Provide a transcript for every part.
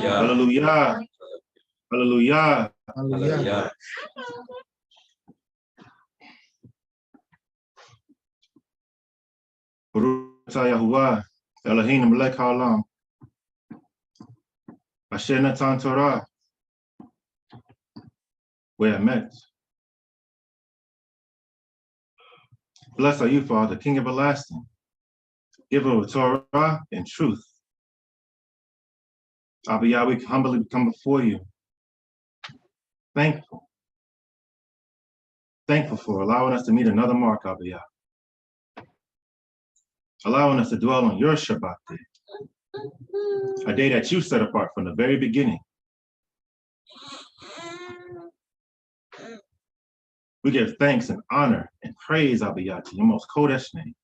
HalleluYah. HalleluYah. HalleluYah. Baruch atah Yahuwah, Eloheinu melech haolam. Asher natan Torah. Where met. Blessed are you, Father, King everlasting, giver of Torah and truth. Abiyah, we humbly come before you, thankful for allowing us to meet another mark, Abiyah. Allowing us to dwell on your Shabbat day, a day that you set apart from the very beginning. We give thanks and honor and praise, Abiyah, to your most Qodeshiym name.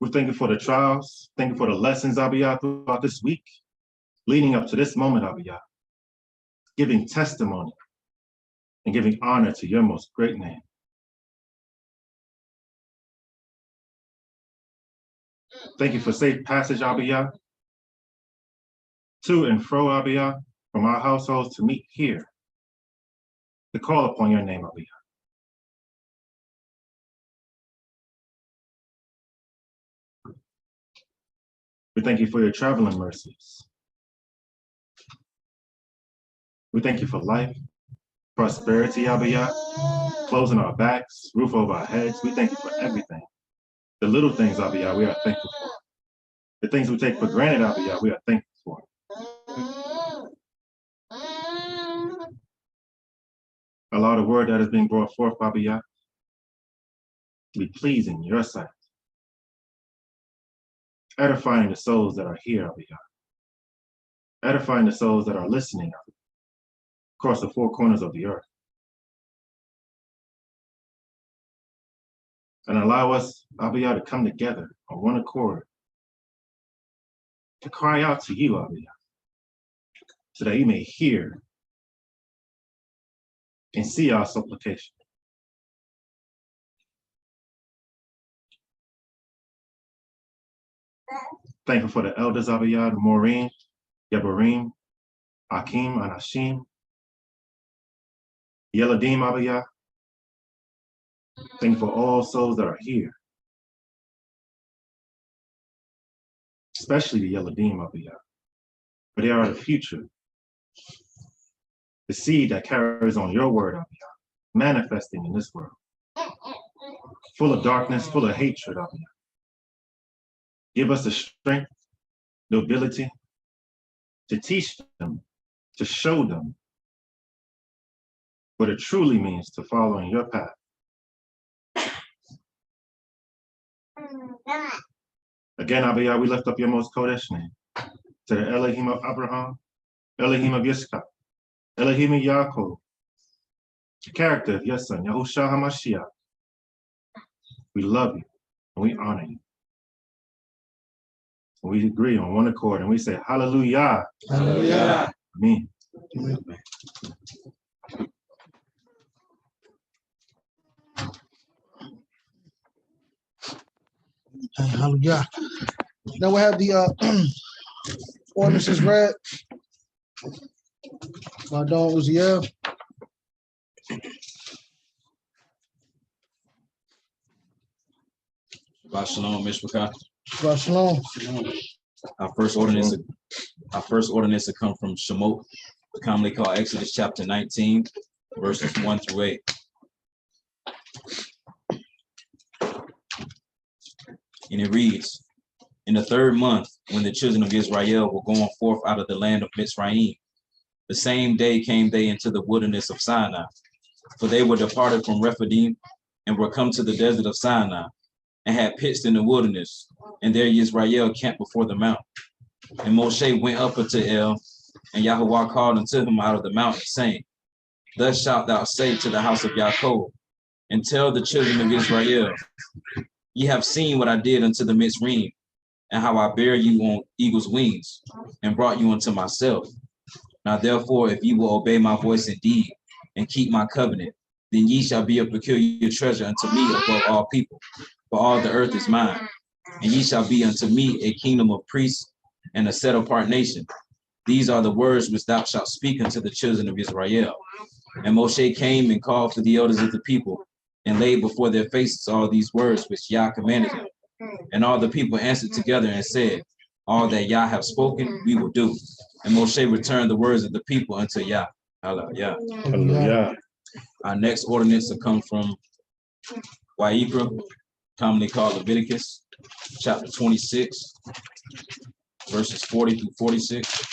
We thank you for the trials, thank you for the lessons, Abiyah, throughout this week, leading up to this moment, Abiyah, giving testimony and giving honor to your most great name. Thank you for safe passage, Abiyah, to and fro, Abiyah, from our households to meet here, to call upon your name, Abiyah. We thank you for your traveling mercies. We thank you for life, prosperity, Abiyah, clothes on our backs, roof over our heads. We thank you for everything. The little things, Abiyah, we are thankful for. The things we take for granted, Abiyah, we are thankful for. Allow the word that is being brought forth, Abiyah, to be pleasing in your sight. Edifying the souls that are here, Abiyah. Edifying the souls that are listening across the four corners of the earth. And allow us, Abiyah, to come together on one accord, to cry out to you, Abiyah, so that you may hear and see our supplication. Thankful for the elders, Abiyah, the Moreh, Yebarim, Akeem, Anashim, Yeladim, Abiyah. Thank you for all souls that are here, especially the Yeladim, Abiyah, for they are the future, the seed that carries on your word, Abiyah, manifesting in this world, full of darkness, full of hatred, Abiyah. Give us the strength, the ability to teach them, to show them what it truly means to follow in your path. Again, Abiyah, we lift up your most Qodeshiym name, to the Elohim of Abraham, Elohim of Yitzchak, Elohim of Yaakov, the character of your son, Yahushua HaMashiach. We love you and we honor you. And we agree on one accord and we say, HalleluYah. HalleluYah. Amen. HalleluYah. Now we have the ordinances read by Daud Uziel. Shabbat Shalom, Mishpachah. Shabbat Shalom. Our first ordinance to come from Shemot, commonly called Exodus Chapter 19, verses 1 through 8. And it reads, in the third month, when the children of Israel were going forth out of the land of Mitzrayim, the same day came they into the wilderness of Sinai, for they were departed from Rephidim and were come to the desert of Sinai, and had pitched in the wilderness, and there Israel camped before the mount. And Moshe went up unto El, and Yahuwah called unto him out of the mountain, saying, thus shalt thou say to the house of Yaakov, and tell the children of Israel, ye have seen what I did unto the Mitzrayim, and how I bare you on eagle's wings, and brought you unto myself. Now therefore, if ye will obey my voice indeed, and keep my covenant, then ye shall be a peculiar treasure unto me above all people, for all the earth is mine. and ye shall be unto me a kingdom of priests and a set apart nation. These are the words which thou shalt speak unto the children of Israel. And Moshe came and called for the elders of the people, and laid before their faces all these words which Yah commanded him. And all the people answered together and said, all that Yah have spoken, we will do. And Moshe returned the words of the people unto Yah. HalleluYah. Hallelujah. Our next ordinance will come from Wa'ikra, commonly called Leviticus, chapter 26, verses 40 through 46.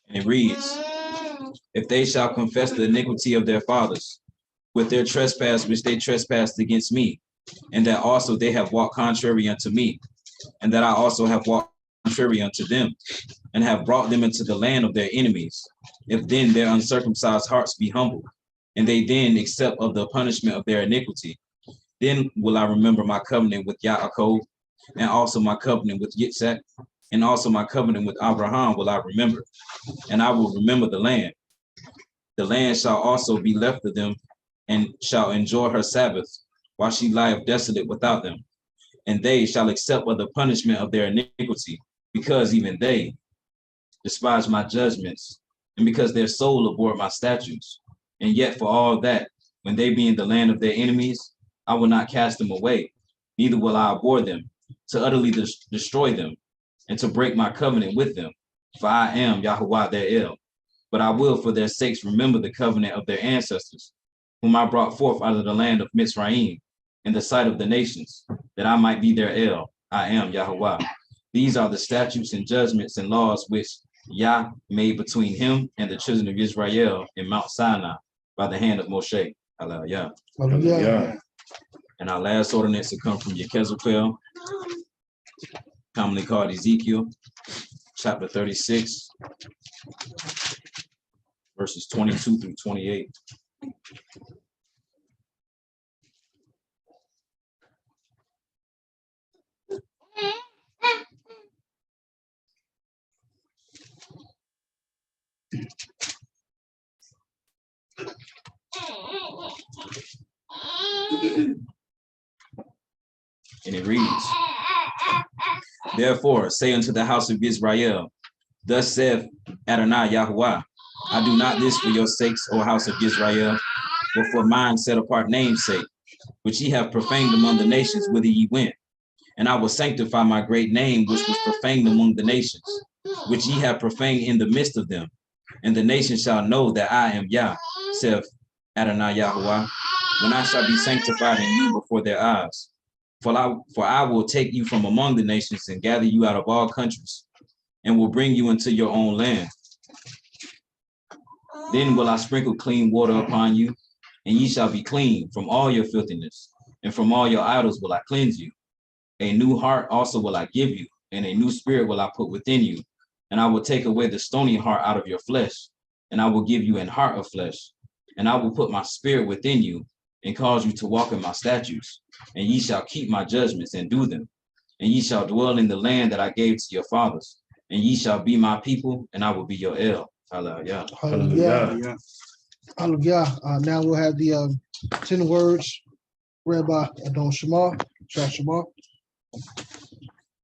And it reads, if they shall confess the iniquity of their fathers with their trespass which they trespassed against me, and that also they have walked contrary unto me, and that I also have walked contrary unto them, and have brought them into the land of their enemies, if then their uncircumcised hearts be humbled, and they then accept of the punishment of their iniquity, then will I remember my covenant with Yaakov, and also my covenant with Yitzhak, and also my covenant with Abraham will I remember, and I will remember the land. The land shall also be left to them, and shall enjoy her Sabbaths, while she lieth desolate without them. And they shall accept of the punishment of their iniquity, because even they despise my judgments, and because their soul abhorred my statutes. And yet for all that, when they be in the land of their enemies, I will not cast them away, neither will I abhor them, to utterly destroy them, and to break my covenant with them. For I am Yahuwah their El. But I will for their sakes remember the covenant of their ancestors, whom I brought forth out of the land of Mitzrayim, in the sight of the nations, that I might be their El. I am Yahuwah. These are the statutes and judgments and laws which Yah made between him and the children of Israel in Mount Sinai by the hand of Moshe. HalleluYah. Hallelujah. And our last ordinance will come from Ezekiel, commonly called Ezekiel, chapter 36, verses 22 through 28. And it reads, therefore say unto the house of Israel, thus saith Adonai Yahuwah, I do not this for your sakes, O house of Israel, but for mine set apart name's sake, which ye have profaned among the nations whither ye went. And I will sanctify my great name, which was profaned among the nations, which ye have profaned in the midst of them. And the nations shall know that I am Yah, saith Adonai Yahuwah, when I shall be sanctified in you before their eyes. For I will take you from among the nations and gather you out of all countries, and will bring you into your own land. Then will I sprinkle clean water upon you, and ye shall be clean from all your filthiness, and from all your idols will I cleanse you. A new heart also will I give you, and a new spirit will I put within you. And I will take away the stony heart out of your flesh, and I will give you an heart of flesh. And I will put my spirit within you, and cause you to walk in my statutes. And ye shall keep my judgments and do them. And ye shall dwell in the land that I gave to your fathers. And ye shall be my people, and I will be your El. HalleluYah. Hallelujah. Hallelujah. Now we'll have the 10 words read by Adon Shema. Shema.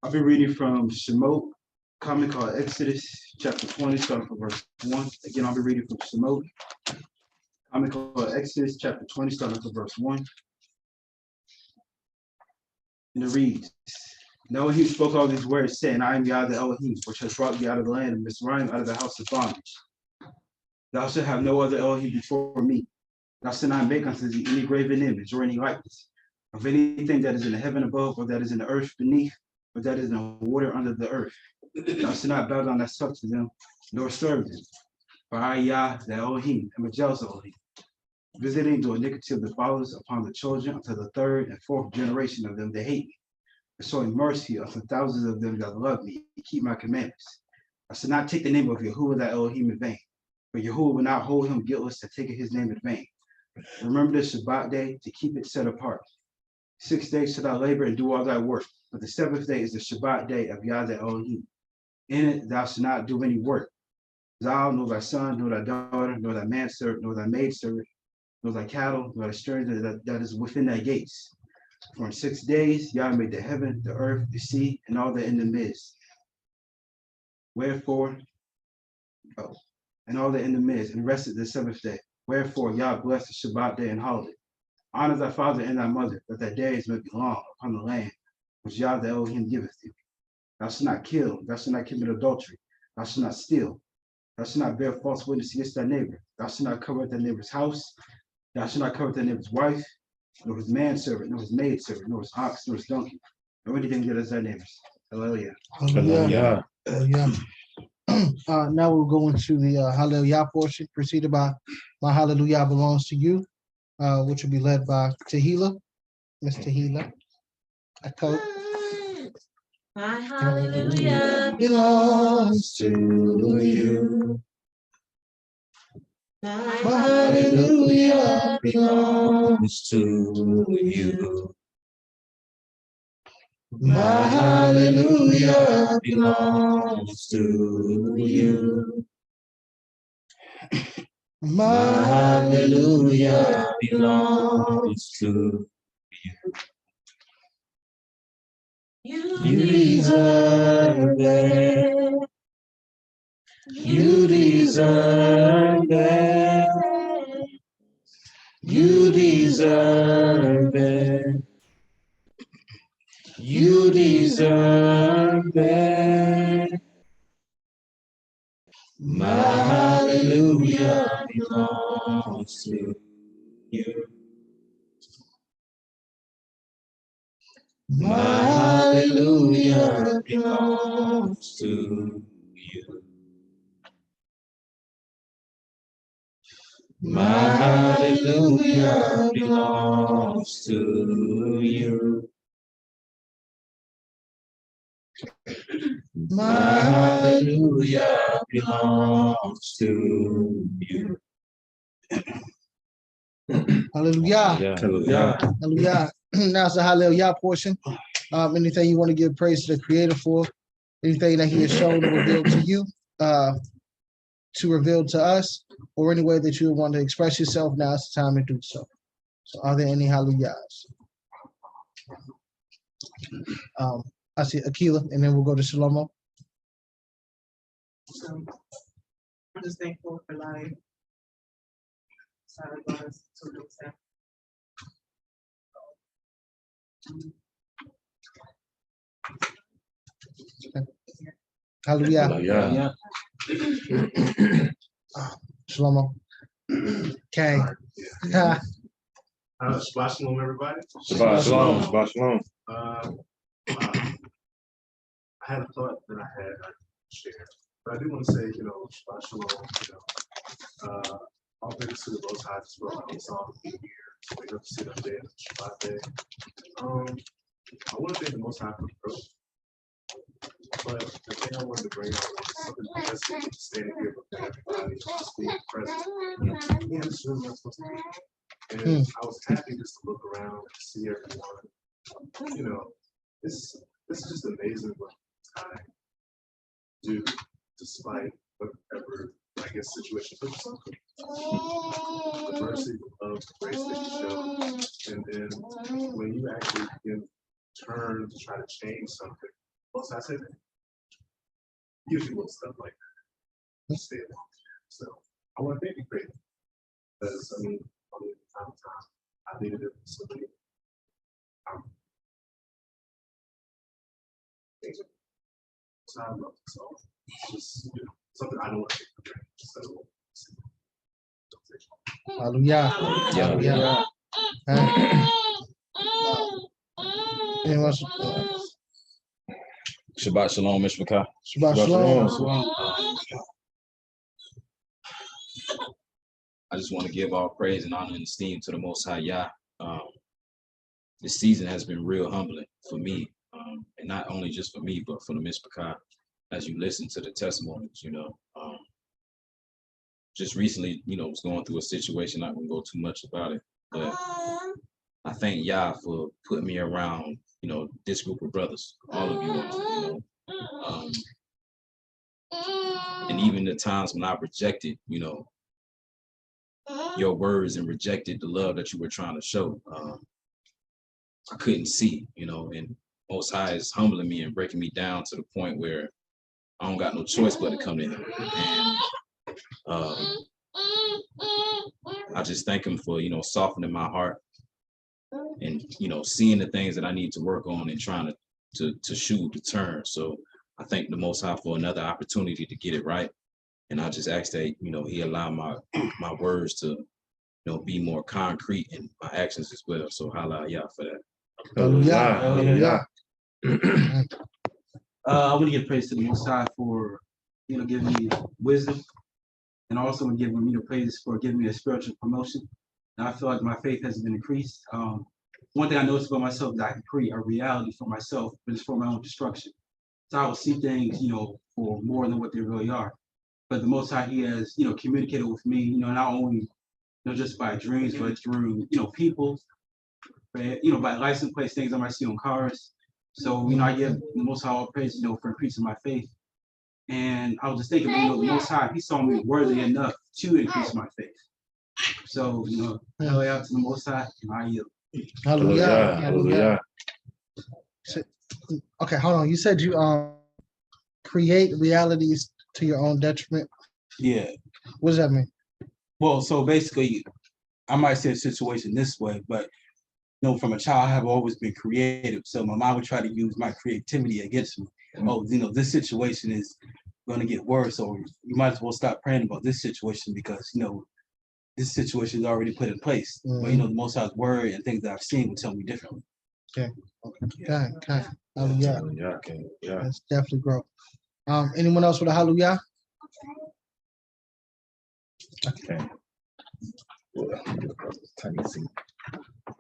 I'll be reading from Shemot, commonly called Exodus, chapter 20, starting from verse 1. Again, I'll be reading from Shemot, commonly called Exodus, chapter 20, starting from verse 1. And it reads, Now he spoke all these words, saying, I am Yah the Elohim, which has brought thee out of the land of Mitzrayim, out of the house of bondage. Thou shalt have no other Elohim before me. Thou shalt not make unto thee any graven image or any likeness of anything that is in the heaven above, or that is in the earth beneath, or that is in the water under the earth. Thou shalt not bow down thyself to them, nor serve them. For I, Yah the Elohim, am a jealous Elohim, visiting the iniquity of the fathers upon the children unto the third and fourth generation of them that hate me, and showing mercy unto thousands of them that love me and keep my commandments. I shall not take the name of Yahuwah thy Elohim in vain, for Yahuwah will not hold him guiltless to take his name in vain. Remember the Shabbat day to keep it set apart. 6 days shalt thou labor and do all thy work, but the seventh day is the Shabbat day of Yah the Elohim. In it thou shalt not do any work, Thou, nor thy son, nor thy daughter, nor thy manservant, nor thy maidservant, nor thy cattle, nor thy stranger that is within thy gates. For in 6 days Yah made the heaven, the earth, the sea, and all that in the midst. Wherefore, and all that in the midst, and rested the seventh day. Wherefore Yah blessed the Shabbat day and holiday. Honor thy father and thy mother, that thy days may be long upon the land which Yah the Elohim giveth thee. Thou shalt not kill, thou shalt not commit adultery, thou shalt not steal, thou shalt not bear false witness against thy neighbor, thou shalt not covet thy neighbor's house, thou shalt not covet thy neighbor's wife, nor his manservant, nor his maidservant, nor his ox, nor his donkey, nor anything that is thy neighbor's. Hallelujah. Hallelujah. Hallelujah. Now we'll go into the HalleluYah portion, preceded by my Hallelujah belongs to you, which will be led by Tehillah. Miss Tehillah. Echo. My hallelujah belongs to you. My hallelujah belongs to you. My hallelujah belongs to you. My hallelujah belongs to you. You deserve it. You deserve it. You deserve it. You deserve it. My hallelujah belongs to you. My hallelujah belongs to you. My hallelujah belongs to you. My hallelujah belongs to you. Hallelujah. Hallelujah. Hallelujah. Now it's the HalleluYah portion. Anything you want to give praise to the Creator for, anything that He has shown and revealed to you, to reveal to us, or any way that you want to express yourself, now it's the time to do so. So are there any Hallelujahs? I see Akila, and then we'll go to Shlomo. So I'm just thankful for life. Sorry about us to lose that. Hallelujah. Shlomo. Okay. Shabbat shalom, everybody. Shabbat shalom. Shabbat shalom. I had a thought that I had to share, but I do want to say, Shabbat shalom, all praise to the Most High, just brought me song here. Wake up to see the day, Shabbat day. I want to thank the Most High for the growth, but the thing I wanted to bring out was something just standing here with everybody, just being present. Yeah, this is really not supposed to be. And I was happy just to look around and see everyone. This is just amazing what time do despite whatever, I guess, situation puts us in. The mercy, the love, the grace that you show. And then when you actually begin to turn to try to change something, once I say that, usually little stuff like that. Stay along. So I want to thank you for it. Because time to time, I needed it for somebody. So I love it. So it's just something I don't want to take for granted. So Hallelujah. Hallelujah. Anyone? Shabbat shalom, Mishpachah. Shabbat shalom. I just want to give all praise and honor and esteem to the Most High Yah. This season has been real humbling for me, and not only just for me, but for the Mishpachah. As you listen to the testimonies, just recently, was going through a situation. Not gonna go too much about it, but I thank Yah for putting me around, this group of brothers, all of you all, And even the times when I rejected, your words and rejected the love that you were trying to show, I couldn't see, and Most High is humbling me and breaking me down to the point where I don't got no choice but to come to him. And I just thank him for, softening my heart and, seeing the things that I need to work on and trying to shoot the turn. So I thank the Most High for another opportunity to get it right. And I just ask that, he allow my words to, be more concrete in my actions as well. So HalleluYah for that. Hallelujah. I want to give praise to the Most High for, giving me wisdom, and also giving me praise for giving me a spiritual promotion. And I feel like my faith has been increased. One thing I noticed about myself is I can create a reality for myself, but it's for my own destruction. So I will see things, for more than what they really are. But the Most High, He has, communicated with me, not only, just by dreams, but through, people, by license plates, things I might see on cars. So, I give the Most High all praise, for increasing my faith. And I was just thinking, the Most High, He saw me worthy enough to increase my faith. So, hallelujah to the Most High, and I yield. Hallelujah. Hallelujah. Okay, hold on. You said you create realities to your own detriment. Yeah. What does that mean? Well, so basically, I might say a situation this way, but from a child, I have always been creative. So my mom would try to use my creativity against me. Oh, this situation is going to get worse, or you might as well stop praying about this situation because this situation is already put in place. But the Most High's word and things that I've seen will tell me differently. Okay. Hallelujah. Okay. Yeah. That's definitely growth. Anyone else with a hallelujah? Okay.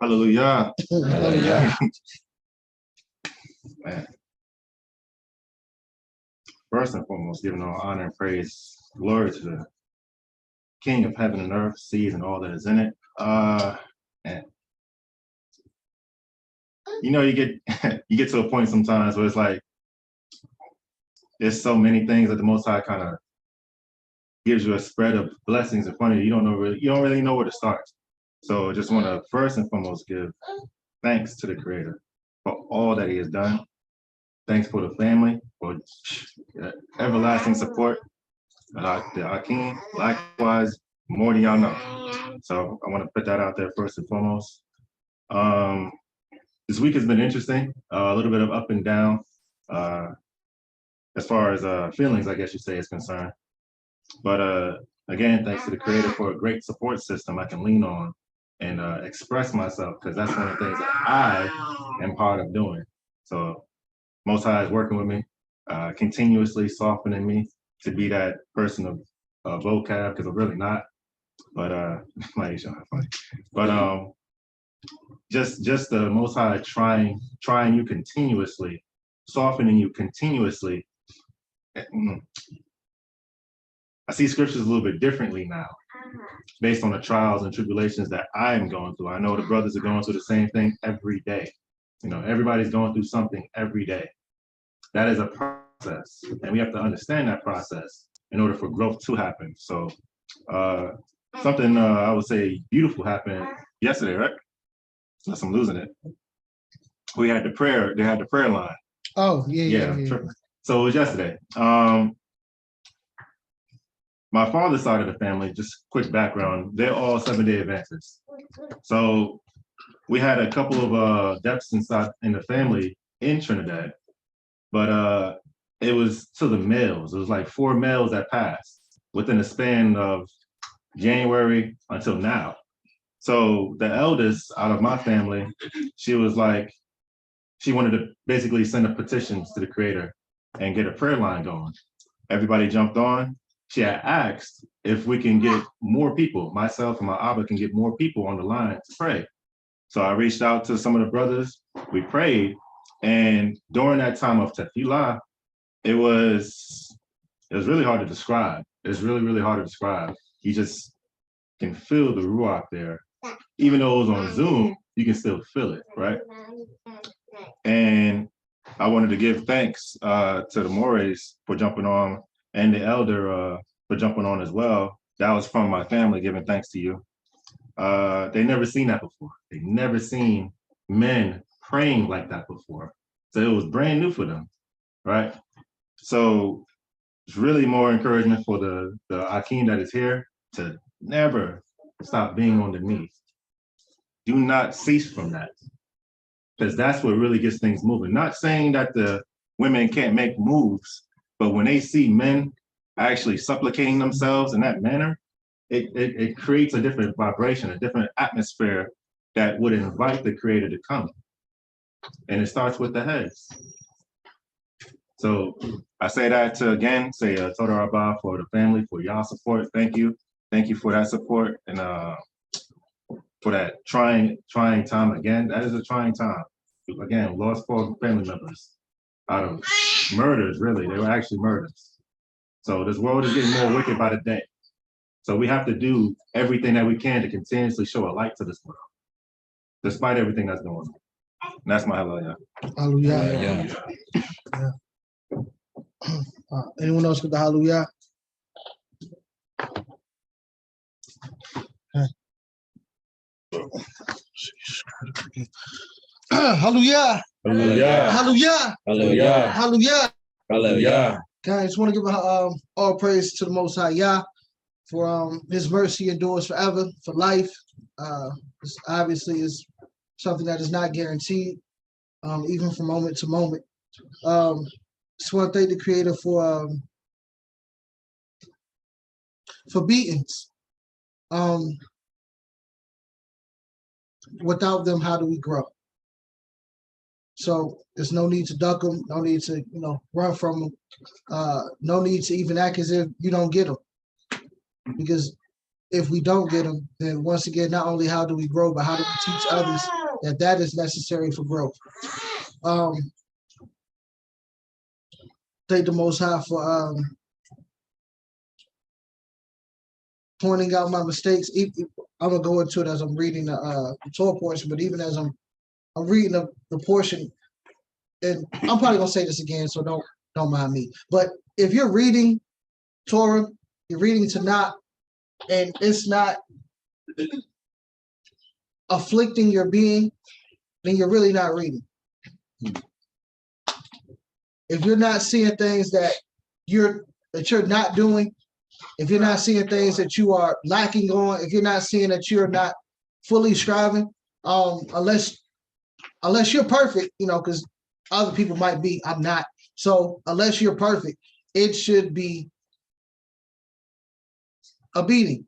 Hallelujah. Hallelujah. Man. First and foremost, giving all honor and praise, glory to the King of heaven and earth, seas and all that is in it. And you get to a point sometimes where it's like there's so many things that the Most High kind of gives you a spread of blessings in front of you. You don't really know where to start. So I just want to first and foremost give thanks to the Creator for all that He has done. Thanks for the family, for everlasting support. The Akeem, likewise, more than y'all know. So I want to put that out there first and foremost. This week has been interesting, a little bit of up and down, as far as feelings, I guess you say, is concerned. But again, thanks to the Creator for a great support system I can lean on and express myself, because that's one of the things that I am part of doing. So Most High is working with me, continuously softening me to be that person of vocab, because I'm really not. But just the Most High trying you continuously, softening you continuously. I see scriptures a little bit differently now, based on the trials and tribulations that I am going through. I know the brothers are going through the same thing every day. Everybody's going through something every day. That is a process, and we have to understand that process in order for growth to happen. So something I would say beautiful happened yesterday, right? Unless I'm losing it. They had the prayer line. Oh, yeah. So it was yesterday. My father's side of the family, just quick background, they're all 7-day Adventists. So we had a couple of deaths inside in the family in Trinidad, but it was to the males. It was like 4 males that passed within a span of January until now. So the eldest out of my family, she was like, she wanted to basically send a petition to the Creator and get a prayer line going. Everybody jumped on. She had asked if we can get more people, myself and my Abba can get more people on the line to pray. So I reached out to some of the brothers, we prayed, and during that time of tefillah, it was really hard to describe. It's really, really hard to describe. You just can feel the ruach there. Even though it was on Zoom, you can still feel it, right? And I wanted to give thanks to the Morehs for jumping on and the elder for jumping on as well. That was from my family giving thanks to you. They never seen that before. They never seen men praying like that before. So it was brand new for them, right? So it's really more encouragement for the Akeem that is here to never stop being on the knees. Do not cease from that, because that's what really gets things moving. Not saying that the women can't make moves, but when they see men actually supplicating themselves in that manner, it creates a different vibration, a different atmosphere that would invite the Creator to come. And it starts with the heads. So I say that to again say Toda Rabah for the family, for y'all support. Thank you. Thank you for that support and for that trying time again. That is a trying time. Again, lost 4 family members out of murders, really. They were actually murders. So this world is getting more wicked by the day. So we have to do everything that we can to continuously show a light to this world, despite everything that's going on. And that's my hallelujah. Hallelujah. Yeah. Anyone else with the hallelujah? Hallelujah. Hallelujah. Hallelujah. Hallelujah. Hallelujah. Hallelujah. God, I just want to give all praise to the Most High Yah for His mercy endures forever, for life. This obviously is something that is not guaranteed, even from moment to moment. Just want to thank the Creator for beatings. Without them, how do we grow? So there's no need to duck them, no need to run from them, no need to even act as if you don't get them. Because if we don't get them, then once again, not only how do we grow, but how do we teach others that is necessary for growth. Thank the Most High for pointing out my mistakes. I'm gonna go into it as I'm reading the Torah portion, but even as I'm reading the portion, and I'm probably gonna say this again, so don't mind me. But if you're reading Torah, you're reading Tanakh, and it's not afflicting your being, then you're really not reading. If you're not seeing things that you're not doing, if you're not seeing things that you are lacking on, if you're not seeing that you're not fully striving, unless you're perfect, because other people might be, I'm not. So unless you're perfect, it should be a beating.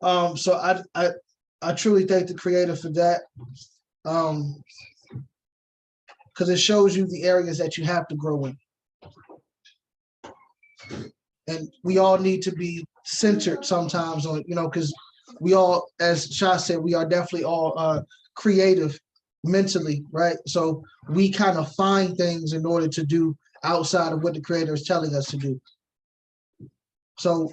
So I truly thank the Creator for that. Because it shows you the areas that you have to grow in. And we all need to be centered sometimes on, because we all, as Shah said, we are definitely all creative mentally, right? So we kind of find things in order to do outside of what the Creator is telling us to do. So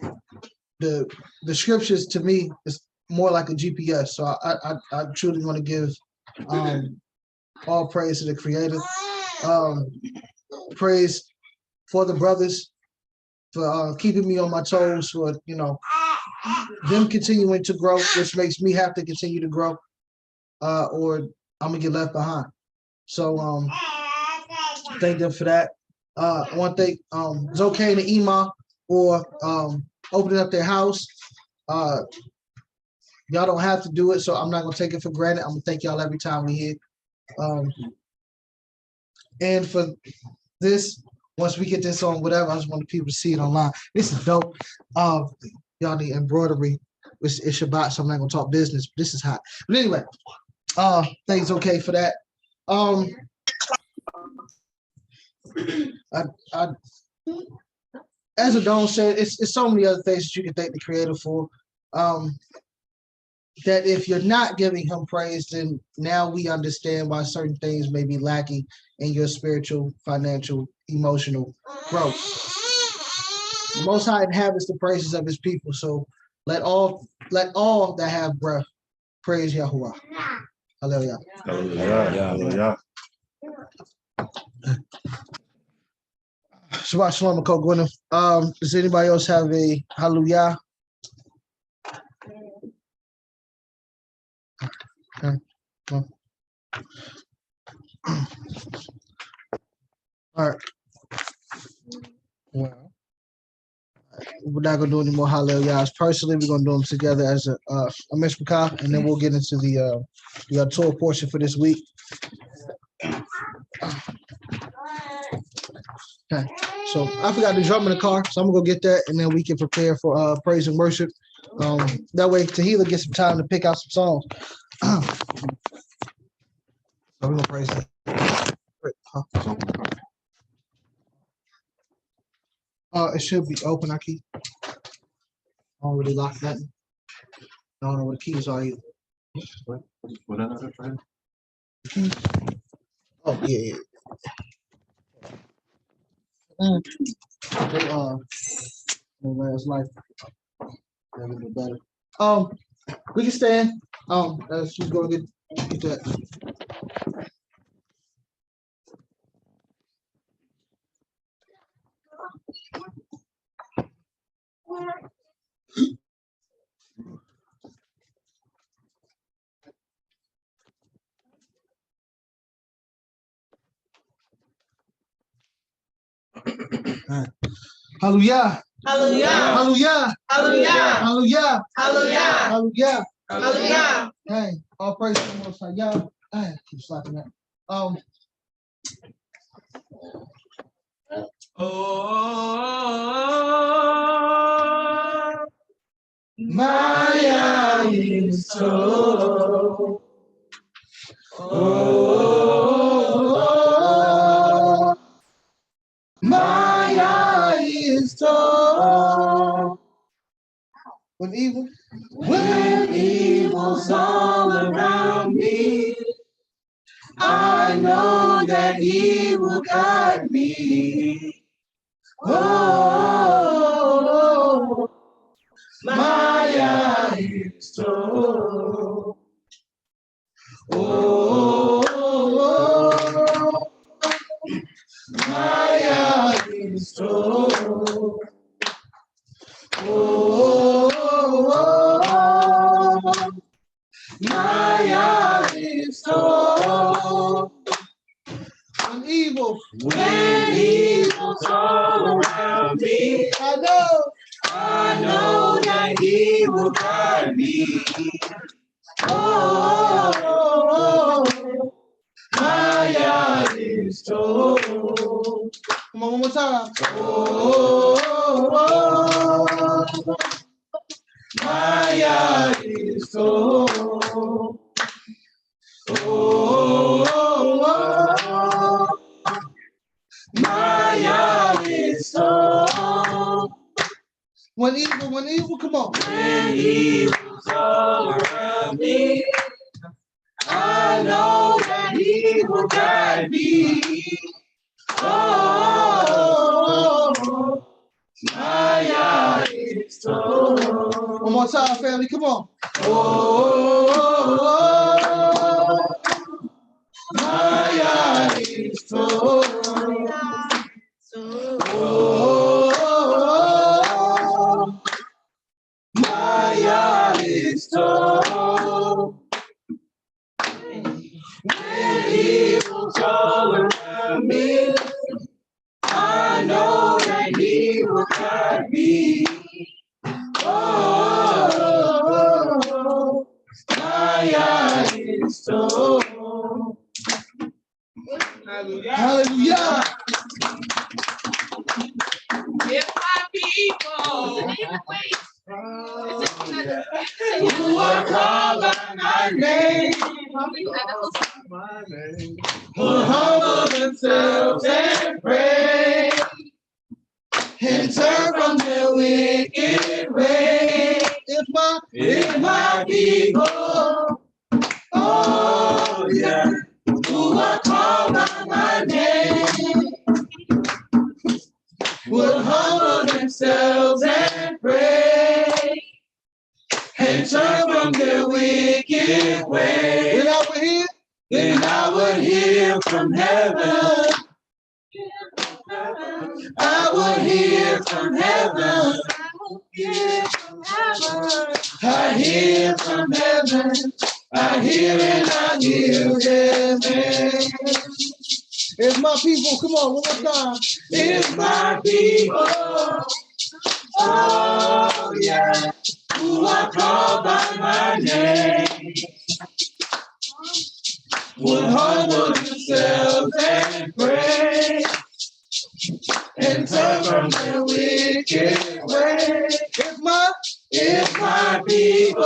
the scriptures to me is more like a GPS. So I truly want to give all praise to the Creator. Praise for the brothers for keeping me on my toes, for them continuing to grow, which makes me have to continue to grow, or I'm gonna get left behind. So thank them for that. I want to thank Zokai and Ima for opening up their house. Y'all don't have to do it, so I'm not gonna take it for granted. I'm gonna thank y'all every time we hit. And for this, once we get this on whatever, I just want people to see it online. This is dope. Y'all need embroidery. It's Shabbat, so I'm not gonna talk business. But this is hot. But anyway, thanks okay for that. As Adon said, it's so many other things that you can thank the Creator for. That if you're not giving Him praise, then now we understand why certain things may be lacking in your spiritual, financial, emotional growth. The Most High inhabits the praises of His people, so let all that have breath praise Yahuwah. Hallelujah. Hallelujah. Hallelujah. Shabbat Shalom, Gwenna. Does anybody else have a hallelujah? Okay. Well. All right. Well, we're not gonna do any more hallelujahs. Personally, we're gonna do them together as a mishpachah, and then we'll get into the Torah portion for this week. Okay. So I forgot the drum in the car, so I'm gonna go get that, and then we can prepare for praise and worship. That way, Tahila gets some time to pick out some songs. So we're gonna praise it. It should be open. I don't really lock that. I don't know what the keys are either. Keys? Oh yeah. They last life. A little bit better. We can stand. She's gonna get that. Hallelujah. Hallelujah. Hallelujah. Hallelujah. Hallelujah. Hallelujah. Hallelujah. Hallelujah. Hey, all praise to the Most High. Yeah. Keep slapping that. Oh, Maya is so. Oh, Maya is so. When evil's all around me, I know that He will guide me. Oh, Maya is so. Oh, Maya is so. Oh, Maya is so. When evil's all around me, I know that He will guide me. Oh, Maya is so. Come on, one more time. Oh, Maya is so. Oh, Maya is so. When evil, come on. When evil's all around me, I know that He will guide me. Oh, Maya is so. One more time, family, come on. Oh, Maya is so. Oh, Maya is so. When evil's all around me, I know that He will guide me. Oh, Maya is so. Hallelujah. if my people You are called by my name, will humble themselves and pray, and turn from their wicked way. If my people, oh yeah, who are called by my name, will humble themselves and pray, and turn from their wicked way. Then I would hear from heaven I will hear from heaven. I hear from heaven. I hear and I hear heaven. If my people, come on, one more time. If my people, oh yeah, who are called by my name, would humble themselves and pray and turn from their wicked way. If my people,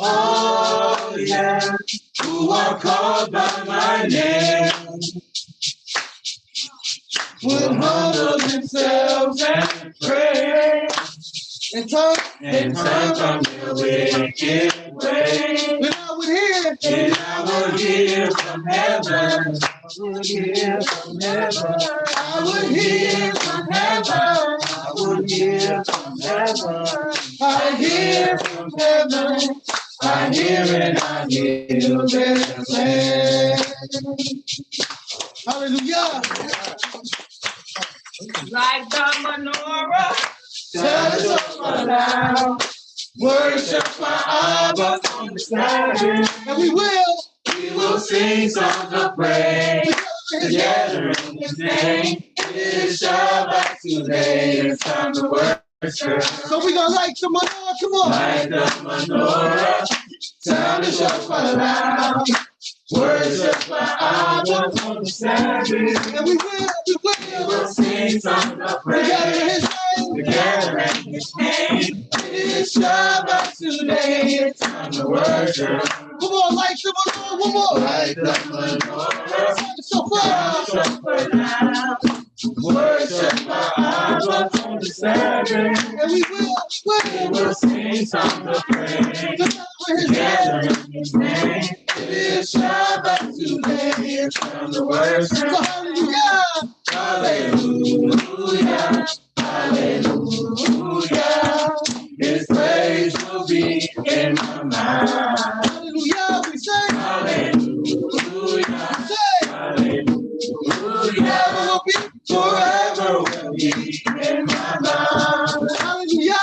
oh yeah, who are called by my name, will humble themselves and pray And turn, and turn from their wicked way, then I would hear. then I will hear from heaven. I will hear from heaven. I will hear from heaven. I will hear from heaven. I hear from heaven. I hear and I hear heaven. Hallelujah. Like the menorah, tell us up aloud. Worship our Abba on the Sabbath. And we will sing songs of praise together in His name. It is Shabbat today. It's time to worship. So we gonna light the menorah, come on. Like the menorah, sound the shofar loud. Worship our Abba on the Sabbath. And we will sing songs of praise together in His name. together in His name. It is Shabbat today. It's time to worship. Come on, light the menorah, one more. Like the menorah, Sound the shofar. worship our Abba on the Sabbath. And we will Sing songs of praise together in His name. It is Shabbat today. It's time to worship. So hallelujah. Hallelujah, hallelujah. His praise will be in my mind. Hallelujah. We say. Hallelujah, Say. hallelujah. Forever will be. Forever will be in my mind. Hallelujah.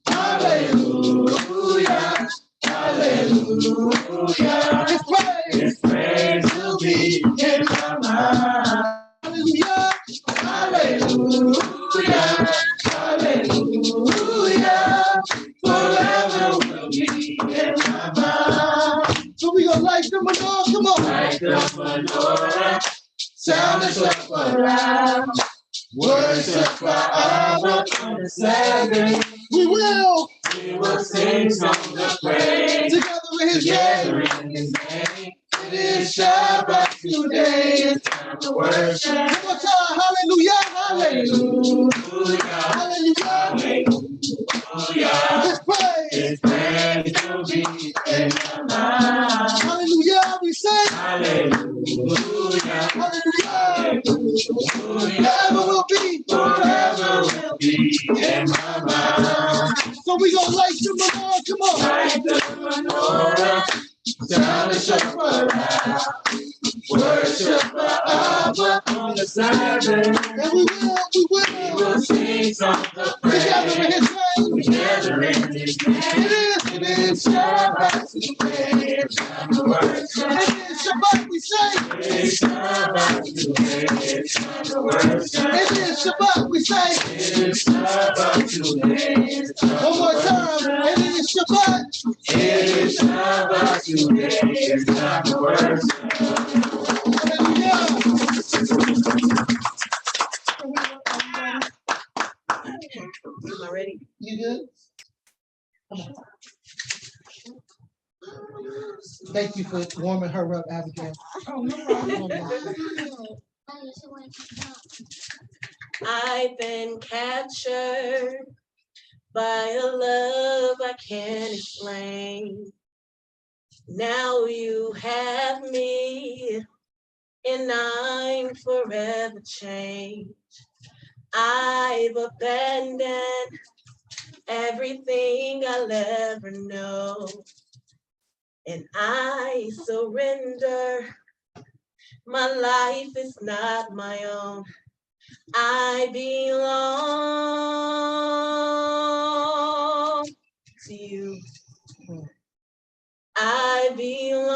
Hallelujah, hallelujah. His praise. His praise will be in my mind. Hallelujah. Hallelujah, hallelujah. Forever will be in my mind. So we gonna light the menorah, come on. Like the menorah, sound the shofar loud. Worship our Abba on the Sabbath. We will Sing songs of praise together in His together name. in His name. It is Shabbat today. It's time to worship. One more time. Hallelujah. Hallelujah. Hallelujah, Hallelujah. hallelujah. His praise. His praise will be in my mind. Hallelujah. We say. Hallelujah, Hallelujah. hallelujah. Forever will be. Forever will be in my mind. So we gonna light the menorah, come on. Like the menorah, sound the shofar loud. Worship our Abba on the Sabbath. And we will Sing songs of together in praise His name. together in His name. It is Shabbat today. It's time to worship. It is Shabbat, we say. It's Shabbat today. It's time to worship. It is Shabbat, we say. It's Shabbat today. It's time One more time. It is Shabbat. It is Shabbat today. It's time to worship. Hallelujah. Am I ready? You good? Come on. Thank you for warming her up, Abigail. Oh, no problem. I've been captured by a love I can't explain. Now you have me, and I'm forever changed. I've abandoned everything I'll ever know, and I surrender. My life is not my own. I belong to you. I belong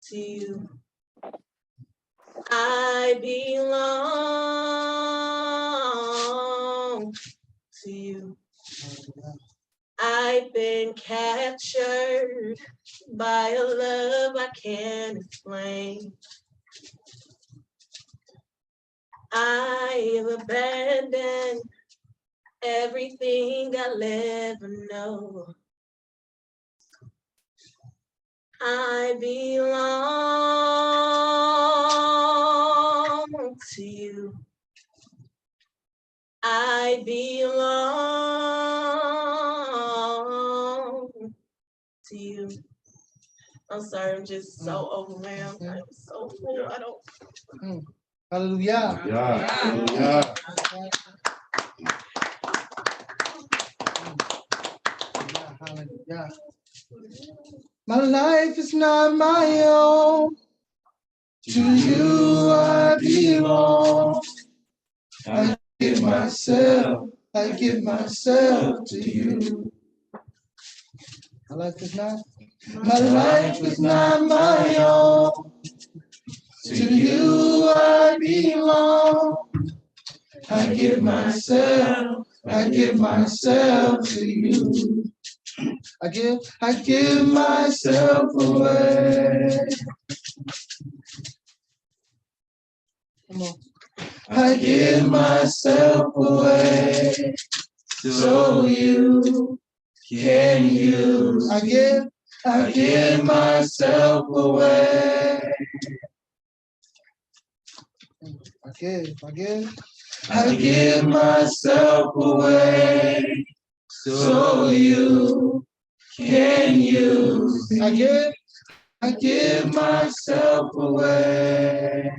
to you. I belong to you. I've been captured by a love I can't explain. I've abandoned everything I'll ever know. I belong to you. I belong to you. I'm sorry, I'm just so overwhelmed. I'm so full. I don't. Hallelujah. Hallelujah. Hallelujah. My life is not my own. To you I belong. I give myself to you. My life is not my own. To you I belong. I give myself to you. I give myself away. Come on. I give myself away so you can use. I give myself away. I give myself away so you can use me. I give myself away.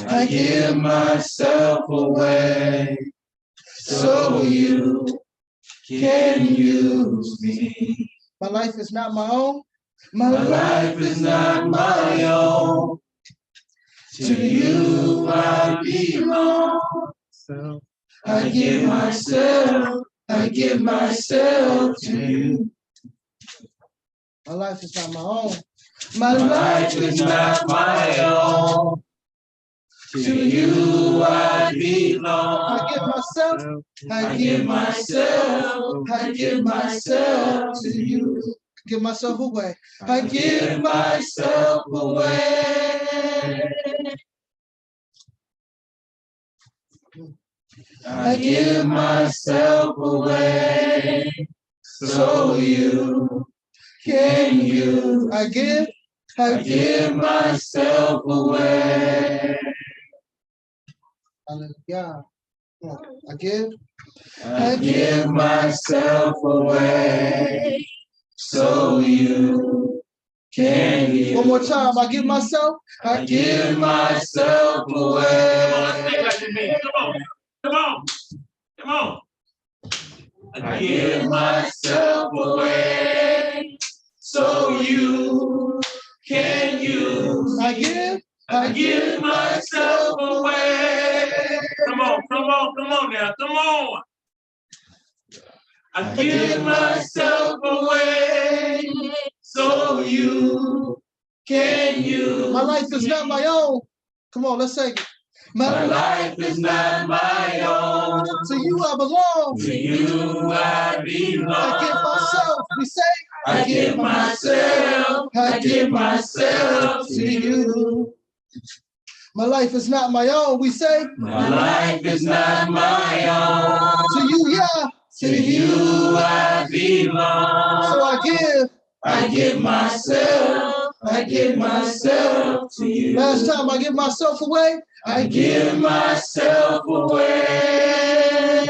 I give myself away so you can use me. My life is not my own. My life is not my own. To you I belong. I give myself to you. My life is not my own. My life is not my own. To you I belong. I give myself to you. Give myself away. I give myself away. I give myself away so you can use. I give myself away. Hallelujah. I give myself away so you can use. One more time. I give myself away. Come on. I give myself away so you can use. I give myself away. Come on now. Come on. I give myself away so you can use. My life is not my own. Come on, let's sing it. My life is not my own. To you I belong. To you I belong. I give myself. We say, I give myself to you. My life is not my own. We say, my life is not my own. To you, yeah. To you I belong. So I give myself to you. Last time I give myself away. I give myself away.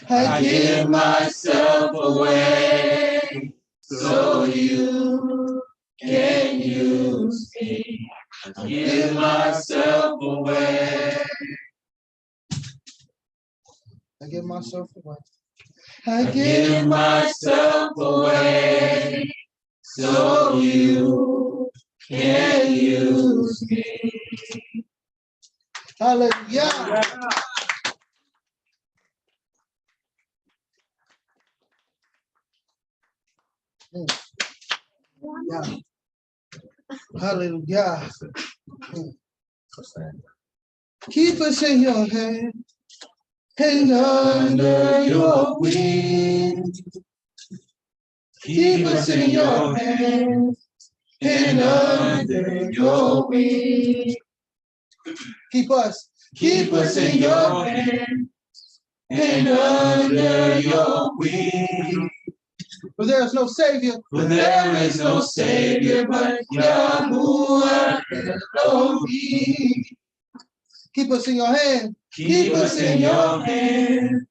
I give myself away so you can use me. I give myself away. I give myself away. I give myself away so you can use me. Hallelujah. Yeah. Hallelujah. Keep us in your hand and under your wing. Keep us in your hand and under your wing. Keep us in your hand and under your wing. For there is no Savior. For there is no Savior but Yahuwah Elohim. Keep us in your hand. Keep us in your hand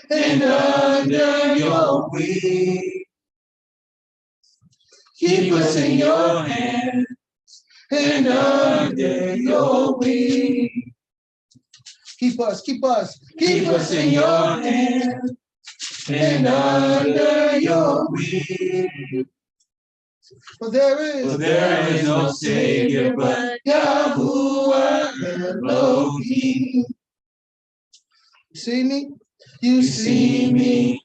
and under your wing. Keep us in your hand and under your wing. Keep us Keep us in your hand and under your wing. For there is no Savior but Yahuwah Elohim. You see me? You see me,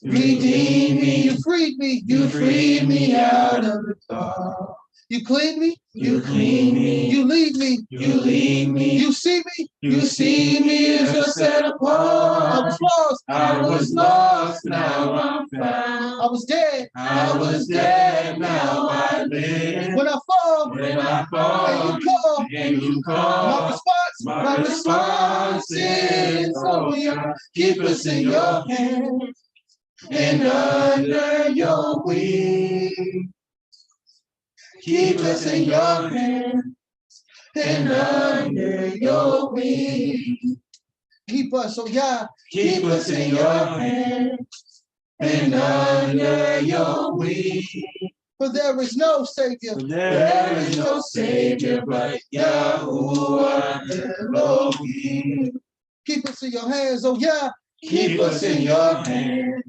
redeem me, You freed me. you freed me out of the dark. You cleaned me. You clean me, You lead me. you lead me, You see me. you see me as you're set I apart. was lost. I was lost, now I'm found. I was dead. I was dead, now I live. When I fall, When I and fall, you call, and you my call, response, my response is, oh yeah, keep us in your hand and under your wing. Keep us in your hand and under your wing. keep us, oh yeah. Keep us in your hand and under your wing. For there is no Savior. There is no Savior but Yahuwah Elohim. Keep us in your hands, oh yeah. Keep us in your hand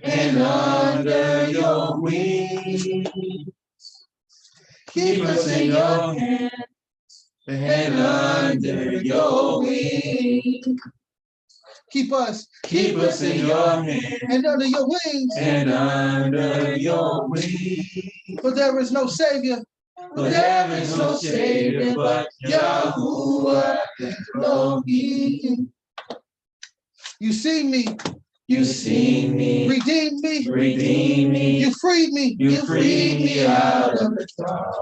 and under your wing. Keep us in your hand and under your wing. Keep us in your hand and under your wings. and under your wing. For there is no Savior. For there is no Savior but Yahuwah Elohim. You see me. You see me, Redeemed me. redeem me, You freed me. you freed me out of the dark.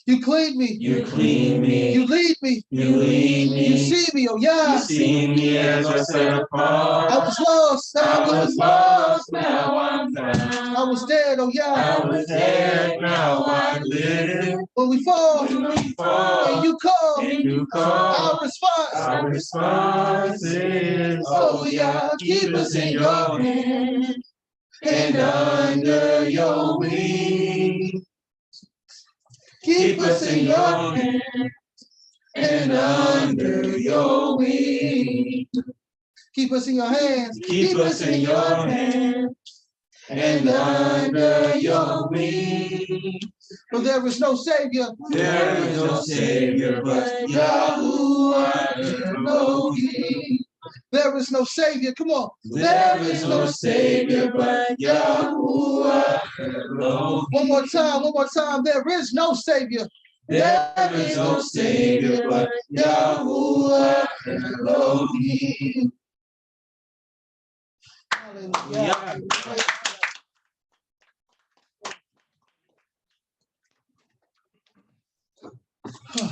You cleaned me. You clean me, You lead me. you lead You me, see me, oh you yeah. see me as I set apart. I was lost. I was lost, now I'm found. I was dead, oh yeah. I was dead, now I live. When we fall, When we fall, and you call, and you call, our response, our response is, oh yeah, keep us in your hand and under your wing. Keep us in your hand and under your wing. keep us in your hands. Keep us in your hand and under your wing. For there is no Savior. There is no Savior but Yahuwah Elohim. There is no Savior. Come on. There is no Savior but Yahuwah Elohim. One more time. There is no Savior. There is no Savior but Yahuwah Elohim. Hallelujah.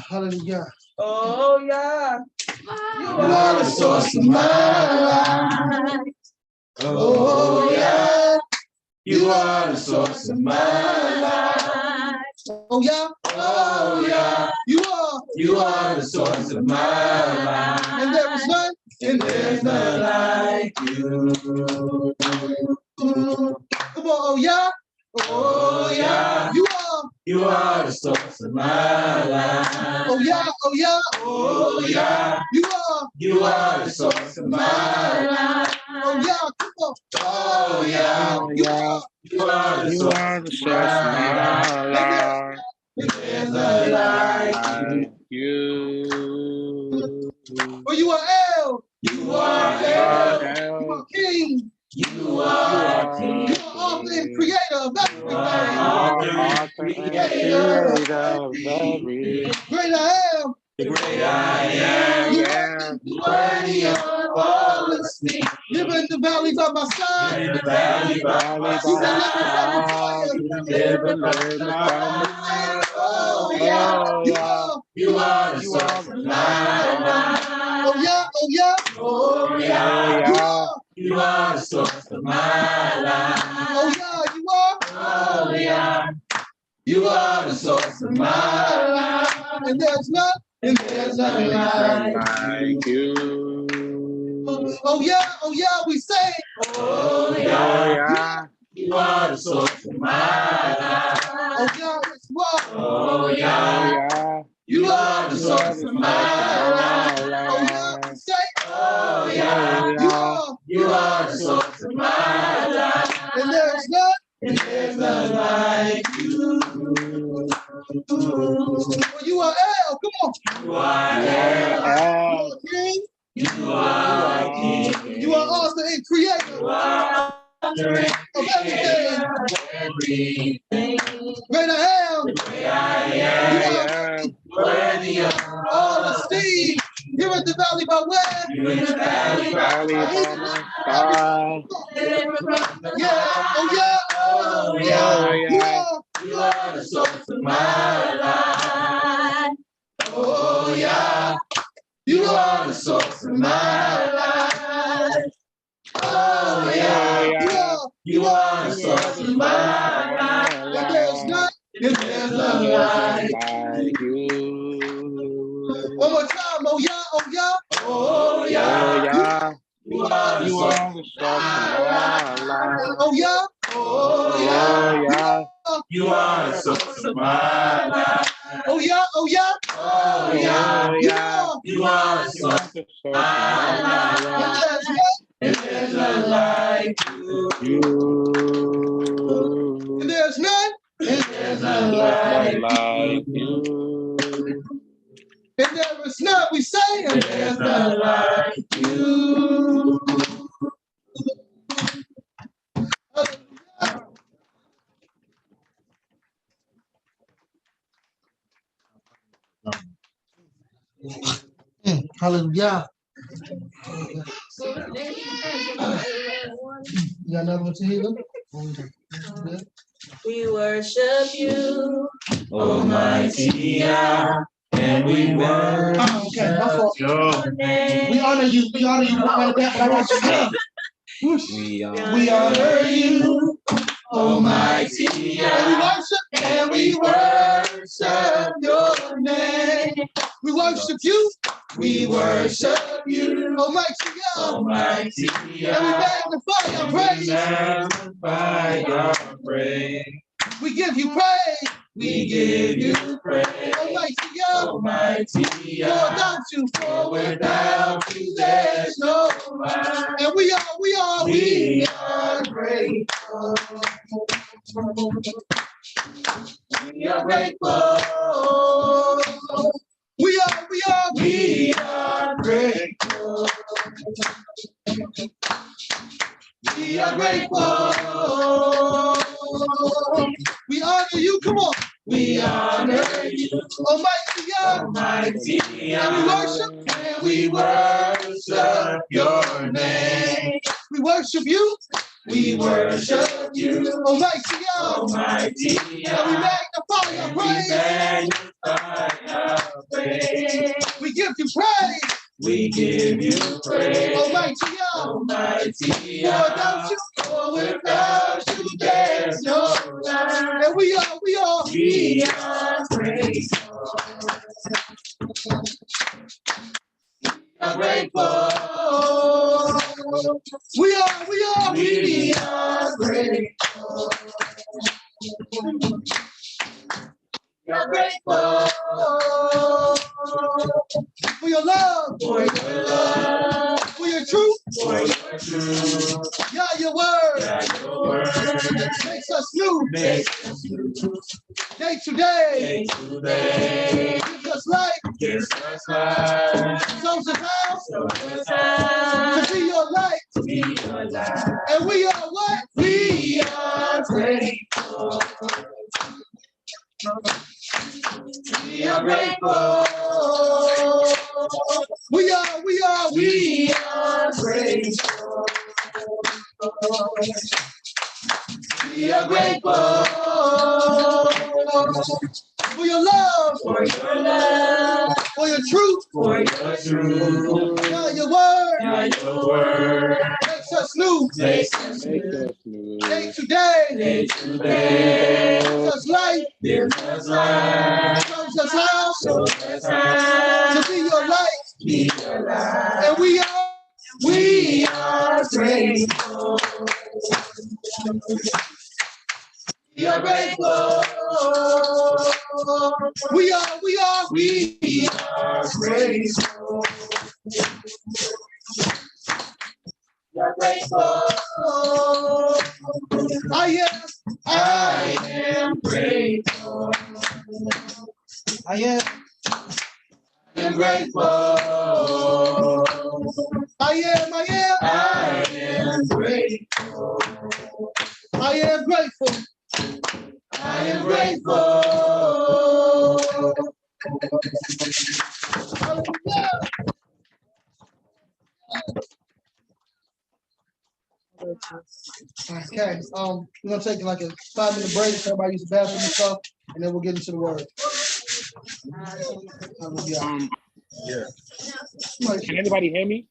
Hallelujah. Oh yeah, You are the source of my life. Oh yeah, you are the source of my life. Oh yeah. Oh yeah, You are. you are the source of my life. And there is none. And there's none like you. Come on. Oh yeah. Oh yeah, You are. you are the source of my life. Oh yeah. Oh yeah, You are. you are the source of my life. Oh yeah. Come Oh, yeah. You are the source of my life. There's none like You. For you are El. you. Are You El. are King. You are King. You are author and creator of everything. Author and creator of everything. Great I am. The great I am. You are Worthy of all esteem. living in the valley by my side. In the valley by my side. Never let me find. Oh, yeah. You are the source of my life. Oh, yeah. Oh, yeah. Oh, yeah. You are. You are the source of my life. Oh, yeah. You are. Oh, yeah. You are the source of my life. And there's none. And there's none Like you. Oh, yeah. Oh, yeah. We say. Oh, Oh, yeah. yeah. You are the source of my life. Oh, yeah. Yes, you are. Oh, Oh, yeah. yeah. You are the source of my life. Oh, yeah. We say. Oh, yeah. You are. You are the source of my life. And there's none. And there's none like you. For you are El. Come on. You are You El. are King. You are King. You are author and creator You are author of everything. everything. Great I am. The great I am. Worthy of All esteem. Here at the valley by where? you in the valley by Yeah. my Oh, yeah. Oh, yeah. You are. You are the source of my life. Oh, yeah. You are the source of my life. Oh, yeah. You are the source of my life. And there's none. And there's none like you. One more time. Oh, yeah. Oh, yeah. Oh, yeah. Yeah. You are the You source are the source of my life. Oh, yeah. Oh, yeah. Yeah. You are the source of my life. Oh, yeah. Oh, yeah. Oh, yeah. Yeah. You are the You are source the of source of my my And life. life. there's none. And there's none like you. And there's none. And there's none There's none like like you. you. And there is none. We say. And there's none like you. Hallelujah. You got another one to hear? We worship you, Almighty Yah, and we worship Okay, my fault. your name. We honor you. We honor you. Right back, but I want you to say. We honor you, Almighty And we Yah, worship. and we worship your name. We worship you. We worship you, Almighty God. Almighty And we Yah. magnify your We praise. magnify your praise. We give you praise. We give you praise, Almighty God. Almighty For Yah. without you. For without you, there's no one. And we are We are grateful. We are grateful. We are We are grateful. We are grateful. We honor you. Come on. We honor you, Almighty God. Almighty And we Yah. worship. And we worship your name. We worship you. We worship you, Almighty God. Almighty And we Yah. magnify your And we praise. magnify your praise. We give you praise. We give you praise, Almighty God. Almighty For Yah. without you. For without you, there's no life. And we are We are grateful. We are grateful. We are We are grateful. We are grateful for your love, for your love, for your truth. for your truth. Yeah, Gives us life. Shows us how Shows us how to be your light. to be your light. And we are what? We are grateful. We are grateful. We are We are grateful. We are grateful for your love, for your love, for your truth, for your truth. God, your word By your word, makes us new. makes us Make new. us new. Day to day, Day to day, gives us life, gives us life. shows us how Shows us how to be your light. be your light. And We are grateful. We are grateful. we are We are grateful. We are grateful. I am grateful. I am Grateful. I am grateful. I am grateful. I am grateful. Okay, we're gonna take like a 5-minute break, so everybody use the bathroom and stuff, and then we'll get into the word. Can anybody hear me?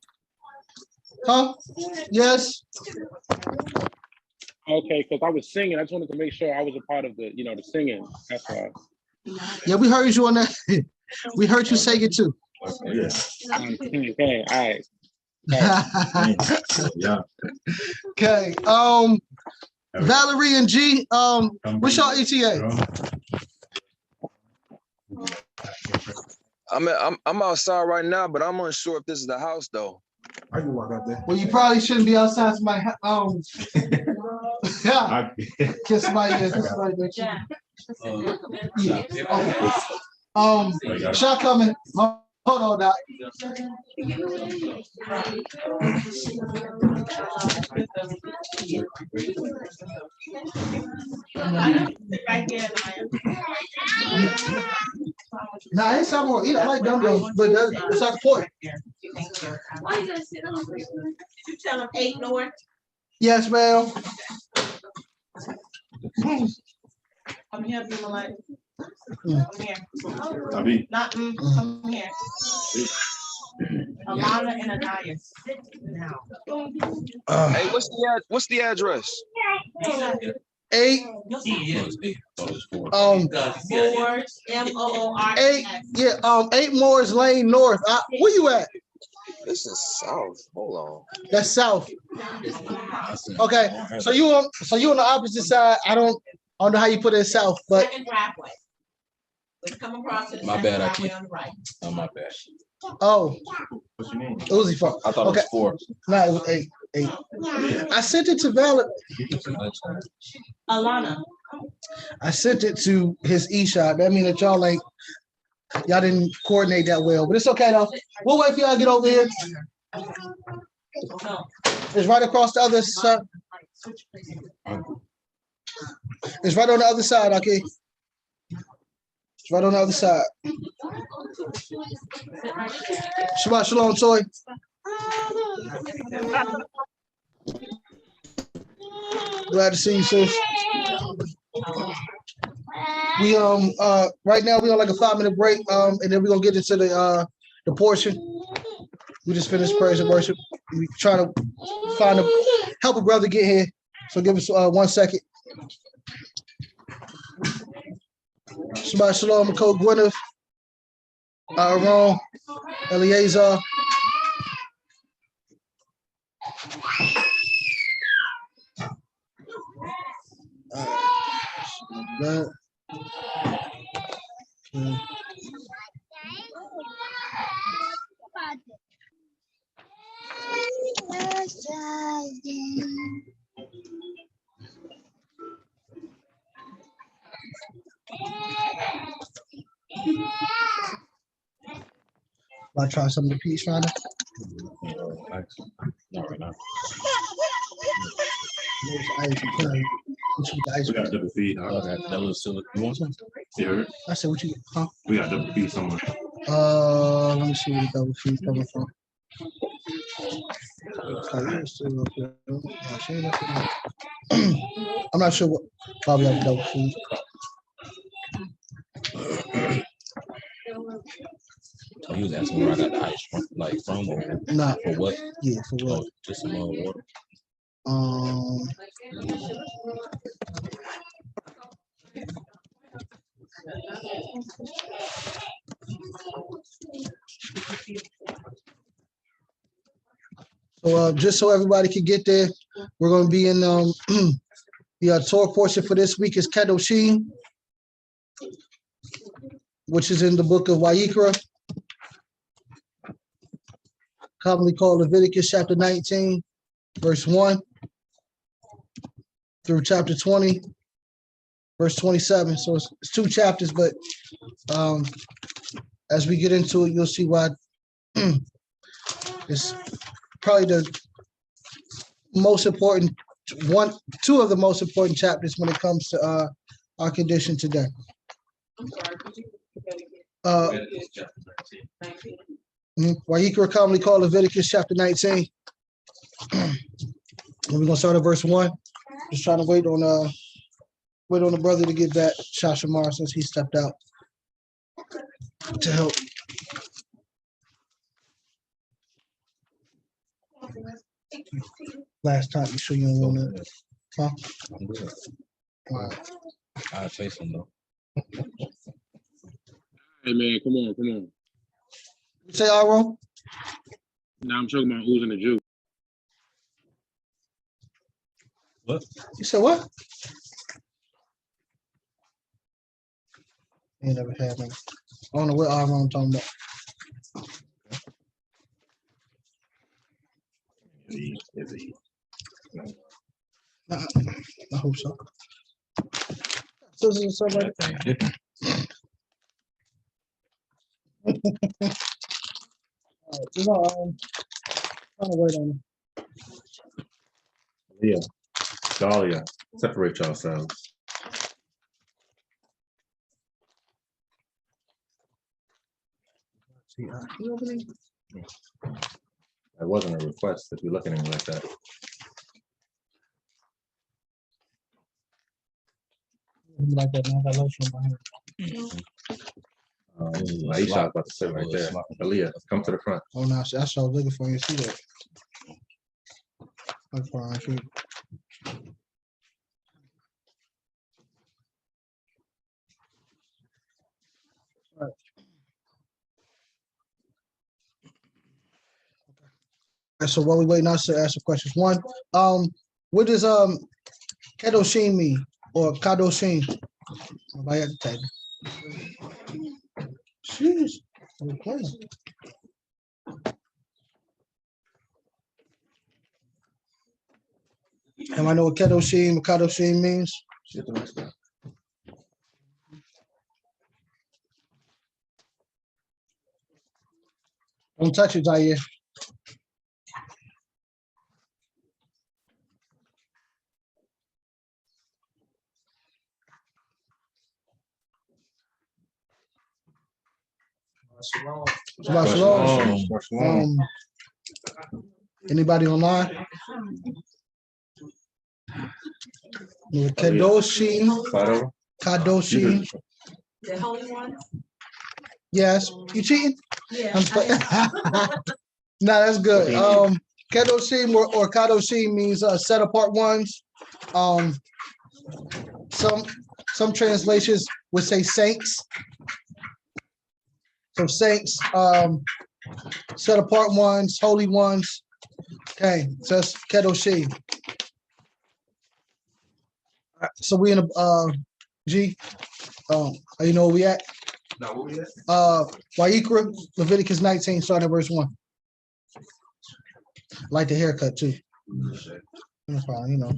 Huh? Yes. Okay, because I was singing. I just wanted to make sure I was a part of the, the singing. That's why. Yeah, we heard you on that. We heard you say it too. Okay, all right. Yeah. Okay. Valerie and G. What's your ETA? I'm outside right now, but I'm unsure if this is the house though. I can walk out there. Well, you probably shouldn't be outside somebody. Yeah. Kiss somebody. Shot coming. Hold on now. Nah, it's somewhere. I like dumbbells, but it's like pork. Why you gonna sit on the Did you tell him 8 north? Yes, ma'am. Come here, be my life. Come here. Abi. Not come here. Alana and Anaya. Now. Hey, what's the address? 8. Moors, MOORS. 8. Yeah. 8 Morris Lane North. Where you at? This is south. Hold on. That's south. Okay. So you on the opposite side. I don't know how you put it south, but Second driveway. Let's come across to the My second bad, driveway Akeem. on the right. Oh, my bad. oh, What you mean? Uzi fuck. I thought Okay. it was 4. No, it was 8. 8. I sent it to Valid. Alana. I sent it to his e-shot. That means that y'all didn't coordinate that well, but it's okay though. We'll wait for y'all to get over here. No. It's right across the other side. It's right on the other side, okay? It's right on the other side. Shabbat shalom, Toy. Glad to see you, sis. We right now we on like a 5-minute break, and then we're gonna get into the portion. We just finished praise and worship. We try to help a brother get here. So give us 1 second. Shabbat shalom, Code Gwyneth, Aaron, Eliezer. Want to try some of the peach Rhonda? Not right now. There's ice. What you get the ice We got cream? double feed. Huh? That was still. You want some? You heard? I said, what you get? Huh? We got double feed somewhere. Let me see where the double feed coming from. Still up there. Oh, she ain't up there. I'm not sure what probably have double feed. He was asking where I got the ice from, like from or Nah, for what? yeah, for what? Oh, just some water. So just so everybody can get there, we're going to be in the Torah portion for this week is Qodeshiym, which is in the book of Vayikra, commonly called Leviticus Chapter 19, verse 1 through chapter 20, verse 27. So it's 2 chapters, but as we get into it, you'll see why it's probably the most important two of the most important chapters when it comes to our condition today. Vayikra, commonly called Leviticus Chapter 19. And we're gonna start at verse 1. Just trying to wait on the brother to get back, Shashamar, since he stepped out to help. Last time, you sure you don't want to? Huh? I'm good. All right. I'll say some though. Hey man, come on. You say Aro? Now I'm talking about oozing the juice. What? You said what? Ain't never had one. I don't know what Aro I'm talking about. I hope so. That thing different. Trying to wait on him. Yeah. Dahlia, separate yourselves. That wasn't a request if you're looking at me like that. Like that, man. I got lotion on my hand. Aisha about to sit right there. Aaliyah, come to the front. Oh no, I saw looking for you. See that? Look for her, see. All right. So while we wait, now to ask some questions. One, what does Qodeshiym mean or Qodeshiym? Nobody had to type it. Jeez, okay. And I know what Qodeshiym means. Don't touch it, Zaire. Shabbat shalom. Anybody online? Qodeshiym. Qodeshiym. The holy one? Yes. You cheating? Yeah. No, that's good. Qodeshiym or Qodeshiym means set apart ones. Some translations would say saints. So saints, set apart ones, holy ones. Okay, so that's Qodeshiym. So we in a G. You know where we at? No, what we at? Vayikra, Leviticus 19, starting at verse 1. Like the haircut too. No problem, you know.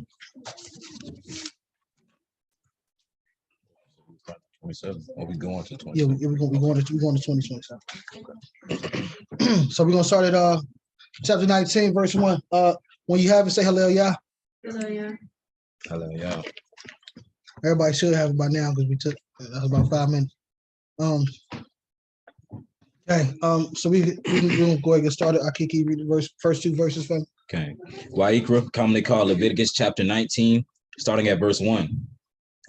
27. Or we going to 20? Yeah, we're going to 2027. So we're gonna start at chapter 19, verse 1. When you have it, say HalleluYah. HalleluYah. Hallelujah. Everybody should have it by now because we took that's about 5 minutes. Okay, so we can go ahead and get started. Akiki, read the first 2 verses from. Okay. Wa'ikra, commonly called Leviticus chapter 19, starting at verse 1.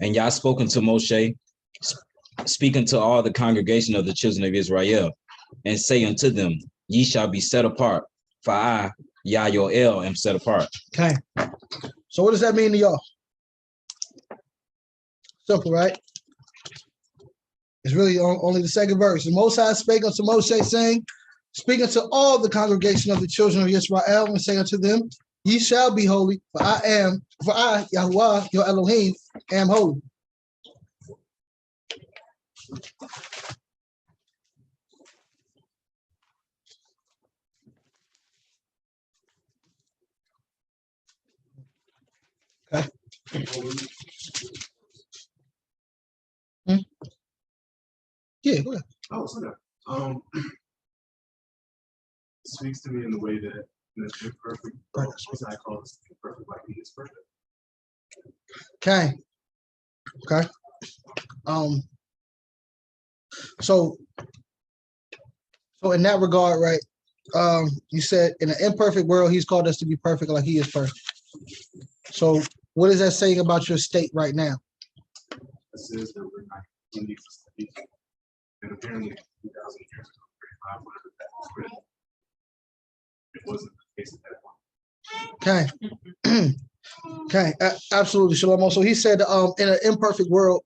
And Yah spoke unto Moshe, speak unto all the congregation of the children of Israel, and say unto them, ye shall be set apart, for I, Yah your El, am set apart. Okay, so what does that mean to y'all? Simple, right? It's really only the second verse. The Most High spake unto Moshe, saying, speak unto all the congregation of the children of Israel, and say unto them, ye shall be holy, for I, Yahuwah, your Elohim, am holy. Okay. Yeah, go ahead. Oh, so that speaks to me in the way that that's imperfect. What's I call it imperfect, like he is perfect. Okay. Okay. So in that regard, right? You said in an imperfect world, he's called us to be perfect like he is perfect. So what is that saying about your state right now? It says that we're not unique to be, and apparently 2,000 years ago, 3,500, that was written. It wasn't the case at that point. Okay. Okay, absolutely, Shalom. So he said, in an imperfect world,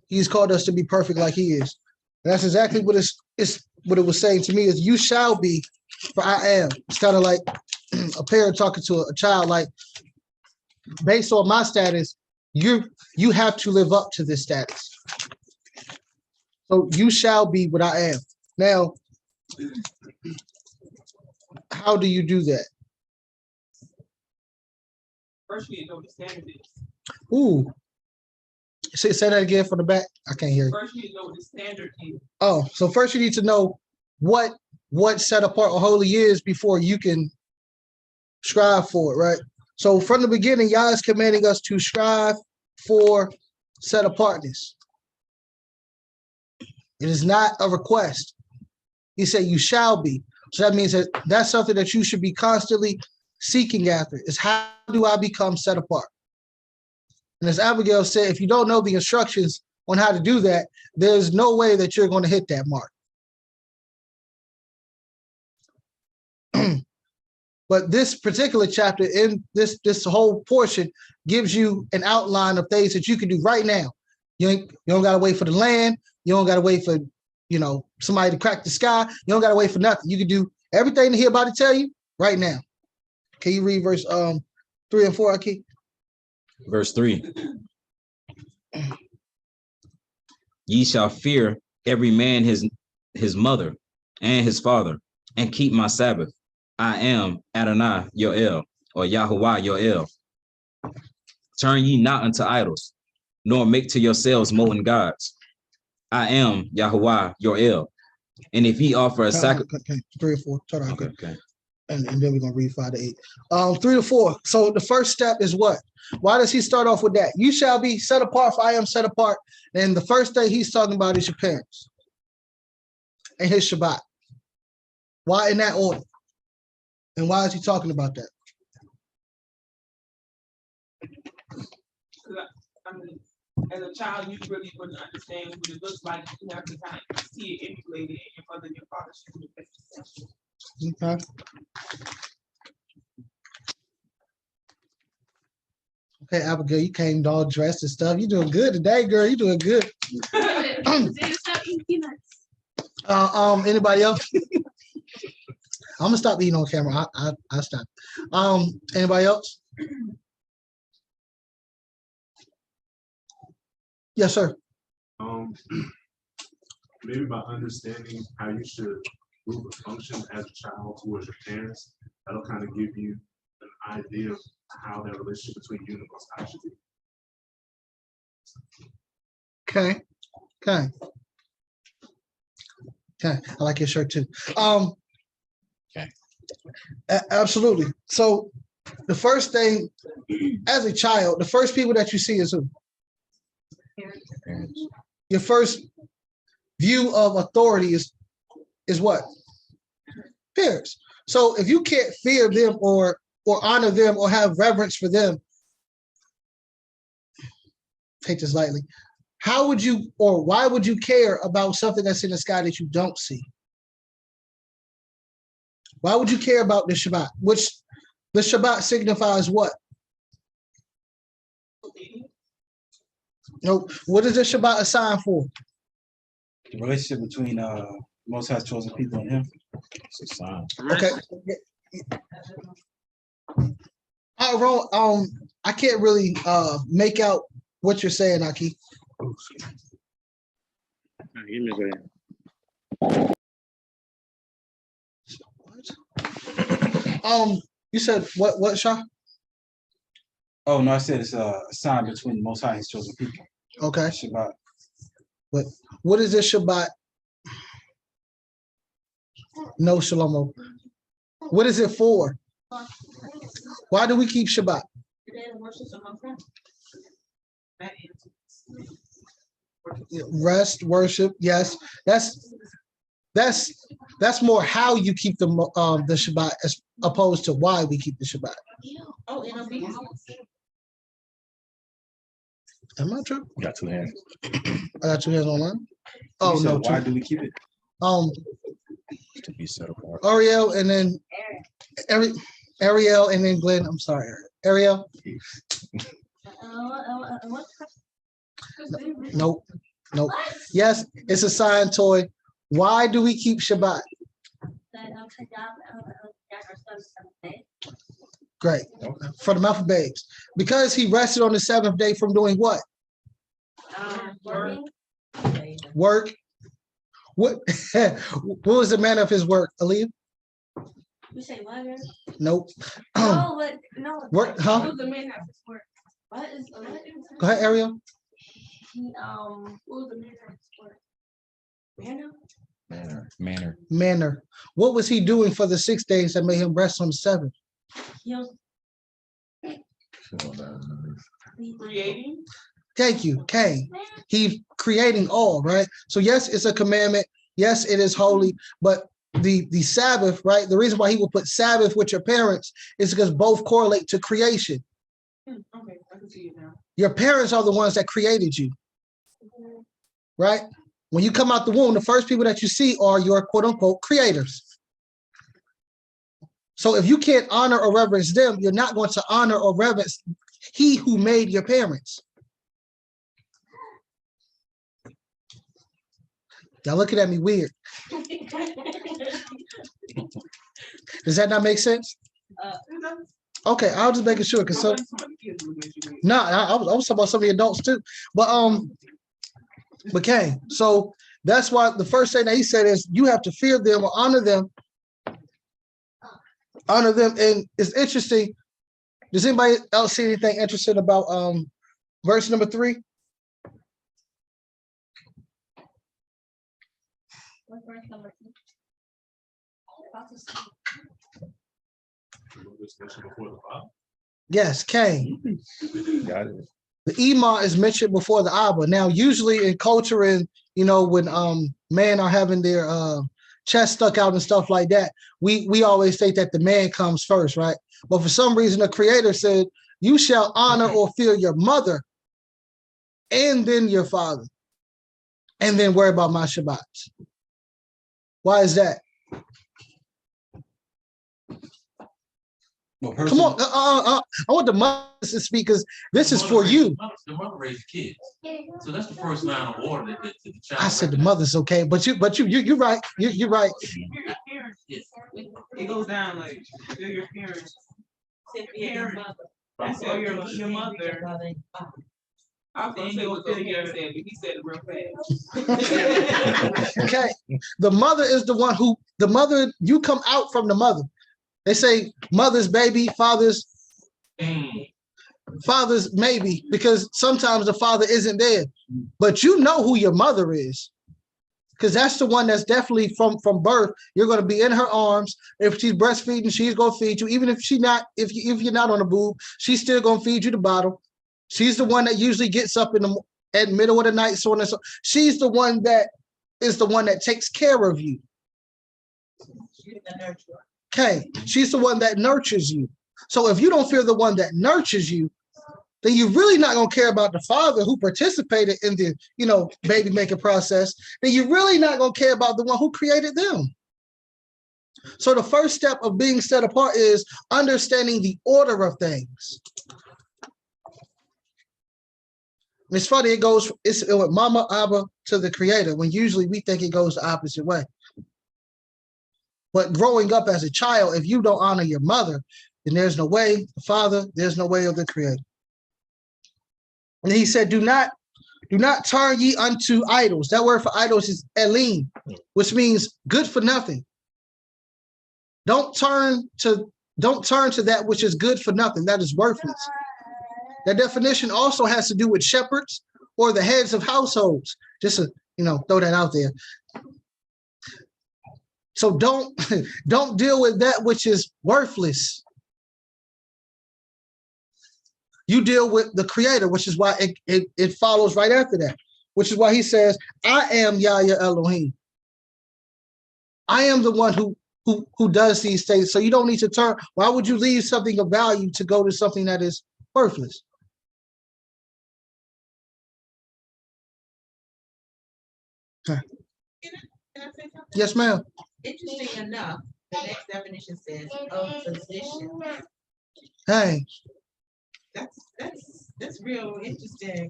he's called us to be perfect like he is. And that's exactly what what it was saying to me is you shall be, for I am. It's kind of like a parent talking to a child, like based on my status, you have to live up to this status. So you shall be what I am. Now, how do you do that? First, we need to know what the standard is. Ooh. Say that again from the back. I can't hear you. First, we need to know what the standard is. Oh, so first you need to know what set apart or holy is before you can strive for it, right? So from the beginning, Yah is commanding us to strive for set apartness. It is not a request. He said you shall be. So that means that that's something that you should be constantly seeking after is how do I become set apart? And as Abigail said, if you don't know the instructions on how to do that, there's no way that you're going to hit that mark. But this particular chapter in this whole portion gives you an outline of things that you can do right now. You don't got to wait for the land. You don't got to wait for, somebody to crack the sky. You don't got to wait for nothing. You can do everything that he about to tell you right now. Can you read verse 3 and 4, Akeem? Verse 3. Ye shall fear every man his mother and his father, and keep my Sabbath. I am Adonai your El, or Yahuwah your El. Turn ye not unto idols, nor make to yourselves molten gods. I am Yahuwah your El. And if ye offer a sacrifice, okay, 3 or 4. Turn on. Okay. And then we're gonna read 5 to 8. 3 to 4. So the first step is what? Why does he start off with that? You shall be set apart, for I am set apart. And the first thing he's talking about is your parents and his Shabbat. Why in that order? And why is he talking about that? I mean, as a child, you really wouldn't understand what it looks like. You have to kind of see it emulated in your mother and your father. Okay. Okay, Abigail, you came all dressed and stuff. You doing good today, girl. You doing good. Anybody else? I'm gonna stop eating on camera. I stop. Anybody else? Yes, sir. Maybe by understanding how you should move a function as a child towards your parents, that'll kind of give you an idea of how that relationship between you and the Most High should be. Okay. I like your shirt too. Absolutely. So the first thing, as a child, the first people that you see is who? Your first view of authority is what? Parents. So if you can't fear them or honor them or have reverence for them, take this lightly, how would you or why would you care about something that's in the sky that you don't see? Why would you care about the Shabbat? Which the Shabbat signifies what? No, what is the Shabbat a sign for? The relationship between Most High's chosen people and him. It's a sign. Okay. I can't really make out what you're saying, Akeem. Give me that. You said what, Shah? Oh no, I said it's a sign between the Most High and his chosen people. Okay. Shabbat. But what is this Shabbat? No, Shalomo. What is it for? Why do we keep Shabbat? Rest, worship, yes. That's more how you keep the Shabbat as opposed to why we keep the Shabbat. Oh, in obedience. Am I true? You got two hands. I got 2 hands online. Oh You no, said, why two. do we keep it? To be set apart. Ariel and then Ariel and then Glenn. I'm sorry, Ariel. Nope. Yes, it's a sign toy. Why do we keep Shabbat? Great. For the mouth of babes. Because he rested on the seventh day from doing what? Work. What was the manner of his work, Aaliyah? You say what? Nope. No, but no. Work, huh? What was the manner of his work? What is Go ahead, Ariel. what was the manner of his work? Manner. What was he doing for the 6 days that made him rest on the seventh? He was creating. Thank you, Cain. He's creating all, right? So yes, it's a commandment. Yes, it is holy, but the Sabbath, right? The reason why he will put Sabbath with your parents is because both correlate to creation. Okay, I can see it now. Your parents are the ones that created you, right? When you come out the womb, the first people that you see are your quote unquote creators. So if you can't honor or reverence them, you're not going to honor or reverence he who made your parents. Y'all looking at me weird. Does that not make sense? Okay, I'll just make it sure because I was talking about some of the adults too. But Cain, so that's why the first thing that he said is you have to fear them or honor them. Honor them, and it's interesting. Does anybody else see anything interesting about verse number 3? Yes, Cain. Got it. The Emah is mentioned before the Abba. Now, usually in culture and when men are having their chest stuck out and stuff like that, we always think that the man comes first, right? But for some reason, the Creator said, "You shall honor or fear your mother, and then your father, and then worry about my Shabbats." Why is that? Well, Come on, I want the mothers to speak because this is for you. The mother raised kids, so that's the first line of order that the child. I said the mother's okay, but you're right. You're right. It goes down like you're your parents. That's your mother. I was gonna say what Ezekiel said, but he said it real fast. Okay, the mother is the one who you come out from the mother. They say mother's baby, father's maybe, because sometimes the father isn't there, but you know who your mother is. because that's the one that's definitely from birth. You're going to be in her arms. If she's breastfeeding, she's going to feed you. Even if she's not, if you're not on the boob, she's still going to feed you the bottle. She's the one that usually gets up at middle of the night, so on and so. She's the one that is the one that takes care of you. Okay, she's the one that nurtures you. So if you don't feel the one that nurtures you, then you're really not going to care about the father who participated in the, baby making process. Then you're really not going to care about the one who created them. So the first step of being set apart is understanding the order of things. It's funny, it's with Mama Abba to the creator, when usually we think it goes the opposite way. But growing up as a child, if you don't honor your mother, then there's no way the father, there's no way of the creator. And he said, do not turn ye unto idols. That word for idols is elim, which means good for nothing. Don't turn to that which is good for nothing. That is worthless. That definition also has to do with shepherds or the heads of households. Just to, throw that out there. So don't deal with that which is worthless. You deal with the creator, which is why it follows right after that, which is why he says, I am Yahweh Elohim. I am the one who does these things. So you don't need to turn. Why would you leave something of value to go to something that is worthless? Okay. Can I say something? Yes, ma'am. Interesting enough, the next definition says of physician. Hey. That's real interesting.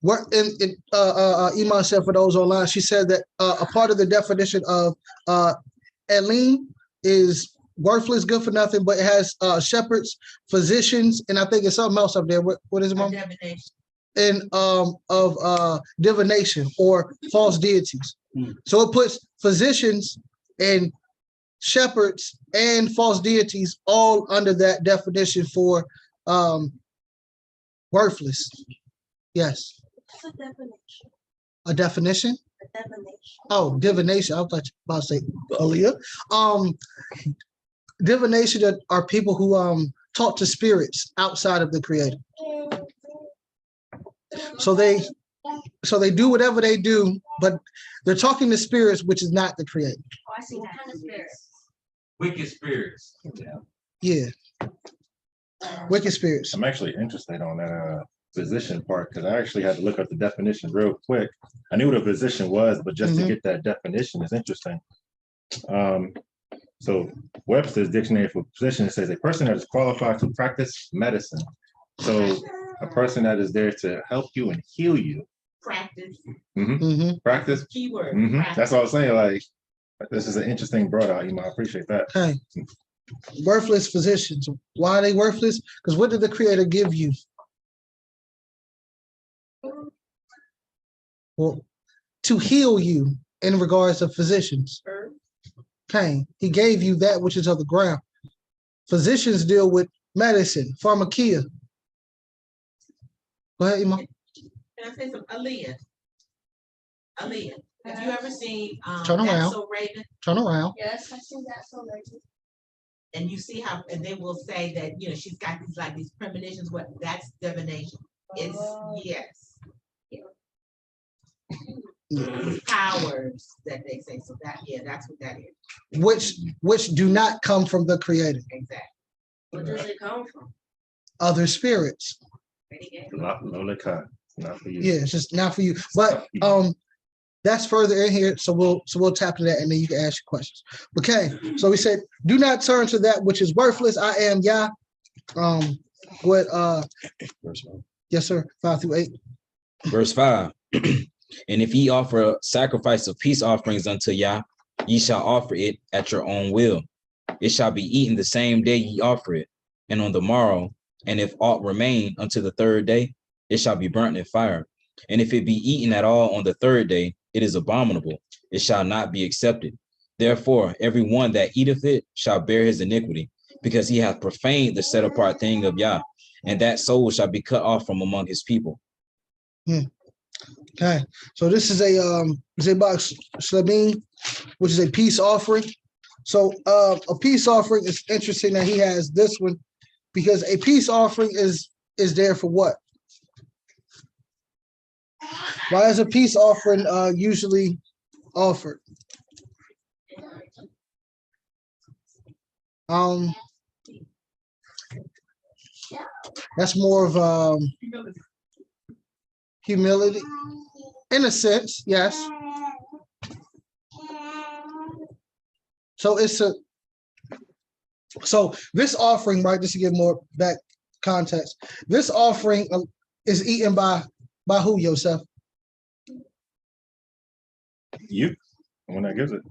Iman said, for those online, she said that a part of the definition of elim is worthless, good for nothing, but it has shepherds, physicians, and I think it's something else up there. What is it, Mom? Divination. And of divination or false deities. So it puts physicians and shepherds and false deities all under that definition for worthless. Yes. What's a definition? A definition? A divination. Oh, divination. I was about to say Aaliyah. Divination that are people who talk to spirits outside of the creator. So they do whatever they do, but they're talking to spirits, which is not the creator. Oh, I see. What kind of spirits? Wicked spirits. Yeah. Wicked spirits. I'm actually interested on that physician part because I actually had to look up the definition real quick. I knew what a physician was, but just to get that definition is interesting. So Webster's Dictionary for physician says a person that is qualified to practice medicine. So a person that is there to help you and heal you. Practice. Practice. Keyword. That's what I was saying. Like, this is an interesting brought out. I appreciate that. Okay. Worthless physicians. Why are they worthless? Because what did the creator give you? Well, to heal you in regards to physicians. Okay. He gave you that which is of the ground. Physicians deal with medicine, pharmakia. Go ahead, Imam. Can I say some Aaliyah? Aaliyah. Have you ever seen Turn around. That's So Raven? Turn around. Yes, I see that so Raven. And you see how, and they will say that, she's got these premonitions, what that's divination. It's yes. These powers that they say. So that's what that is. Which do not come from the creator. Exactly. Where does it come from? Other spirits. Not for you. Yeah, it's just not for you. But that's further in here, so we'll tap into that and then you can ask your questions. Okay, so we said, do not turn to that which is worthless. I am Yah. Yes, sir. 5-8. Verse 5. And if ye offer a sacrifice of peace offerings unto Yah, ye shall offer it at your own will. It shall be eaten the same day ye offer it, and on the morrow, and if aught remain unto the third day, it shall be burnt in fire. And if it be eaten at all on the third day, it is abominable. It shall not be accepted. Therefore, every one that eateth it shall bear his iniquity, because he hath profaned the set apart thing of Yah, and that soul shall be cut off from among his people. Okay, so this is a Zebach Shlabim, which is a peace offering. So a peace offering is interesting that he has this one because a peace offering is there for what? Why is a peace offering usually offered? That's more of humility, in a sense, yes. So so this offering, right? Just to give more back context, this offering is eaten by who, Yosef? You, the one that gives it.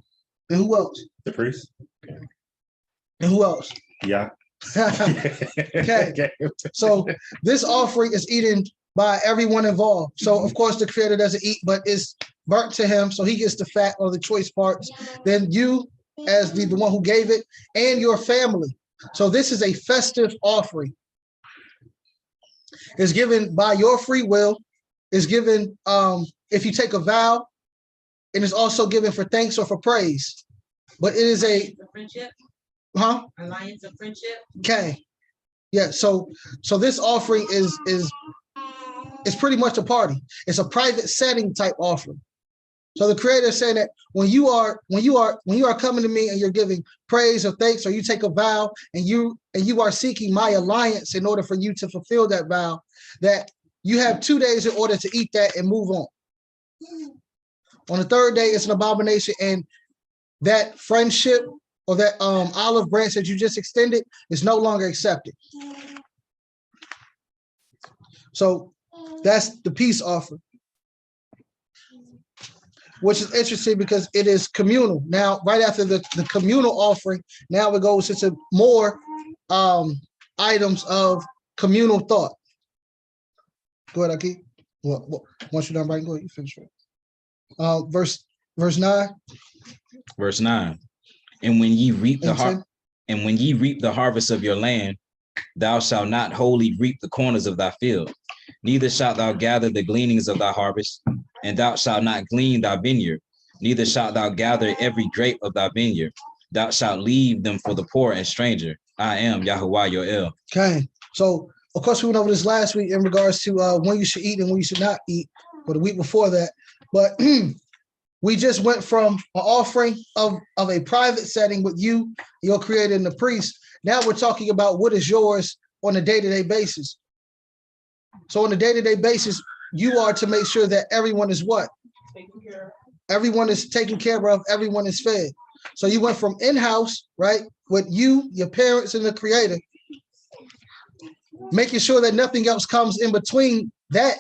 And who else? The priest. And who else? Yeah. Okay. So this offering is eaten by everyone involved. So of course the creator doesn't eat, but it's burnt to him, so he gets the fat or the choice parts. Then you, as the one who gave it, and your family. So this is a festive offering. It's given by your free will. It's given if you take a vow, and it's also given for thanks or for praise. But it is a friendship. Huh? Alliance of friendship. Okay. Yeah. So this offering is pretty much a party. It's a private setting type offering. So the creator is saying that when you are coming to me and you're giving praise or thanks, or you take a vow and you are seeking my alliance in order for you to fulfill that vow, that you have 2 days in order to eat that and move on. On the third day, it's an abomination, and that friendship or that olive branch that you just extended is no longer accepted. So that's the peace offering, which is interesting because it is communal. Now, right after the communal offering, now it goes into more items of communal thought. Go ahead, Akeem. Well, once you're done writing, go ahead, you finish it. Verse 9. Verse 9. And when ye reap the harvest of your land, thou shalt not wholly reap the corners of thy field, neither shalt thou gather the gleanings of thy harvest, and thou shalt not glean thy vineyard, neither shalt thou gather every grape of thy vineyard. Thou shalt leave them for the poor and stranger. I am Yahuwah your El. Okay, so of course we went over this last week in regards to when you should eat and when you should not eat, or the week before that. But we just went from an offering of a private setting with you, your creator, and the priest. Now we're talking about what is yours on a day-to-day basis. So on a day-to-day basis, you are to make sure that everyone is what? Everyone is taken care of, everyone is fed. So you went from in-house, right, with you, your parents, and the creator, making sure that nothing else comes in between that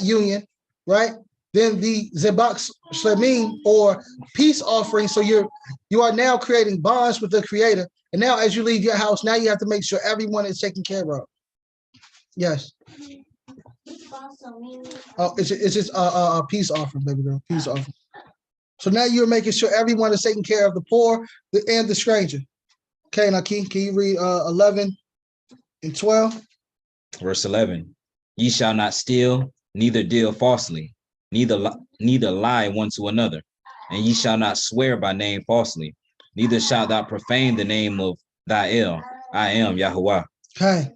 union, right? Then the Zebach Shlemim, or peace offering. So you are now creating bonds with the creator. And now as you leave your house, now you have to make sure everyone is taken care of. Yes. Oh, it's just a peace offering, baby girl, peace offering. So now you're making sure everyone is taking care of the poor and the stranger. Okay, now can you read 11 and 12? Verse 11. Ye shall not steal, neither deal falsely, neither lie one to another, and ye shall not swear by name falsely, neither shalt thou profane the name of thy El. I am Yahuwah. Okay.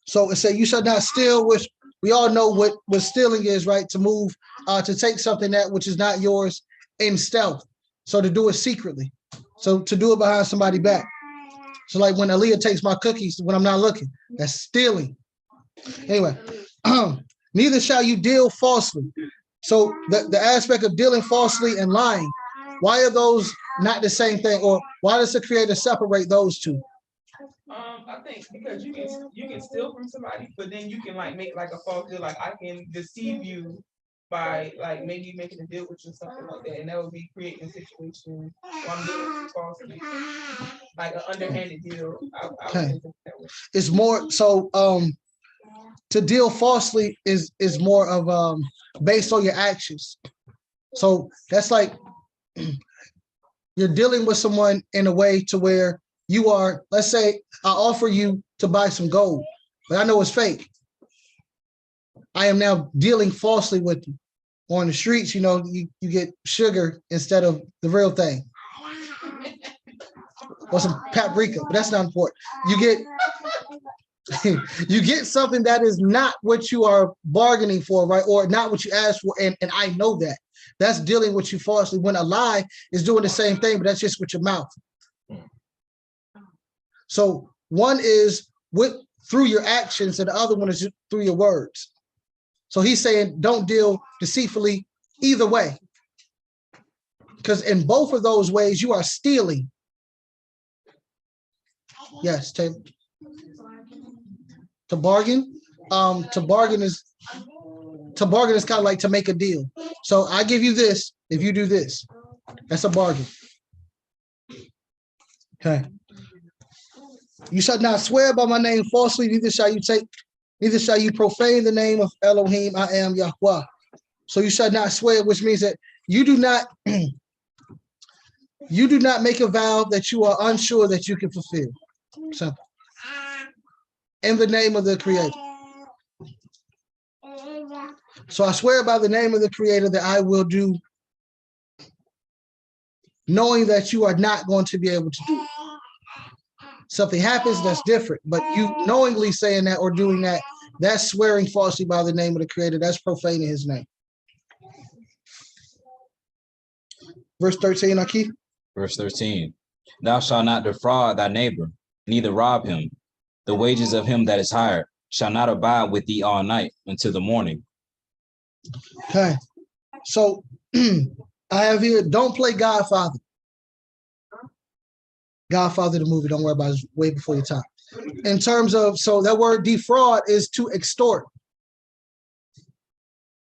So it said you shall not steal, which we all know what stealing is, right? To move, to take something that which is not yours in stealth. So to do it secretly. So to do it behind somebody's back. So like when Aaliyah takes my cookies when I'm not looking, that's stealing. Anyway, neither shall you deal falsely. So the aspect of dealing falsely and lying, why are those not the same thing? Or why does the creator separate those two? I think because you can steal from somebody, but then you can like make like a false deal. Like I can deceive you by like maybe making a deal with you, something like that, and that would be creating a situation where I'm dealing falsely, like an underhanded deal. Okay. It's more so to deal falsely is more of based on your actions. So that's like you're dealing with someone in a way to where you are, let's say I offer you to buy some gold, but I know it's fake. I am now dealing falsely with you. On the streets, you know, you get sugar instead of the real thing. Or some paprika, but that's not important. You get you get something that is not what you are bargaining for, right? Or not what you asked for, and I know that. That's dealing with you falsely. When a lie is doing the same thing, but that's just with your mouth. So one is through your actions, and the other one is through your words. So he's saying don't deal deceitfully either way. Because in both of those ways, you are stealing. Yes, Taylor. To bargain is kind of like to make a deal. So I give you this if you do this. That's a bargain. Okay. You shall not swear by my name falsely, neither shall you profane the name of Elohim, I am Yahweh. So you shall not swear, which means that you do not make a vow that you are unsure that you can fulfill. Simple. In the name of the Creator. So I swear by the name of the Creator that I will do, knowing that you are not going to be able to do it. Something happens, that's different. But you knowingly saying that or doing that, that's swearing falsely by the name of the Creator. That's profaning his name. Verse 13, Akeem. Verse 13. Thou shalt not defraud thy neighbor, neither rob him. The wages of him that is hired shall not abide with thee all night until the morning. Okay. So I have here, don't play Godfather. Godfather, the movie, don't worry about it, it's way before your time. In terms of, so that word defraud is to extort.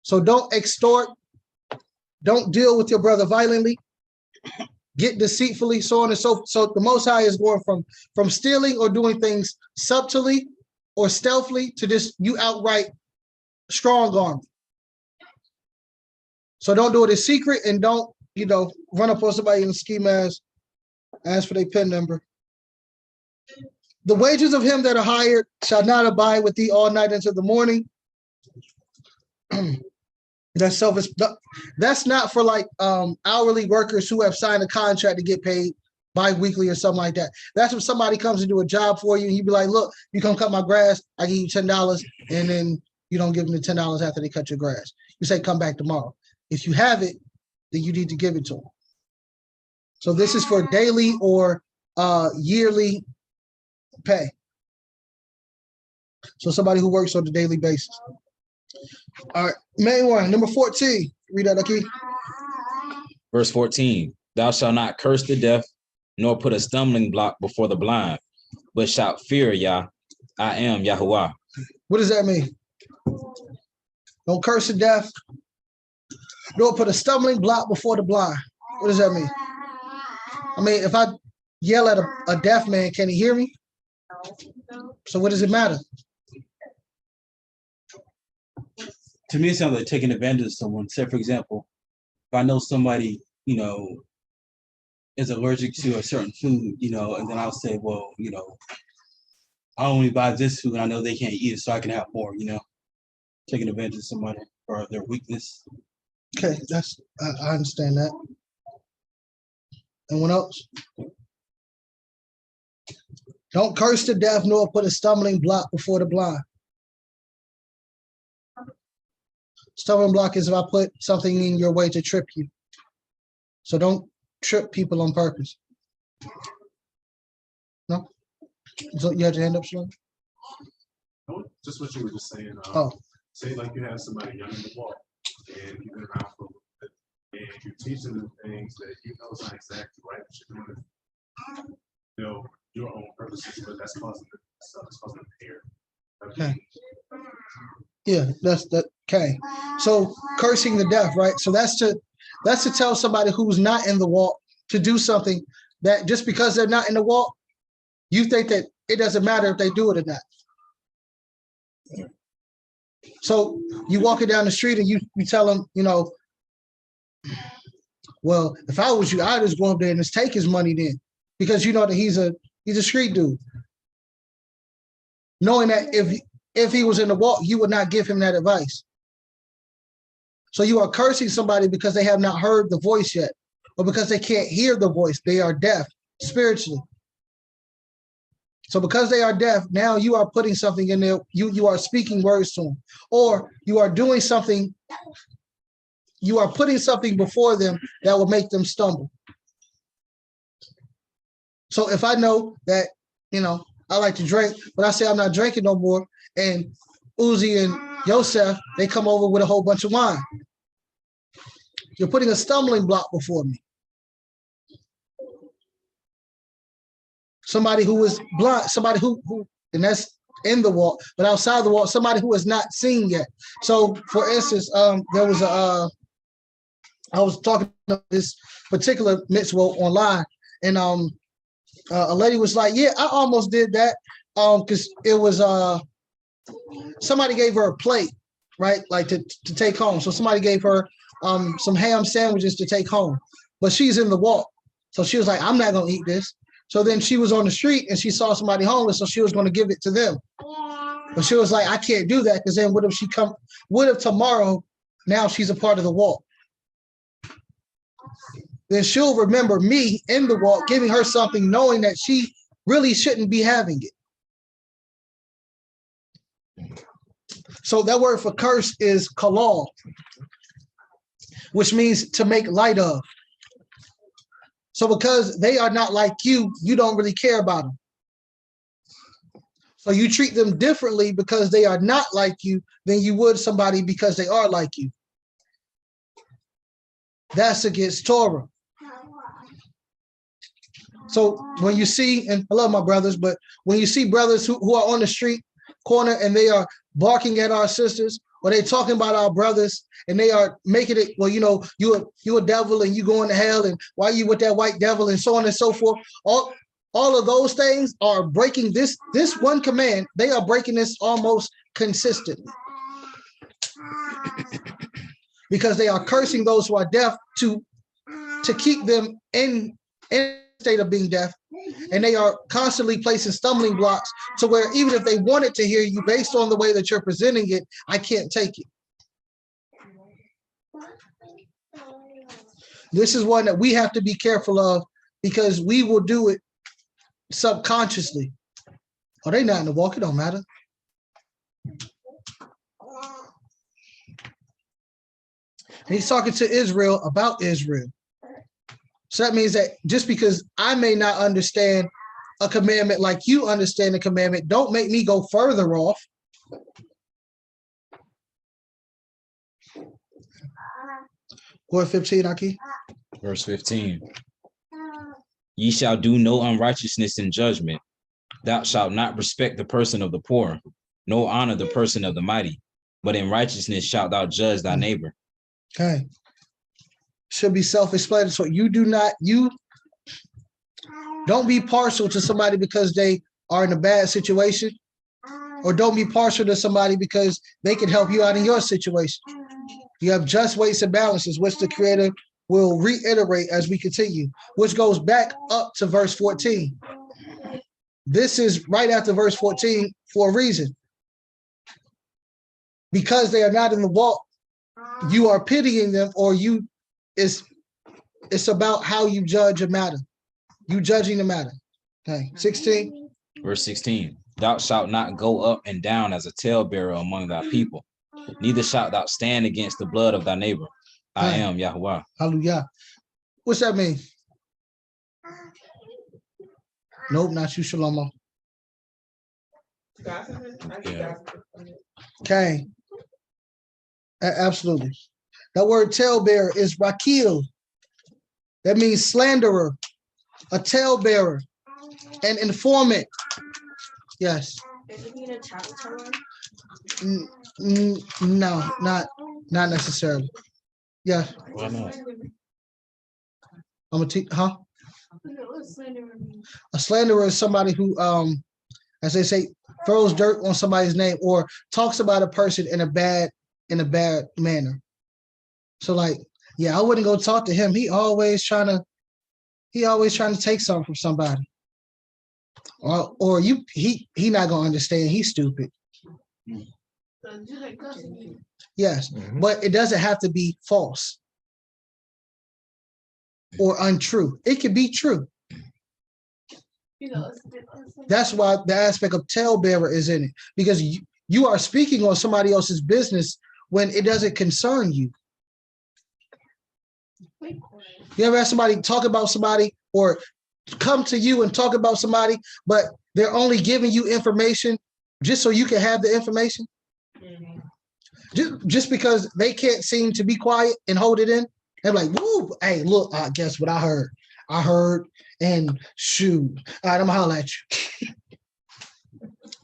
So don't extort, don't deal with your brother violently, get deceitfully, so on and so forth. So the Most High is going from stealing or doing things subtly or stealthily to just you outright strong arm. So don't do it in secret, and don't, run up on somebody in the ski mask, ask for their PIN number. The wages of him that are hired shall not abide with thee all night until the morning. That's selfish. That's not for like hourly workers who have signed a contract to get paid bi-weekly or something like that. That's when somebody comes to do a job for you and you be like, look, you come cut my grass, I give you $10, and then you don't give them the $10 after they cut your grass. You say, come back tomorrow. If you have it, then you need to give it to them. So this is for daily or yearly pay. So somebody who works on a daily basis. All right, main one, number 14. Read that, Akeem. Verse 14. Thou shalt not curse the deaf, nor put a stumbling block before the blind, but shalt fear Yah. I am Yahuwah. What does that mean? Don't curse the deaf, nor put a stumbling block before the blind. What does that mean? I mean, if I yell at a deaf man, can he hear me? So what does it matter? To me, it sounds like taking advantage of someone. Say, for example, if I know somebody, is allergic to a certain food, and then I'll say, well, I only buy this food and I know they can't eat it, so I can have more, taking advantage of somebody or their weakness. Okay, I understand that. Anyone else? Don't curse the deaf, nor put a stumbling block before the blind. Stumbling block is if I put something in your way to trip you. So don't trip people on purpose. No? So you had your hand up, Shalom? No, just what you were just saying. Say like you have somebody young in the walk and you've been around for a little bit and you're teaching them things that you know is not exactly right, but you're doing it, your own purposes, but that's causing them fear. Okay. Yeah, that's that. Okay. So cursing the deaf, right? So that's to tell somebody who's not in the walk to do something that just because they're not in the walk, you think that it doesn't matter if they do it or not. So you walking down the street and you tell them, well, if I was you, I'd just go up there and just take his money then, because you know that he's a street dude. Knowing that if he was in the walk, you would not give him that advice. So you are cursing somebody because they have not heard the voice yet, or because they can't hear the voice. They are deaf spiritually. So because they are deaf, now you are putting something in there. You are speaking words to them, or you are doing something. You are putting something before them that will make them stumble. So if I know that, I like to drink, but I say I'm not drinking no more, and Uzi and Yosef, they come over with a whole bunch of wine. You're putting a stumbling block before me. Somebody who is blind, somebody who, and that's in the walk, but outside the walk, somebody who has not seen yet. So for instance, there was I was talking about this particular mitzvah online, and a lady was like, yeah, I almost did that, because it was somebody gave her a plate, right, like to take home. So somebody gave her some ham sandwiches to take home, but she's in the walk, so she was like, I'm not gonna eat this. So then she was on the street and she saw somebody homeless, so she was going to give it to them. But she was like, I can't do that, because then what if tomorrow, now she's a part of the walk? Then she'll remember me in the walk, giving her something, knowing that she really shouldn't be having it. So that word for curse is kalal, which means to make light of. So because they are not like you, you don't really care about them. So you treat them differently because they are not like you than you would somebody because they are like you. That's against Torah. So when you see, and I love my brothers, but when you see brothers who are on the street corner and they are barking at our sisters, or they talking about our brothers, and they are making it, well, you a devil and you going to hell, and why you with that white devil, and so on and so forth. All of those things are breaking this one command. They are breaking this almost consistently, because they are cursing those who are deaf to keep them in state of being deaf, and they are constantly placing stumbling blocks to where even if they wanted to hear you, based on the way that you're presenting it, I can't take it. This is one that we have to be careful of, because we will do it subconsciously. Oh, they not in the walk, it don't matter. And he's talking to Israel about Israel. So that means that just because I may not understand a commandment like you understand the commandment, don't make me go further off. Go ahead, 15, Akeem. Verse 15. Ye shall do no unrighteousness in judgment. Thou shalt not respect the person of the poor, nor honor the person of the mighty, but in righteousness shalt thou judge thy neighbor. Okay. Should be self-explanatory. You don't be partial to somebody because they are in a bad situation, or don't be partial to somebody because they can help you out in your situation. You have just weights and balances, which the Creator will reiterate as we continue, which goes back up to verse 14. This is right after verse 14 for a reason. Because they are not in the walk, you are pitying them, or it's about how you judge a matter. You judging the matter. Okay, 16. Verse 16. Thou shalt not go up and down as a talebearer among thy people, neither shalt thou stand against the blood of thy neighbor. I am Yahweh. HalleluYah. What's that mean? Nope, not you, Shalomo. Yeah. Okay. Absolutely. That word talebearer is rakil. That means slanderer, a talebearer, an informant. Yes. Does it mean a tattletale? No, not necessarily. Yeah. Why not? I'm gonna teach, huh? A slanderer is somebody who, as they say, throws dirt on somebody's name or talks about a person in a bad manner. So like, yeah, I wouldn't go talk to him. He always trying to take something from somebody. Or he not gonna understand. He's stupid. Yes, Mhm. but it doesn't have to be false or untrue. It can be true. That's why the aspect of talebearer is in it, because you are speaking on somebody else's business when it doesn't concern you. You ever have somebody talk about somebody or come to you and talk about somebody, but they're only giving you information just so you can have the information? Just because they can't seem to be quiet and hold it in? They're like, woo, hey, look, guess what I heard? I heard, and shoot. All right, I'm gonna holler at you.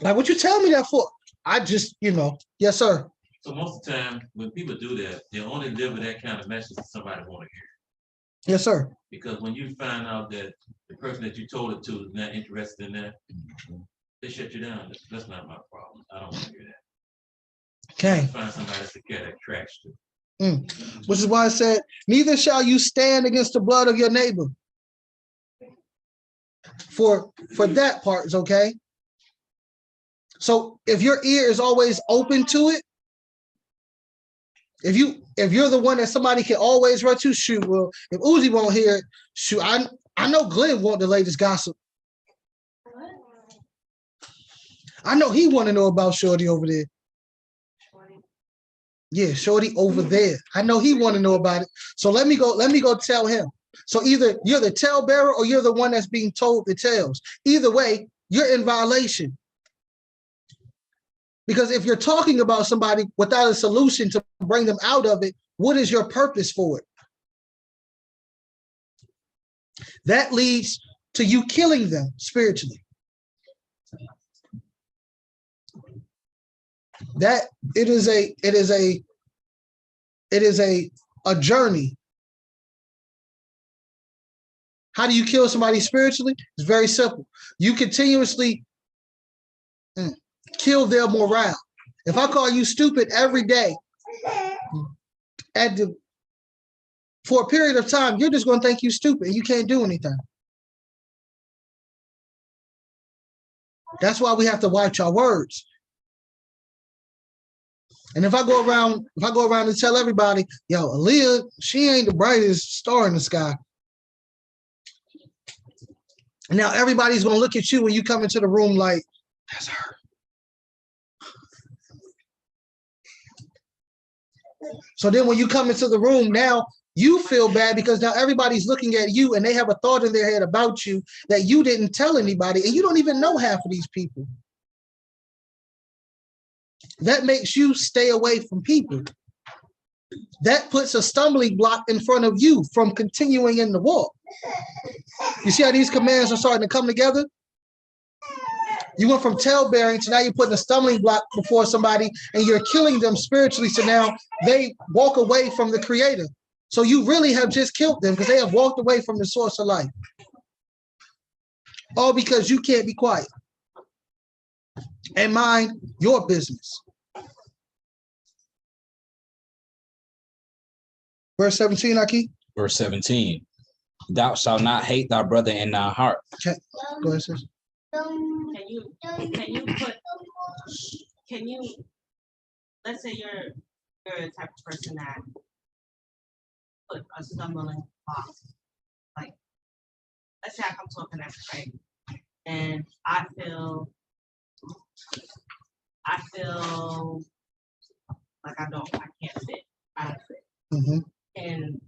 Like, what you tell me that for? I just, yes, sir. So most of the time, when people do that, they only deliver that kind of message that somebody want to hear. Yes, sir. Because when you find out that the person that you told it to is not interested in that, they shut you down. That's not my problem. I don't want to hear that. Okay. Find somebody that's the cat that tracks to. Which is why I said, neither shall you stand against the blood of your neighbor. For that part is okay. So if your ear is always open to it, if you're the one that somebody can always run to, shoot, well, if Uzi won't hear it, shoot, I know Glenn want the latest gossip. I know he want to know about Shorty over there. Yeah, Shorty over there. I know he want to know about it. So let me go tell him. So either you're the talebearer or you're the one that's being told the tales. Either way, you're in violation. Because if you're talking about somebody without a solution to bring them out of it, what is your purpose for it? That leads to you killing them spiritually. That it is a journey. How do you kill somebody spiritually? It's very simple. You continuously kill their morale. If I call you stupid every day, for a period of time, you're just going to think you stupid and you can't do anything. That's why we have to watch our words. And if I go around and tell everybody, yo, Aaliyah, she ain't the brightest star in the sky. Now everybody's gonna look at you when you come into the room like, that's her. So then when you come into the room, now you feel bad because now everybody's looking at you and they have a thought in their head about you that you didn't tell anybody, and you don't even know half of these people. That makes you stay away from people. That puts a stumbling block in front of you from continuing in the walk. You see how these commands are starting to come together? You went from talebearing to now you're putting a stumbling block before somebody and you're killing them spiritually. So now they walk away from the Creator. So you really have just killed them because they have walked away from the source of life. All because you can't be quiet and mind your business. Verse 17, Akeem. Verse 17. Thou shalt not hate thy brother in thy heart. Okay. Go ahead, sis. Can you let's say you're the type of person that put a stumbling block. Like, let's say I come to a connection, right? And I feel like I can't fit. I don't fit. Mm-hmm. And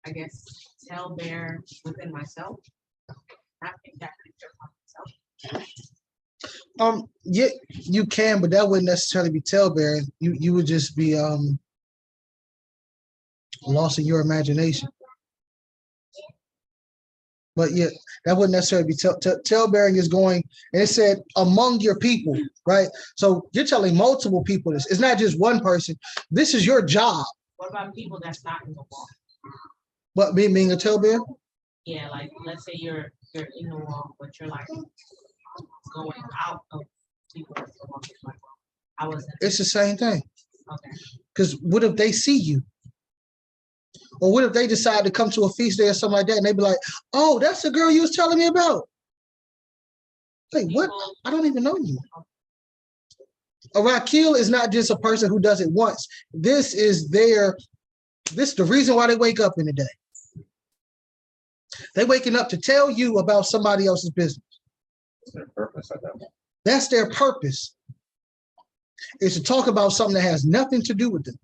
I guess talebear within myself. Not think that picture of myself. Yeah, you can, but that wouldn't necessarily be talebearing. You would just be lost in your imagination. But yeah, that wouldn't necessarily be talebearing is going, and it said among your people, right? So you're telling multiple people this. It's not just one person. This is your job. What about people that's not in the wall? What, being a talebearer? Yeah, like let's say you're in the wall, but you're like going out of people that's the wall. Like, I wasn't. It's the same thing. Okay. Because what if they see you? Or what if they decide to come to a feast day or something like that, and they be like, oh, that's the girl you was telling me about. Like, what? I don't even know you. A rakil is not just a person who does it once. This is the reason why they wake up in the day. They waking up to tell you about somebody else's business. That's their purpose. Is to talk about something that has nothing to do with them.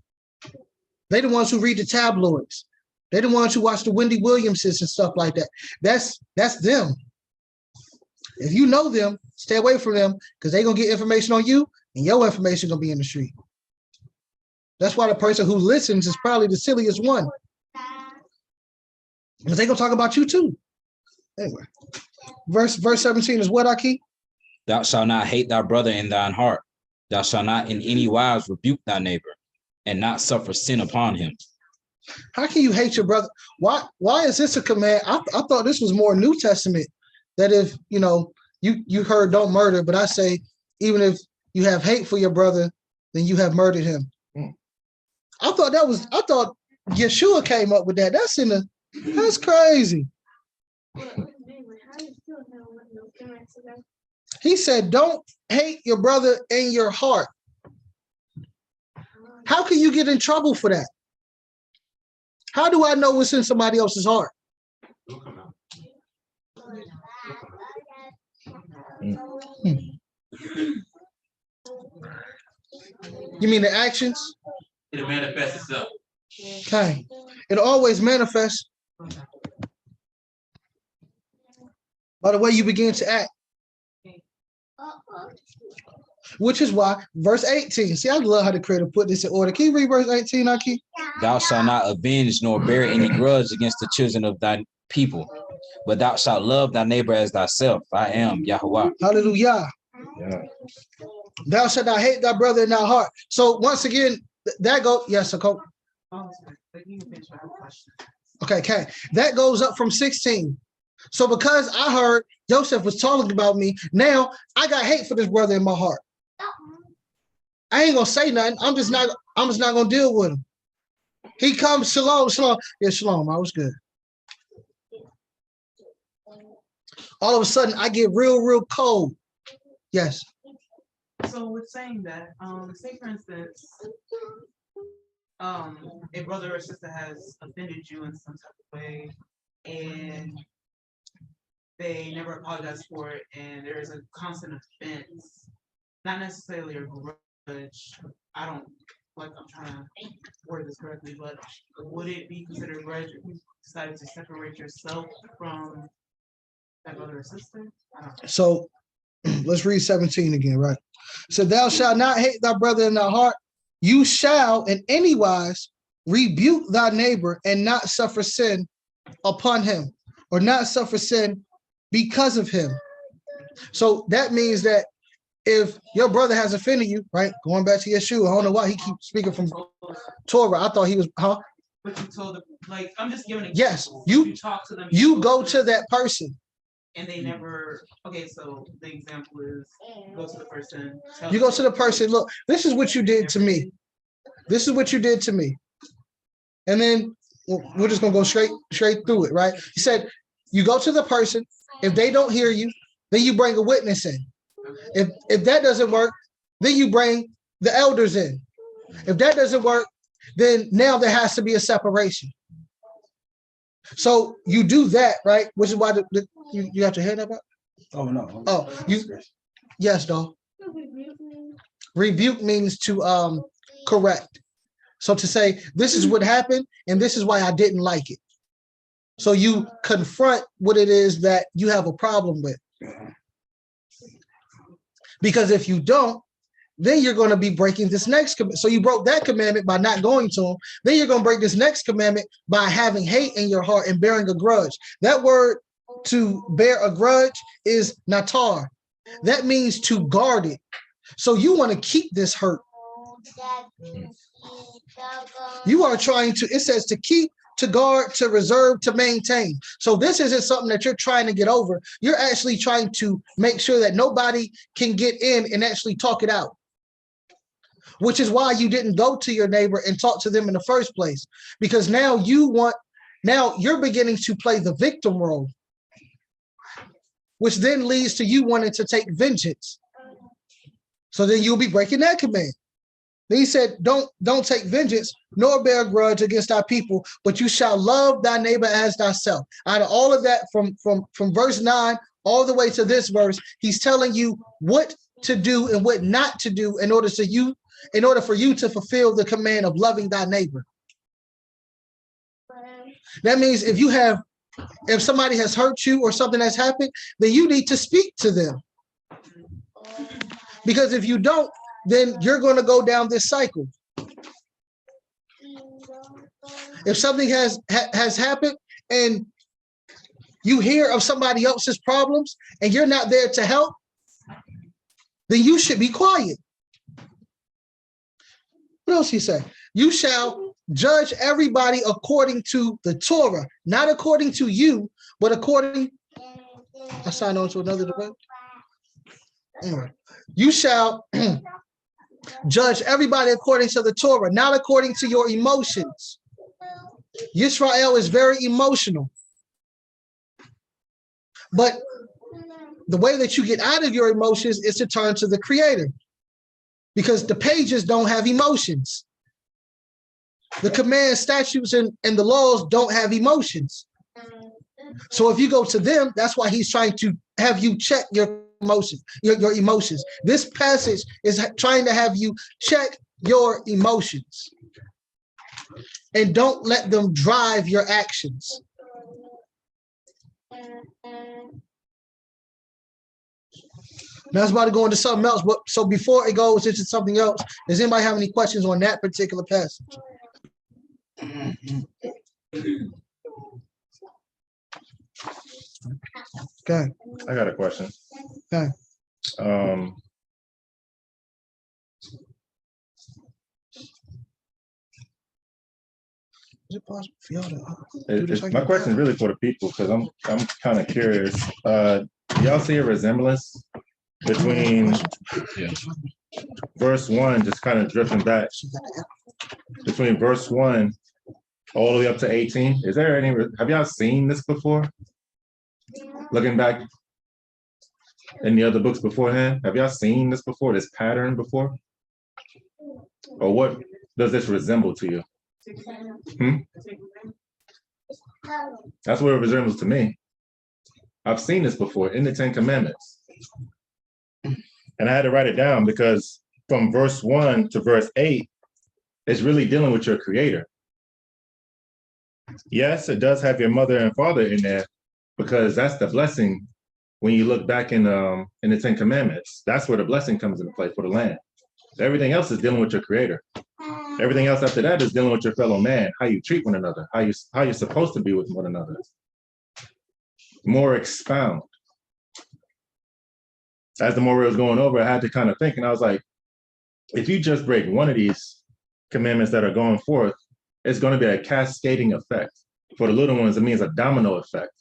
They the ones who read the tabloids. They the ones who watch the Wendy Williamses and stuff like that. That's them. If you know them, stay away from them because they're gonna get information on you and your information gonna be in the street. That's why the person who listens is probably the silliest one. Because they're gonna talk about you too. Anyway, verse 17 is what, Akeem? Thou shalt not hate thy brother in thine heart. Thou shalt not in any wise rebuke thy neighbor, and not suffer sin upon him. How can you hate your brother? Why is this a command? I thought this was more New Testament. That if you heard don't murder, but I say even if you have hate for your brother, then you have murdered him. I thought Yeshua came up with that. That's crazy. He said, don't hate your brother in your heart. How can you get in trouble for that? How do I know what's in somebody else's heart? You mean the actions? It'll manifest itself. Okay. It'll always manifest by the way you begin to act. Which is why verse 18. See, I love how the Creator put this in order. Can you read verse 18, Akeem? Thou shalt not avenge nor bear any grudge against the children of thy people, but thou shalt love thy neighbor as thyself. I am Yahuwah. Hallelujah. Yeah. Thou shalt not hate thy brother in thy heart. So once again, that goes, yes, okay. Okay. That goes up from 16. So because I heard Joseph was talking about me, now I got hate for this brother in my heart. I ain't gonna say nothing. I'm just not gonna deal with him. He comes, shalom. Yeah, shalom. I was good. All of a sudden, I get real cold. Yes. So with saying that, say for instance, a brother or sister has offended you in some type of way, and they never apologize for it, and there is a constant offense, not necessarily a grudge. I'm trying to word this correctly, but would it be considered a grudge if you decided to separate yourself from that brother or sister? So let's read 17 again, right? So thou shalt not hate thy brother in thy heart. You shall in any wise rebuke thy neighbor and not suffer sin upon him, or not suffer sin because of him. So that means that if your brother has offended you, right? Going back to Yeshua, I don't know why he keeps speaking from Torah. I thought he was, huh? But you told them, I'm just giving an example. Yes, you talk to them. You go to that person. And they never, okay, so the example is go to the person. You go to the person, look, this is what you did to me. This is what you did to me. And then we're just gonna go straight through it, right? He said, you go to the person. If they don't hear you, then you bring a witness in. If that doesn't work, then you bring the elders in. If that doesn't work, then now there has to be a separation. So you do that, right? Which is why you got your hand up? Oh no. Oh, yes, dog. Rebuke means to correct. So to say, this is what happened, and this is why I didn't like it. So you confront what it is that you have a problem with. Because if you don't, then you're going to be breaking this next commandment. So you broke that commandment by not going to him. Then you're going to break this next commandment by having hate in your heart and bearing a grudge. That word to bear a grudge is natar. That means to guard it. So you want to keep this hurt. You are trying to, it says to keep, to guard, to reserve, to maintain. So this isn't something that you're trying to get over. You're actually trying to make sure that nobody can get in and actually talk it out. Which is why you didn't go to your neighbor and talk to them in the first place. Because now you're beginning to play the victim role. Which then leads to you wanting to take vengeance. So then you'll be breaking that command. Then he said, don't take vengeance, nor bear a grudge against thy people, but you shall love thy neighbor as thyself. Out of all of that, from verse 9 all the way to this verse, he's telling you what to do and what not to do in order for you to fulfill the command of loving thy neighbor. That means if somebody has hurt you or something has happened, then you need to speak to them. Because if you don't, then you're going to go down this cycle. If something has happened and you hear of somebody else's problems and you're not there to help, then you should be quiet. What else he say? You shall judge everybody according to the Torah, not according to you, but according. I signed on to another debate. Anyway, you shall judge everybody according to the Torah, not according to your emotions. Yisrael is very emotional. But the way that you get out of your emotions is to turn to the Creator, because the pages don't have emotions. The commands, statutes, and the laws don't have emotions. So if you go to them, that's why he's trying to have you check your emotions, your emotions. This passage is trying to have you check your emotions and don't let them drive your actions. Now it's about to go into something else, but so before it goes into something else, does anybody have any questions on that particular passage? Okay. I got a question. Okay. Is it possible for y'all to do this? My question is really for the people, because I'm kind of curious. Y'all see a resemblance between verse 1, just kind of drifting back, between verse 1 all the way up to 18? Is there any, have y'all seen this before? Looking back in the other books beforehand, have y'all seen this before, this pattern before? Or what does this resemble to you? That's what it resembles to me. I've seen this before in the 10 Commandments. And I had to write it down because from verse 1 to verse 8, it's really dealing with your Creator. Yes, it does have your mother and father in there, because that's the blessing. When you look back in the 10 Commandments, that's where the blessing comes into play for the land. Everything else is dealing with your Creator. Everything else after that is dealing with your fellow man, how you treat one another, how you're supposed to be with one another. More expound. As the Moreh was going over, I had to kind of think, and I was like, if you just break one of these commandments that are going forth, it's going to be a cascading effect. For the little ones, it means a domino effect.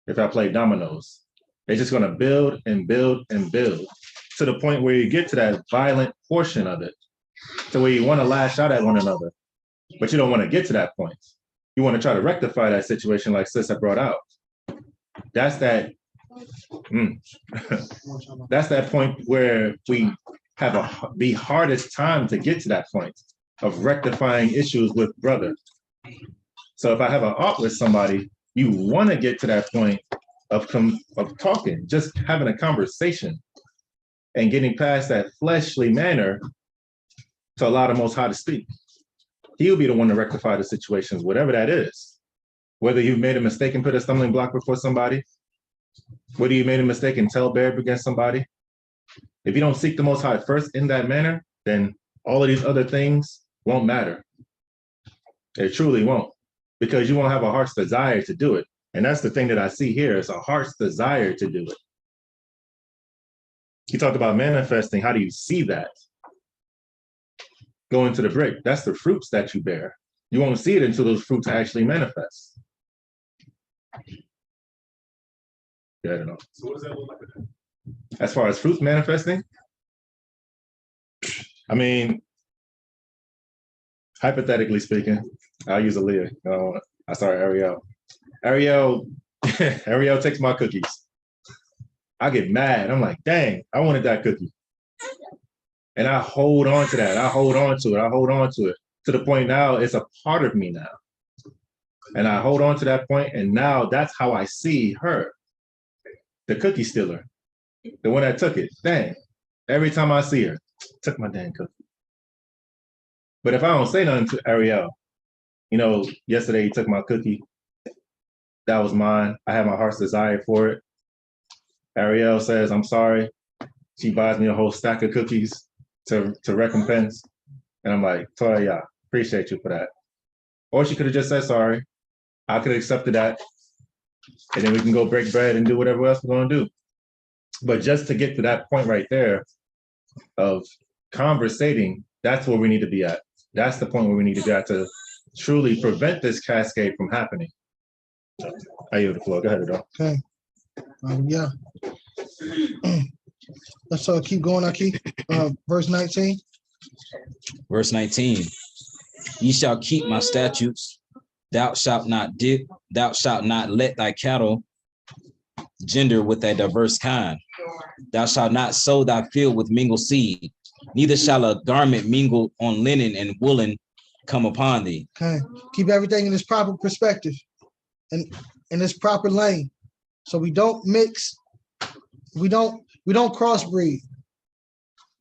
If I play dominoes, it's just going to build and build and build to the point where you get to that violent portion of it, to where you want to lash out at one another, but you don't want to get to that point. You want to try to rectify that situation like Sis had brought out. That's that. That's that point where we have the hardest time to get to that point of rectifying issues with brother. So if I have an art with somebody, you want to get to that point of talking, just having a conversation and getting past that fleshly manner to allow the Most High to speak. He'll be the one to rectify the situations, whatever that is. Whether you've made a mistake and put a stumbling block before somebody, whether you made a mistake and tell-bear against somebody. If you don't seek the Most High first in that manner, then all of these other things won't matter. It truly won't, because you won't have a heart's desire to do it. And that's the thing that I see here, is a heart's desire to do it. You talked about manifesting. How do you see that? Go into the brick. That's the fruits that you bear. You won't see it until those fruits actually manifest. Yeah, I don't know. So what does that look like? As far as fruits manifesting, I mean, hypothetically speaking, I'll use Aaliyah. Ariel. Ariel takes my cookies. I get mad. I'm like, dang, I wanted that cookie. And I hold on to that. I hold on to it. I hold on to it to the point now it's a part of me now. And I hold on to that point, and now that's how I see her, the cookie stealer, the one that took it. Dang, every time I see her, took my dang cookie. But if I don't say nothing to Ariel, you know, yesterday he took my cookie. That was mine. I had my heart's desire for it. Ariel says, I'm sorry. She buys me a whole stack of cookies to recompense. And I'm like, Torah, yeah, appreciate you for that. Or she could have just said sorry. I could have accepted that. And then we can go break bread and do whatever else we're going to do. But just to get to that point right there of conversating, that's where we need to be at. That's the point where we need to be at to truly prevent this cascade from happening. I yield the floor. Go ahead, Adol. Okay. Yeah. Let's keep going, Akeem. Verse 19. Verse 19. Ye shall keep my statutes. Thou shalt not let thy cattle gender with a diverse kind. Thou shalt not sow thy field with mingled seed, neither shall a garment mingled on linen and woolen come upon thee. Okay. Keep everything in its proper perspective and in its proper lane. So we don't mix, we don't crossbreed.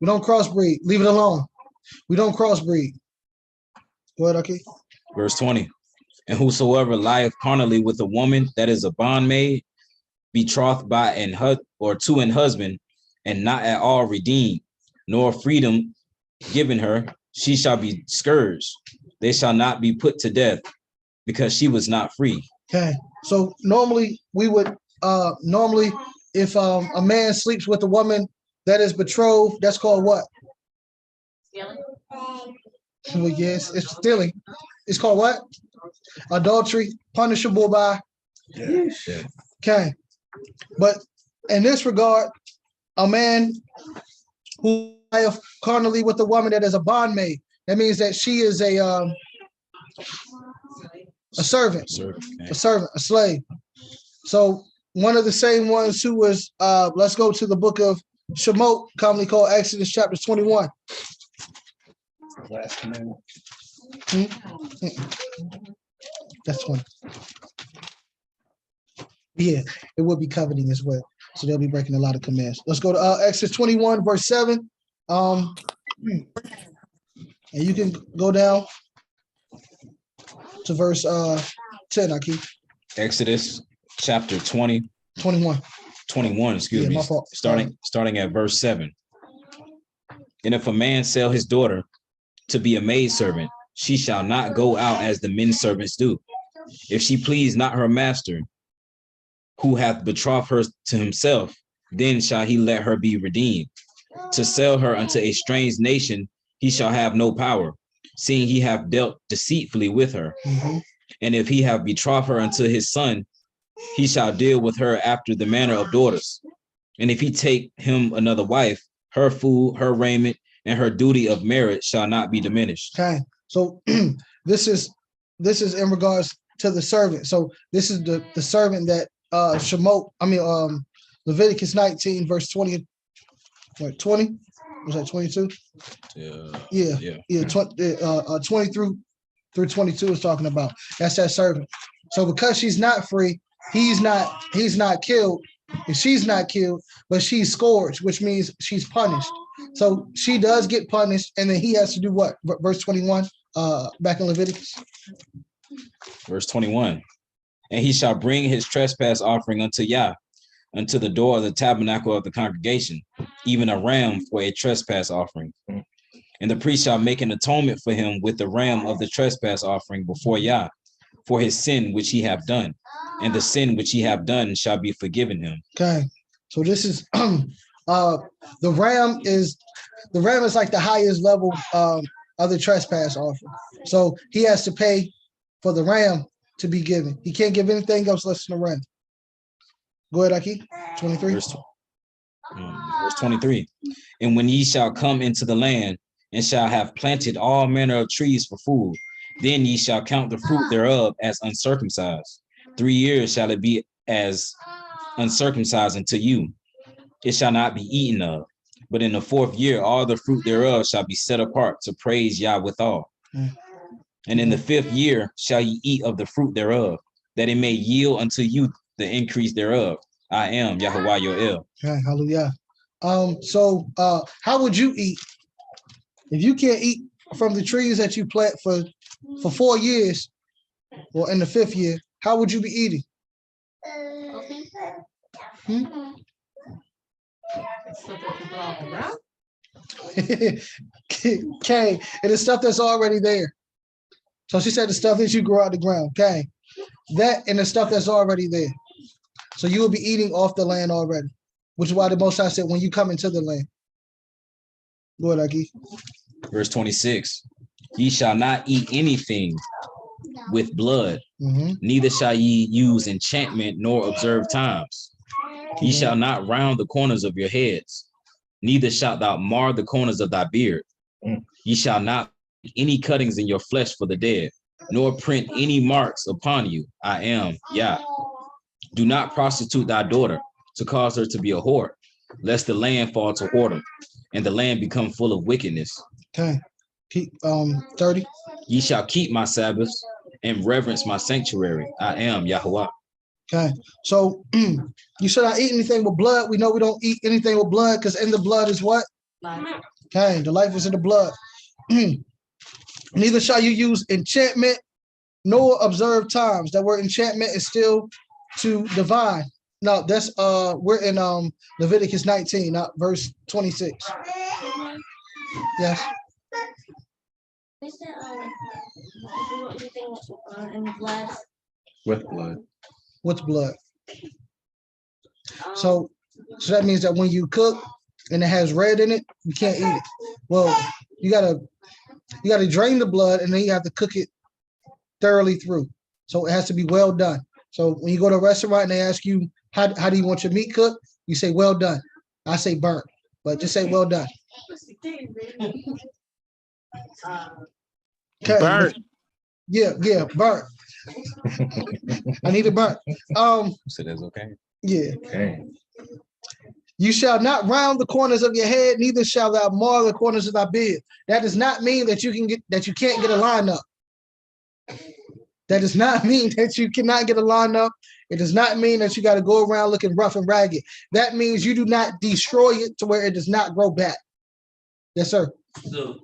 We don't crossbreed. Leave it alone. We don't crossbreed. Go ahead, okay. Verse 20. And whosoever lieth carnally with a woman that is a bondmaid, betrothed by to an husband, and not at all redeemed, nor freedom given her, she shall be scourged. They shall not be put to death, because she was not free. Okay. So normally we would if a man sleeps with a woman that is betrothed, that's called what? Stealing. Well, yes, it's stealing. It's called what? Adultery, punishable by. Yeah. Okay. But in this regard, a man who lieth carnally with a woman that is a bondmaid, that means that she is a servant, a slave. So one of the same ones who was, let's go to the book of Shemot, commonly called Exodus chapter 21. Last commandment. That's 20. Yeah, it will be coveting as well. So they'll be breaking a lot of commands. Let's go to Exodus 21, verse 7. And you can go down to verse 10, Akeem. Exodus chapter 21, excuse me, starting at verse 7. And if a man sell his daughter to be a maidservant, she shall not go out as the men servants do. If she please not her master, who hath betrothed her to himself, then shall he let her be redeemed. To sell her unto a strange nation, he shall have no power, seeing he hath dealt deceitfully with her. Mm-hmm. And if he have betrothed her unto his son, he shall deal with her after the manner of daughters. And if he take him another wife, her food, her raiment, and her duty of marriage shall not be diminished. Okay, so this is in regards to the servant. So this is the servant that Leviticus 19 verse 20. What, 20? Was that 22? Yeah. 20 through 22 is talking about. That's that servant. So because she's not free, he's not killed, and she's not killed, but she's scourged, which means she's punished. So she does get punished, and then he has to do what? Verse 21, back in Leviticus. Verse 21. And he shall bring his trespass offering unto Yah, unto the door of the tabernacle of the congregation, even a ram for a trespass offering. And the priest shall make an atonement for him with the ram of the trespass offering before Yah, for his sin which he have done, and the sin which he have done shall be forgiven him. Okay, so this is the ram is like the highest level of the trespass offering. So he has to pay for the ram to be given. He can't give anything else less than the ram. Go ahead, Akeem. 23. Verse 23. And when ye shall come into the land, and shall have planted all manner of trees for food, then ye shall count the fruit thereof as uncircumcised. 3 years shall it be as uncircumcised unto you. It shall not be eaten of. But in the 4th year, all the fruit thereof shall be set apart to praise Yah withal. And in the 5th year shall ye eat of the fruit thereof, that it may yield unto you the increase thereof. I am Yahweh your El. Okay, hallelujah. So how would you eat if you can't eat from the trees that you plant for 4 years, or in the 5th year? How would you be eating? Okay, and the stuff that's already there. So she said the stuff that you grow out the ground. Okay, that and the stuff that's already there. So you will be eating off the land already, which is why the Most High said, when you come into the land. Go ahead, Akeem. Verse 26. Ye shall not eat anything with blood, neither shall ye use enchantment nor observe times. Ye shall not round the corners of your heads, neither shalt thou mar the corners of thy beard. Ye shall not make any cuttings in your flesh for the dead, nor print any marks upon you. I am Yah. Do not prostitute thy daughter to cause her to be a whore, lest the land fall to whoredom, and the land become full of wickedness. Okay. Keep 30. Ye shall keep my Sabbaths and reverence my sanctuary. I am Yahweh. Okay. So you should not eat anything with blood. We know we don't eat anything with blood because in the blood is what? Life. Okay. The life is in the blood. Neither shall you use enchantment nor observe times. That word enchantment is still to divine. No, that's we're in Leviticus 19, not verse 26. Yes. Is there anything in blood? With blood. With blood. So that means that when you cook and it has red in it, you can't eat it. Well, you gotta drain the blood and then you have to cook it thoroughly through. So it has to be well done. So when you go to a restaurant and they ask you, how do you want your meat cooked? You say, well done. I say burnt, but just say well done. Okay. Burnt. Yeah, burnt. I need it burnt. So that's okay. Yeah. Okay. You shall not round the corners of your head, neither shall thou mar the corners of thy beard. That does not mean that you can't get a line up. That does not mean that you cannot get a line up. It does not mean that you got to go around looking rough and ragged. That means you do not destroy it to where it does not grow back. Yes, sir. So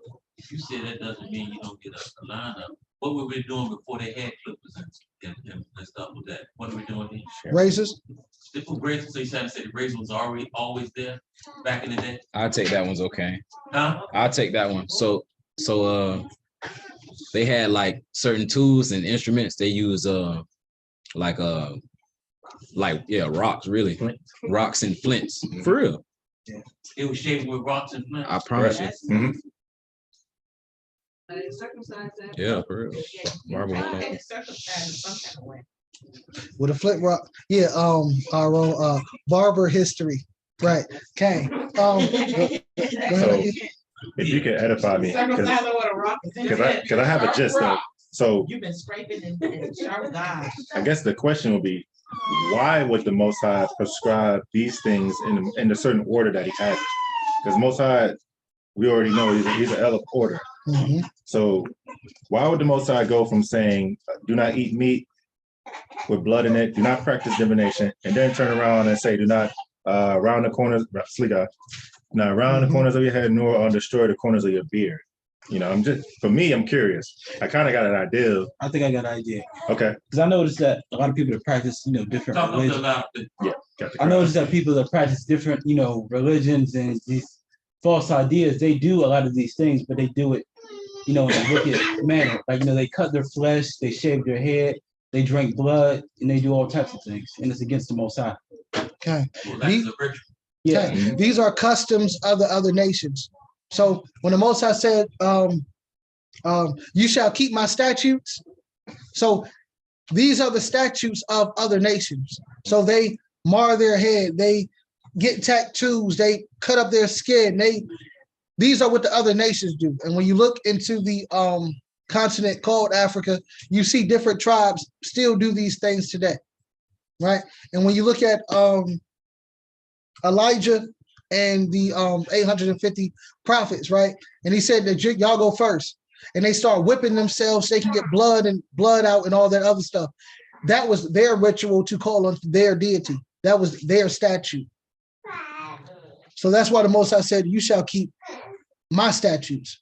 you said that doesn't mean you don't get a lineup. What were we doing before they had clippers and stuff with that? What are we doing here? Razors. They put razors, so you trying to say the razor was always there back in the day? I'll take that one's okay. Huh? I'll take that one. So they had like certain tools and instruments. They use rocks, really. Rocks and flints. For real. It was shaped with rocks and flints. I promise you. Mm-hmm. Yeah, for real. Marble. With a flip rock. Yeah, our own barber history. Right. Okay. Go ahead. If you could edify me, because I have a gist though. So You've been scraping and sharp guys. I guess the question will be, why would the Most High prescribe these things in a certain order that he has? Because Most High, we already know he's an El of order. So why would the Most High go from saying, do not eat meat with blood in it, do not practice divination, and then turn around and say, do not round the corners, round the corners of your head, nor destroy the corners of your beard? You know, I'm curious. I kind of got an idea. I think I got an idea. Okay. Because I noticed that a lot of people that practice, different religions. I noticed that people that practice different, religions and these false ideas, they do a lot of these things, but they do it, in a wicked manner. Like, they cut their flesh, they shave their head, they drink blood, and they do all types of things. And it's against the Most High. Okay. Yeah. These are customs of the other nations. So when the Most High said, you shall keep my statutes. So these are the statutes of other nations. So they mar their head, they get tattoos, they cut up their skin. These are what the other nations do. And when you look into the continent called Africa, you see different tribes still do these things today. Right. And when you look at Elijah and the 850 prophets, right? And he said that y'all go first. And they start whipping themselves, they can get blood out and all that other stuff. That was their ritual to call on their deity. That was their statute. So that's why the Most High said, you shall keep my statutes.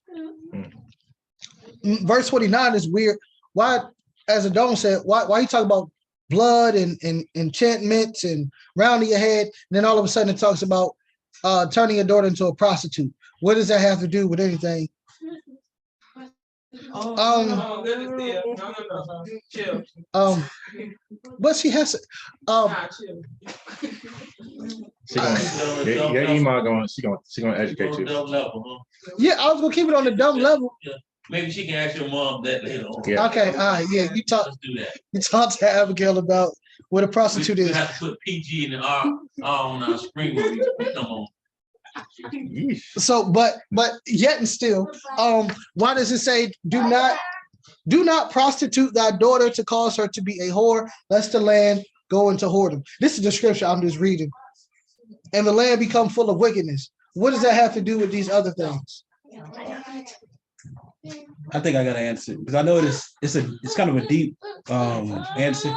Verse 29 is weird. Why, as Adon said, why you talk about blood and enchantments and rounding your head, and then all of a sudden it talks about turning your daughter into a prostitute? What does that have to do with anything? Chill. But she has Chill. She gonna, your email going, she gonna educate you. Dumb level, huh? Yeah, I was gonna keep it on the dumb level. Yeah. Maybe she can ask your mom that later on. Yeah. Okay, all right, yeah, Let's do that. you talk to Abigail about what a prostitute We is. have to put PG and R on our screen when we come on. Yeesh. So, but yet and still, why does it say do not prostitute thy daughter to cause her to be a whore, lest the land go into whoredom? This is the scripture I'm just reading. And the land become full of wickedness. What does that have to do with these other things? I think I got to answer because I know it's kind of a deep answer.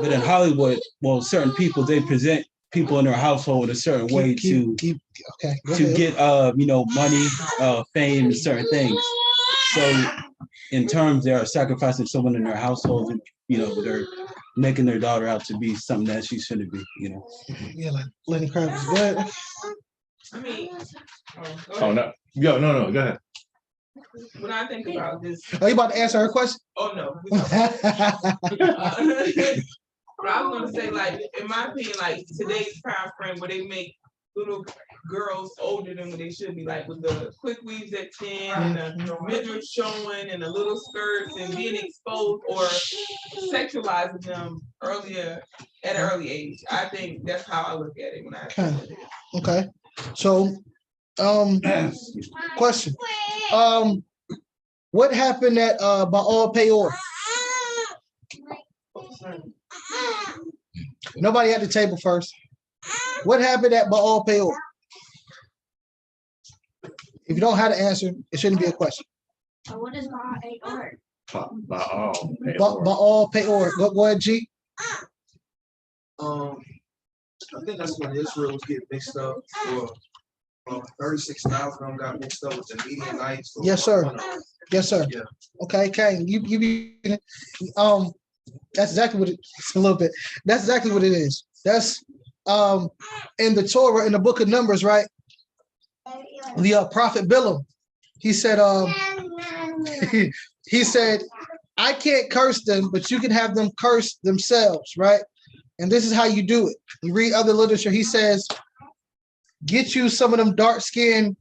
But in Hollywood, well, certain people, they present people in their household a certain way to get money, fame, and certain things. So in terms, they are sacrificing someone in their household, and they're making their daughter out to be something that she shouldn't be. Yeah, like Lenny Kravitz. Go ahead. I mean, Oh no, no, go ahead. when I think about this, Are you about to answer her question? oh no. But I was gonna say, like, in my opinion, like today's time frame where they make little girls older than what they should be, like with the quick weaves at 10 and the midriff showing and the little skirts and being exposed or sexualizing them earlier at an early age. I think that's how I look at it when I Okay. So question. What happened at Baal Peor? Nobody at the table first. What happened at Baal Peor? If you don't have to answer, it shouldn't be a question. What is Baal Peor? Baal Peor. Go ahead, G. I think that's when Israel was getting mixed up, or 36,000 of them got mixed up with the Midianites. Yes, sir. Yes, sir. Yeah. Okay, Kane, you that's exactly what it's a little bit. That's exactly what it is. That's in the Torah, in the book of Numbers, right? The prophet Bilam, he said, he said, I can't curse them, but you can have them curse themselves, right? And this is how you do it. You read other literature, he says, get you some of them dark-skinned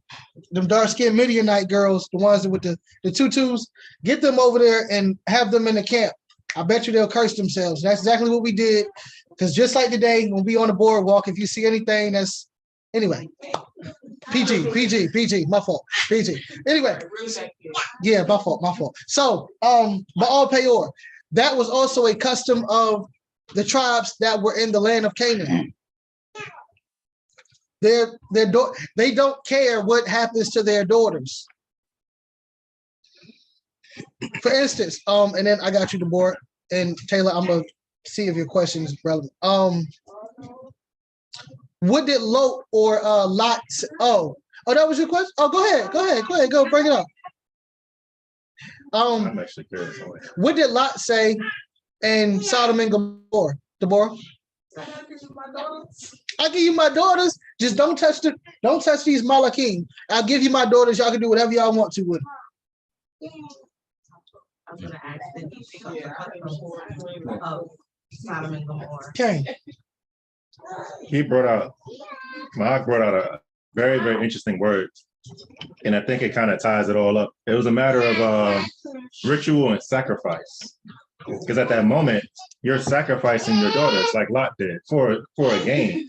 Midianite girls, the ones with the tutus, get them over there and have them in the camp. I bet you they'll curse themselves. That's exactly what we did. Because just like today, when we on the boardwalk, if you see anything that's, anyway, PG, my fault, PG. Anyway, yeah, my fault. So, Baal Peor, that was also a custom of the tribes that were in the land of Canaan. They don't care what happens to their daughters. For instance, and then I got you, Deborah and Taylor. I'm gonna see if your question is relevant. What did Lot or Lot? Oh, that was your question. Oh, go ahead, go bring it up. I'm actually curious. What did Lot say in Sodom and Gomorrah, Deborah? I'll give you my daughters. Just don't touch these Malachim. I'll give you my daughters. Y'all can do whatever y'all want to with them. I was gonna ask, did you pick up the of Sodom and Gomorrah? Okay. Mark brought out a very, very interesting word. And I think it kind of ties it all up. It was a matter of ritual and sacrifice. Because at that moment, you're sacrificing your daughters like Lot did for a gain.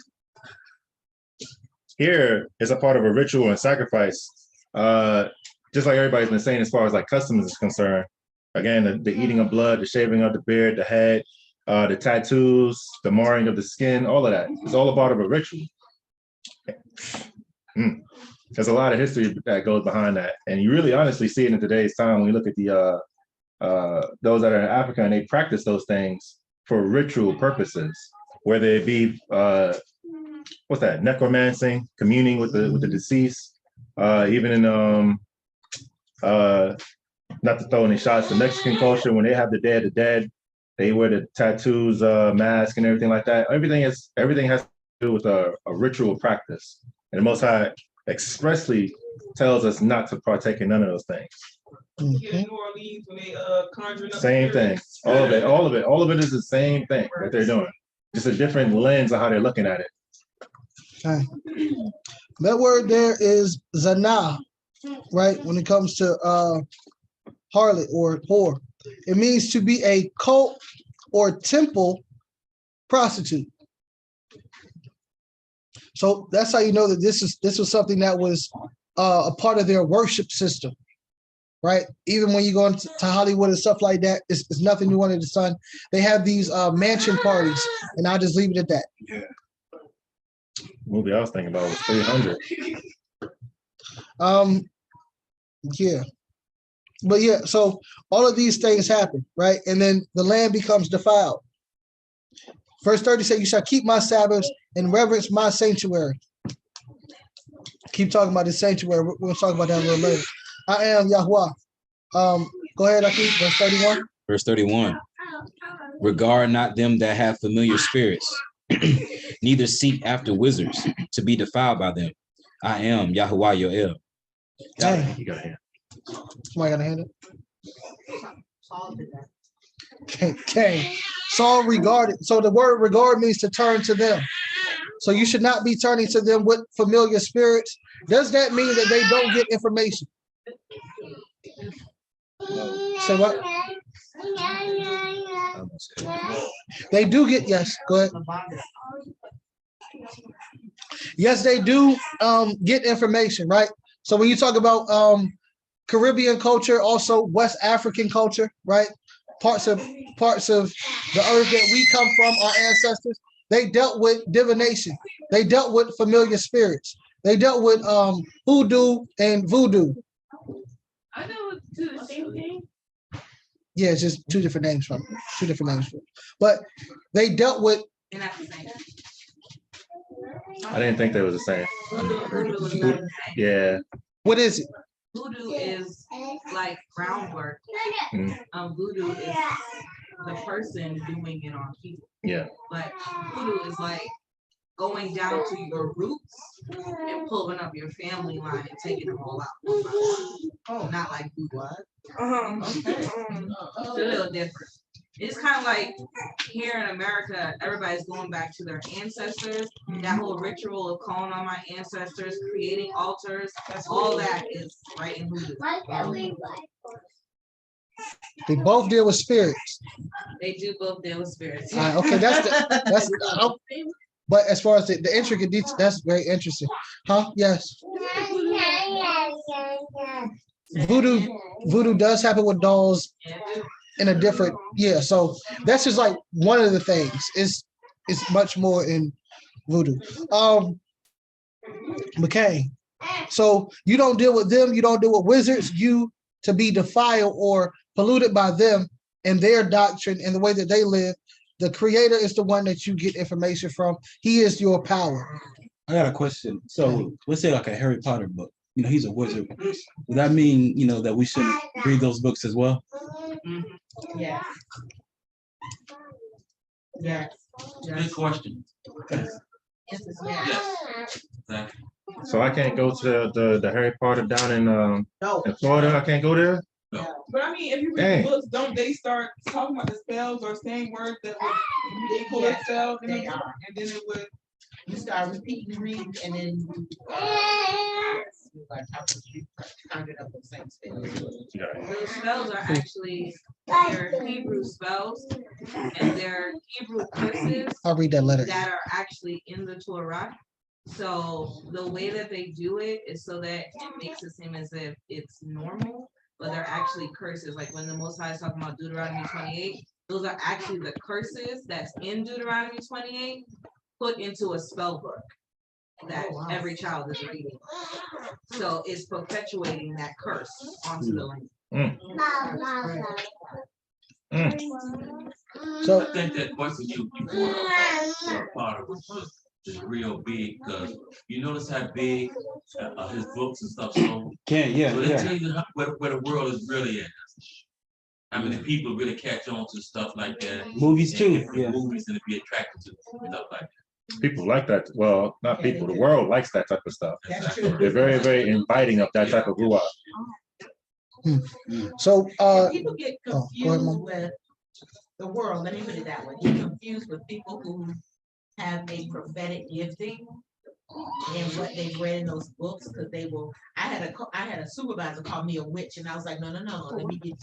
Here is a part of a ritual and sacrifice. Just like everybody's been saying as far as like customs is concerned. Again, the eating of blood, the shaving of the beard, the head, the tattoos, the marring of the skin, all of that. It's all a part of a ritual. There's a lot of history that goes behind that, and you really honestly see it in today's time when you look at the those that are in Africa and they practice those things for ritual purposes, whether it be what's that, necromancing, communing with the deceased, even in not to throw any shots, the Mexican culture, when they have the Day of the Dead, they wear the tattoos, mask, and everything like that. Everything has to do with a ritual practice, and the Most High expressly tells us not to partake in none of those things. Here in New Orleans, when they conjuring up Same thing. spirits. All of it is the same thing that they're doing. Just a different lens of how they're looking at it. Okay. That word there is zana, right? When it comes to harlot or whore, it means to be a cult or temple prostitute. So that's how you know that this was something that was a part of their worship system, right? Even when you go into Hollywood and stuff like that, it's nothing new under the sun. They have these mansion parties, and I'll just leave it at that. Yeah. Movie I was thinking about was 300. Yeah. But yeah, so all of these things happen, right? And then the land becomes defiled. Verse 30 says, you shall keep my Sabbaths and reverence my sanctuary. Keep talking about the sanctuary. We're going to talk about that a little later. I am Yahuwah. Go ahead, Akeem, verse 31. Verse 31. Regard not them that have familiar spirits, neither seek after wizards to be defiled by them. I am Yahuwah Yoel. Dang. You got a hand. Somebody got a hand up? Okay. Saul regarded. So the word regard means to turn to them. So you should not be turning to them with familiar spirits. Does that mean that they don't get information? Say what? They do get, yes, go ahead. Yes, they do get information, right? So when you talk about Caribbean culture, also West African culture, right? Parts of the earth that we come from, our ancestors, they dealt with divination. They dealt with familiar spirits. They dealt with hoodoo and voodoo. I know it's the same thing. Yeah, it's just two different names from it. But they dealt with. I didn't think they was the same. Yeah. What is it? Voodoo is like groundwork. Voodoo is the person doing it on people. Yeah. But voodoo is like going down to your roots and pulling up your family line and taking them all out. Oh, not like voodoo. It's a little different. It's kind of like here in America, everybody's going back to their ancestors. That whole ritual of calling on my ancestors, creating altars, all that is right in voodoo. They both deal with spirits. They do both deal with spirits. Okay, that's. But as far as the intricate details, that's very interesting. Huh? Yes. Voodoo does happen with dolls in a different, yeah. So that's just like one of the things. It's much more in voodoo. McCain. So you don't deal with them. You don't deal with wizards. You to be defiled or polluted by them and their doctrine and the way that they live. The creator is the one that you get information from. He is your power. I got a question. So let's say like a Harry Potter book. You know, he's a wizard. Does that mean, you know, that we should read those books as well? Yeah. Yes. Good question. Yes. Exactly. So I can't go to the Harry Potter down in Florida. I can't go there. But I mean, if you read the books, don't they start talking about the spells or saying words that would equal the spells in the book, and then it would. You start repeating, reading, and then those spells are actually they're Hebrew spells, and they're Hebrew curses. I'll read that letter. That are actually in the Torah. So the way that they do it is so that it makes it seem as if it's normal, but they're actually curses. Like when the Most High is talking about Deuteronomy 28, those are actually the curses that's in Deuteronomy 28 put into a spell book. that every child is reading. So it's perpetuating that curse onto the land. So I think that question you brought up part of it is real big, because you notice how big his books and stuff so. Yeah, So they tell you where the world is really at. I mean, the people really catch on to stuff like that. Movies too, And yeah. movies and be attracted to stuff like that. People like that. Well, not people. The world likes that type of stuff. That's true. They're very, very inviting of that type of ruach. So People get go ahead, confused Mom. with the world, let me put it that way, get confused with people who have a prophetic gifting and what they've read in those books, because they will, I had a supervisor call me a witch, and I was like, no, let me get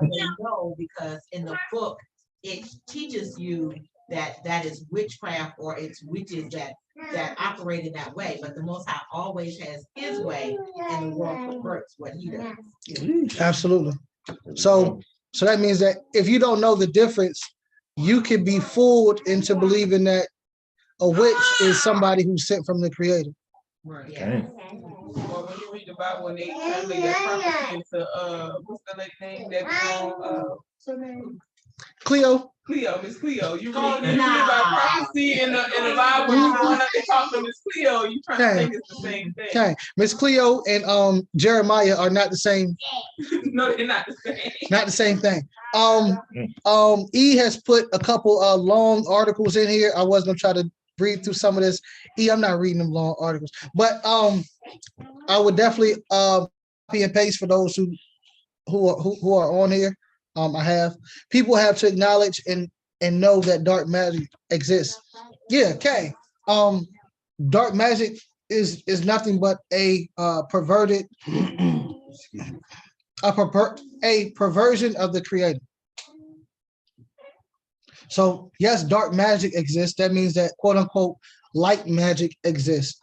you because in the book, it teaches you that is witchcraft, or it's witches that operate in that way, but the Most High always has his way, and the world perverts what he does. absolutely. So that means that if you don't know the difference, you can be fooled into believing that a witch is somebody who's sent from the Creator. Right. Okay. Well, when you read the Bible, when they translate that prophecy into what's the lady name that Cleo. Miss Cleo. You read about prophecy in the Bible, you going up and talking to Miss Cleo, you trying to think it's the same thing. Okay, Miss Cleo and Jeremiah are not the same. No, they're not the same. Not the same thing. E has put a couple long articles in here. I was gonna try to read through some of this. I'm not reading them long articles, but I would definitely copy and paste for those who are on here. People have to acknowledge and know that dark magic exists. Yeah, okay. Dark magic is nothing but a perverted, a perversion of the Creator. So yes, dark magic exists. That means that quote unquote light magic exists.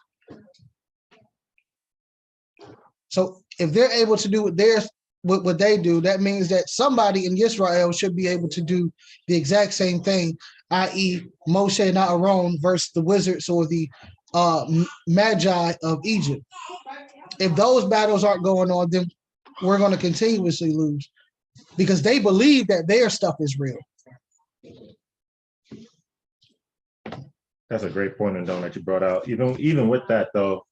So if they're able to do what they do, that means that somebody in Israel should be able to do the exact same thing, i.e. Moshe and Aaron versus the wizards or the magi of Egypt. If those battles aren't going on, then we're going to continuously lose because they believe that their stuff is real. That's a great point, and that you brought out. Even with that, though,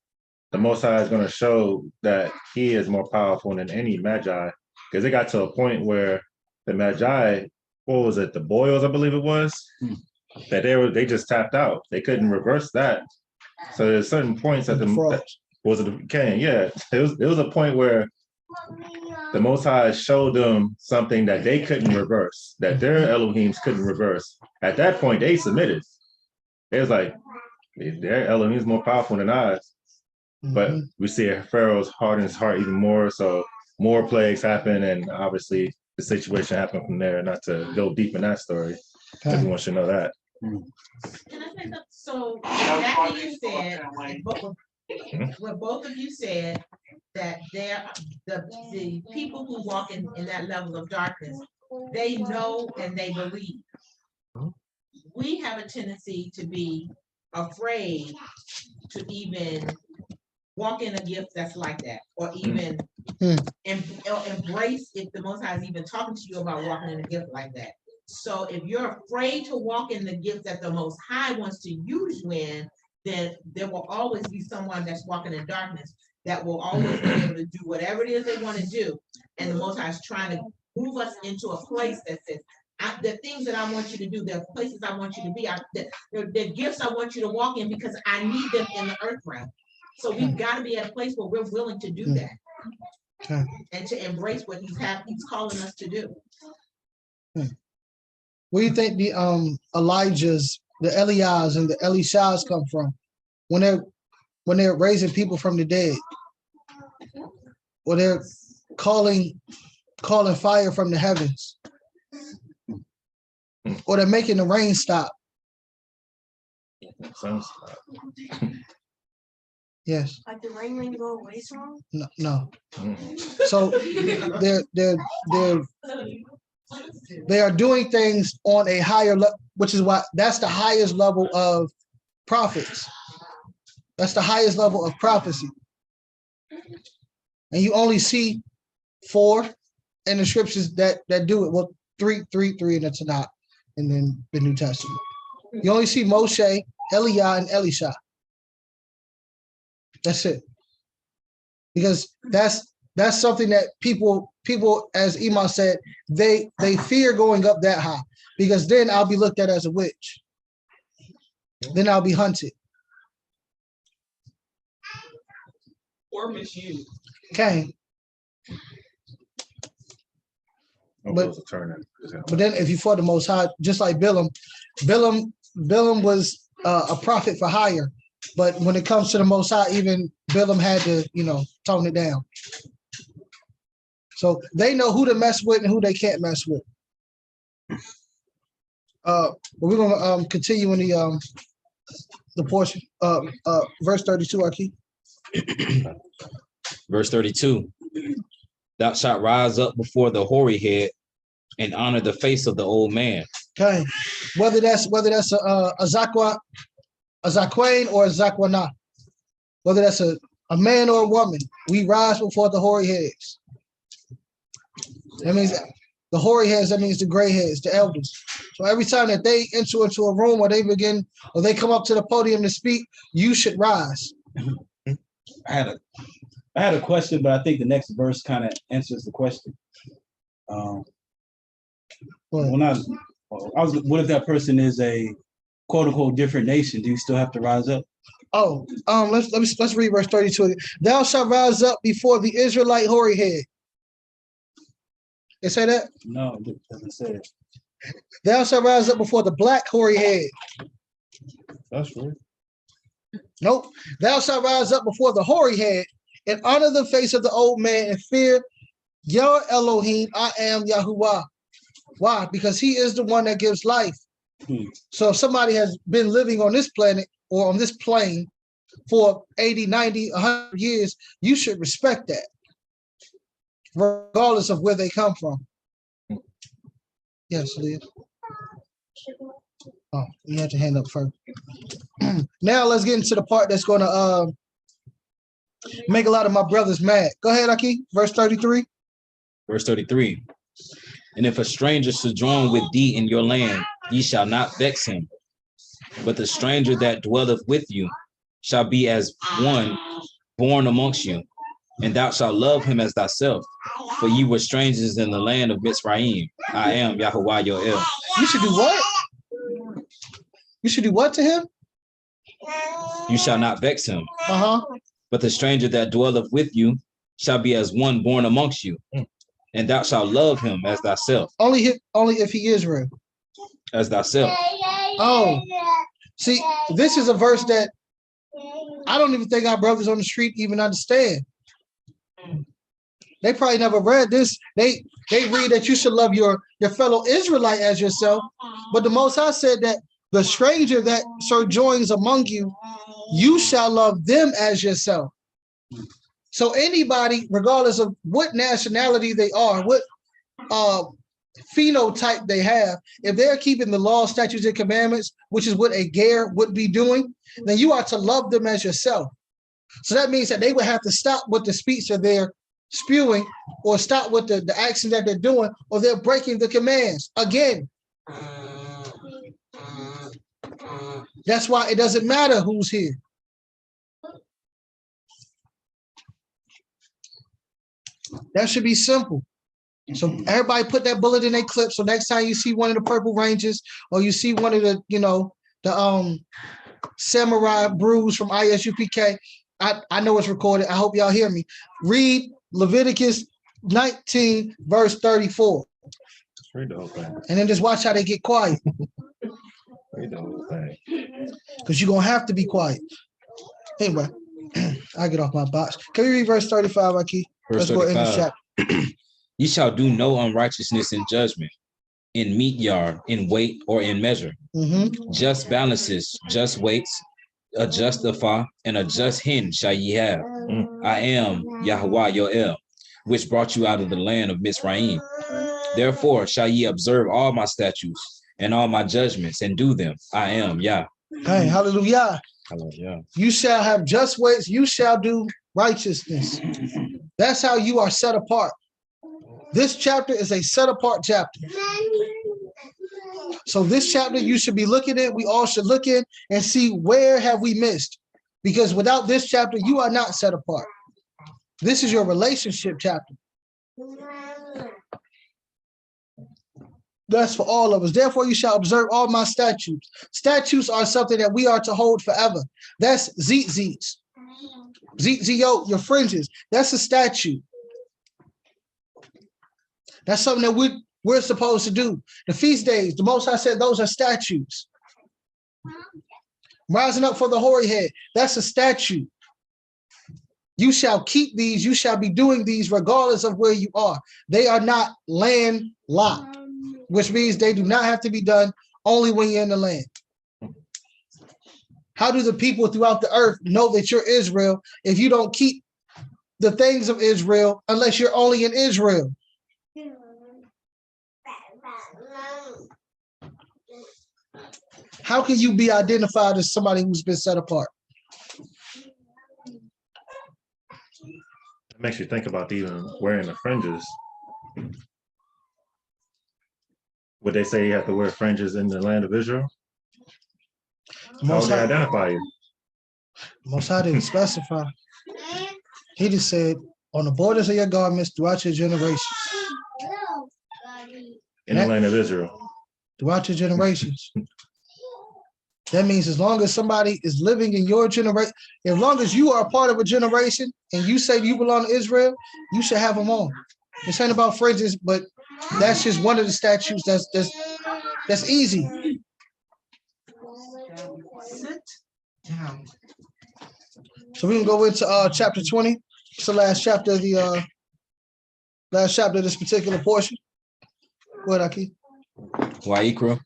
the Most High is going to show that he is more powerful than any magi, because it got to a point where the magi, what was it, the boils, I believe it was, that they just tapped out. They couldn't reverse that. So there's certain points at it was a point where the Most High showed them something that they couldn't reverse, that their Elohims couldn't reverse. At that point, they submitted. It was like, their Elohim is more powerful than ours. But we see Pharaoh's hardened his heart even more, so more plagues happen, and obviously the situation happened from there. Not to go deep in that story, everyone should know that. Can I say something? So that being said, what both of you said, that the people who walk in that level of darkness, they know and they believe. We have a tendency to be afraid to even walk in a gift that's like that, or even embrace if the Most High is even talking to you about walking in a gift like that. So if you're afraid to walk in the gift that the Most High wants to use you in, then there will always be someone that's walking in darkness that will always be able to do whatever it is they want to do. And the Most High is trying to move us into a place that says, the things that I want you to do, the places I want you to be, the gifts I want you to walk in, because I need them in the earth realm. So we've got to be at a place where we're willing to do that and to embrace what he's calling us to do. Where do you think the Elijahs, the Elias, and the Elishas come from when they're raising people from the dead, or they're calling fire from the heavens, or they're making the rain stop? Yes. Like the rain when you go away song? No. So they are doing things on a higher level, which is why that's the highest level of prophets. That's the highest level of prophecy. And you only see 4 in the scriptures that do it. Well, three in the Tanakh, and then the New Testament. You only see Moshe, Eliah, and Elisha. That's it. Because that's something that people, as Imam said, they fear going up that high, because then I'll be looked at as a witch. Then I'll be hunted. Or misused. Okay. But then if you fought the Most High, just like Balaam was a prophet for hire. But when it comes to the Most High, even Balaam had to, tone it down. So they know who to mess with and who they can't mess with. But we're gonna continue in the portion. Verse 32, Akeem. Verse 32. Thou shalt rise up before the hoary head and honor the face of the old man. Okay, whether that's a zakwa, a zakwain, or a zakwana, whether that's a man or a woman, we rise before the hoary heads. That means the hoary heads. That means the gray heads, the elders. So every time that they enter into a room or they come up to the podium to speak, you should rise. I had a question, but I think the next verse kind of answers the question. What if that person is a quote unquote different nation? Do you still have to rise up? Let's read verse 32. Thou shalt rise up before the Israelite hoary head. It say that? No, it doesn't say it. Thou shalt rise up before the black hoary head. That's right. Nope. Thou shalt rise up before the hoary head and honor the face of the old man and fear your Elohim. I am Yahuwah. Why? Because he is the one that gives life. So if somebody has been living on this planet or on this plane for 80, 90, 100 years, you should respect that, regardless of where they come from. Yes, Leah. Oh, you had your hand up first. Now let's get into the part that's going to make a lot of my brothers mad. Go ahead, Akeem. Verse 33. Verse 33. And if a stranger sojourn with thee in your land, ye shall not vex him. But the stranger that dwelleth with you shall be as one born amongst you, and thou shalt love him as thyself. For ye were strangers in the land of Mitzrayim. I am Yahuwah your El. You should do what? You should do what to him? You shall not vex him. Uh-huh. But the stranger that dwelleth with you shall be as one born amongst you, and thou shalt love him as thyself. Only if he is real. As thyself. Oh, see, this is a verse that I don't even think our brothers on the street even understand. They probably never read this. They read that you should love your fellow Israelite as yourself, but the Most High said that the stranger that sojourns among you, you shall love them as yourself. So anybody, regardless of what nationality they are, what phenotype they have, if they're keeping the law, statutes, and commandments, which is what a ger would be doing, then you are to love them as yourself. So that means that they would have to stop with the speech that they're spewing, or stop with the action that they're doing, or they're breaking the commands. Again, that's why it doesn't matter who's here. That should be simple. So everybody put that bullet in their clip. So next time you see one of the Purple Rangers, or you see one of the, the samurai brews from ISUPK, I know it's recorded. I hope y'all hear me. Read Leviticus 19, verse 34. Read the whole thing. And then just watch how they get quiet. Read the whole thing. Because you're going to have to be quiet. Anyway, I get off my box. Can we read verse 35, Akeem? Verse 35. Ye shall do no unrighteousness in judgment, in meat yard, in weight, or in measure. Just balances, just weights, a just ephah, and a just hin shall ye have. I am Yahuwah your El, which brought you out of the land of Mitzrayim. Therefore shall ye observe all my statutes and all my judgments, and do them. I am Yah. Hey, hallelujah. Hallelujah. You shall have just ways, you shall do righteousness. That's how you are set apart. This chapter is a set apart chapter. So this chapter you should be looking at, we all should look in and see where have we missed. Because without this chapter, you are not set apart. This is your relationship chapter. That's for all of us. Therefore, you shall observe all my statutes. Statutes are something that we are to hold forever. That's tzitzits. Tzitzit, your fringes. That's a statute. That's something that we're supposed to do. The feast days, the Most High said those are statutes. Rising up for the hoary head, that's a statute. You shall keep these, you shall be doing these regardless of where you are. They are not landlocked, which means they do not have to be done only when you're in the land. How do the people throughout the earth know that you're Israel if you don't keep the things of Israel unless you're only in Israel? How can you be identified as somebody who's been set apart? It makes you think about even wearing the fringes. Would they say you have to wear fringes in the land of Israel? How would they identify you? Most High didn't specify. He just said, on the borders of your garments throughout your generations. In the land of Israel. Throughout your generations. That means as long as somebody is living in your generation, as long as you are a part of a generation and you say you belong to Israel, you should have them on. It's ain't about fringes, but that's just one of the statutes that's easy. Sit down. So we can go into chapter 20. It's the last chapter of the this particular portion. Go ahead, Akeem. Wa'ikra,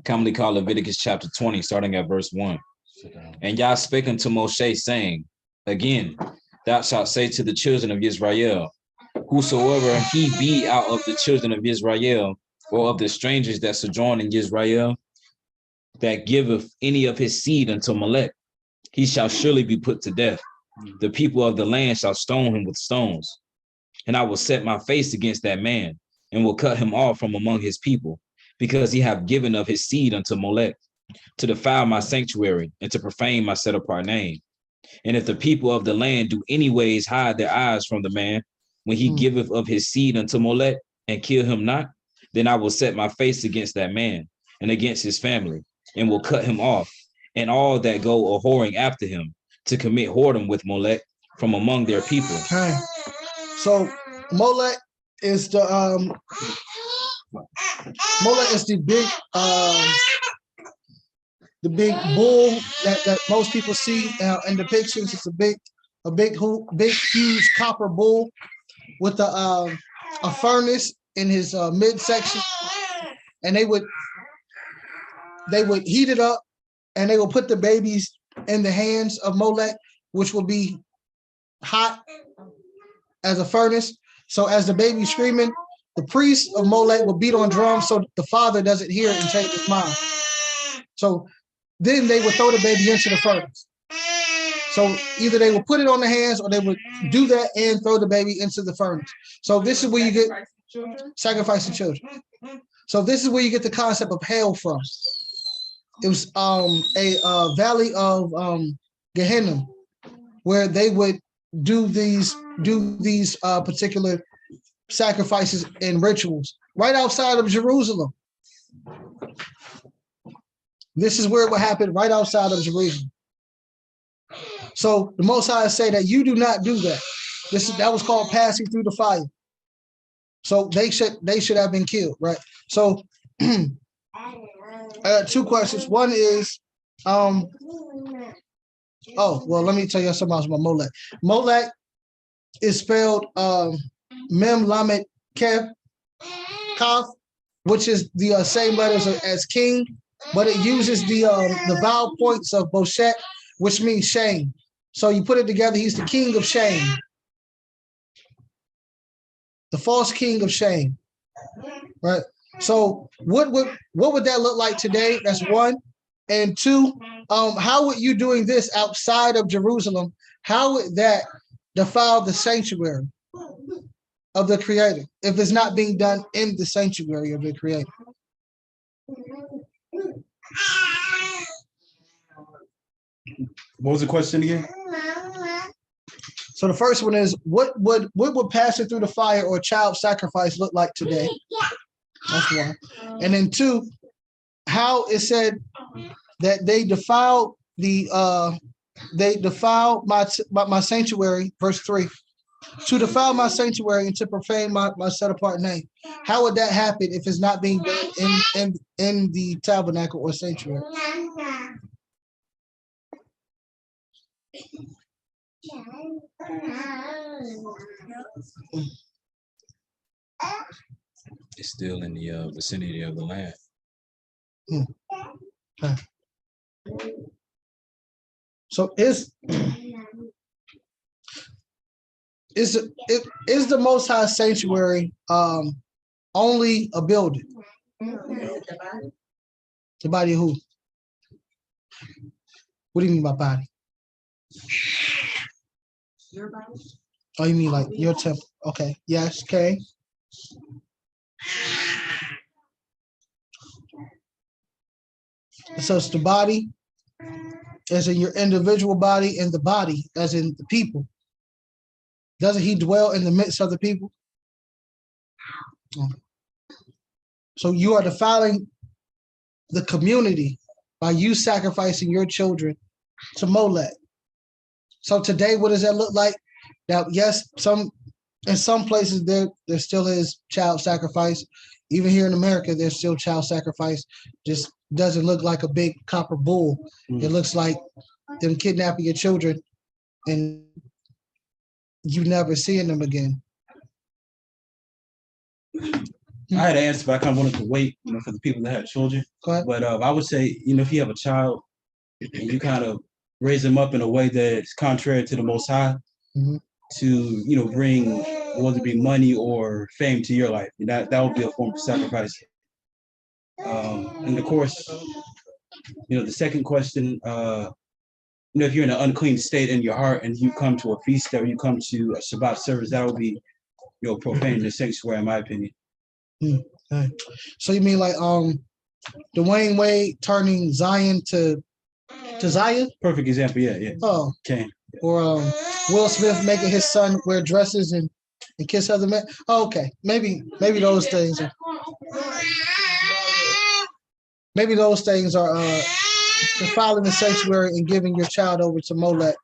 commonly called Leviticus chapter 20, starting at verse 1. And Yah spake unto Moshe, saying, again, thou shalt say to the children of Israel, whosoever he be out of the children of Israel, or of the strangers that sojourn in Israel, that giveth any of his seed unto Molech, he shall surely be put to death. The people of the land shall stone him with stones. And I will set my face against that man, and will cut him off from among his people, because he hath given of his seed unto Molech, to defile my sanctuary, and to profane my set apart name. And if the people of the land do any ways hide their eyes from the man, when he giveth of his seed unto Molech, and kill him not, then I will set my face against that man, and against his family, and will cut him off, and all that go a whoring after him, to commit whoredom with Molech from among their people. Okay. So Molech is the big bull that most people see in depictions. It's a big huge copper bull with a furnace in his midsection, and they would heat it up, and they will put the babies in the hands of Molech, which will be hot as a furnace. So as the baby's screaming, the priest of Molech will beat on drums so the father doesn't hear it and change his mind. So then they would throw the baby into the furnace. So either they would put it on the hands, or they would do that and throw the baby into the furnace. So this is where you get sacrificing children. So this is where you get the concept of hell from. It was a valley of Gehenna, where they would do these particular sacrifices and rituals right outside of Jerusalem. This is where it would happen, right outside of Jerusalem. So the Most High say that you do not do that. That was called passing through the fire. So they should have been killed, right? So I got two questions. One is, let me tell you something else about Molech. Molech is spelled Mem Lamed Kev Kaf, which is the same letters as king, but it uses the vowel points of Boshet, which means shame. So you put it together, he's the king of shame. The false king of shame, right? So what would that look like today? That's one. And two, how would you doing this outside of Jerusalem? How would that defile the sanctuary of the Creator if it's not being done in the sanctuary of the Creator? What was the question again? So the first one is, what would passing through the fire or child sacrifice look like today? That's one. And then two, how it said that they defiled my sanctuary, verse 3, to defile my sanctuary and to profane my set apart name. How would that happen if it's not being done in the tabernacle or sanctuary? It's still in the vicinity of the land. Okay. So is the Most High sanctuary only a building? The body of who? What do you mean by body? Your body? Oh, you mean like your temple? Okay. Yes. Okay. So it's the body, as in your individual body, and the body, as in the people. Doesn't he dwell in the midst of the people? So you are defiling the community by you sacrificing your children to Molech. So today, what does that look like? Now, yes, in some places there still is child sacrifice. Even here in America, there's still child sacrifice. Just doesn't look like a big copper bull. It looks like them kidnapping your children and you never seeing them again. I had an answer, but I kind of wanted to wait, for the people that have children. Go ahead. But I would say, if you have a child and you kind of raise them up in a way that's contrary to the Most High, to bring, whether it be money or fame to your life, that would be a form of sacrifice. And of course, the second question, if you're in an unclean state in your heart and you come to a feast or you come to a Shabbat service, that would be, profaning the sanctuary, in my opinion. Okay. So you mean like Dwayne Wade turning Zion to Zion? Perfect example, yeah. Oh, okay. Or Will Smith making his son wear dresses and kiss other men. Oh, okay, maybe those things are. Maybe those things are defiling the sanctuary and giving your child over to Molech,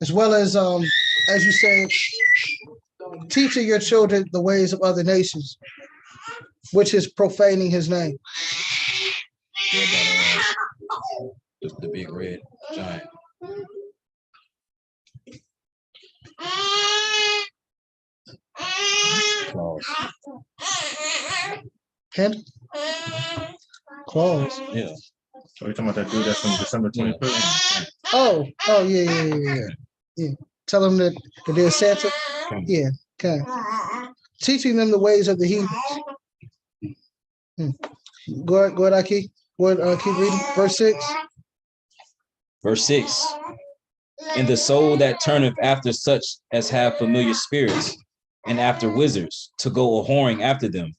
as well as you said, teaching your children the ways of other nations, which is profaning his name. The big red giant. Claws. Head? Claws. Yeah. So you're talking about that dude that's from December 23rd? Oh, yeah. Tell them that they're Santa. Yeah, okay. Teaching them the ways of the heathens. Go ahead, Akeem. Keep reading. Verse 6. Verse 6. And the soul that turneth after such as have familiar spirits, and after wizards, to go a-whoring after them,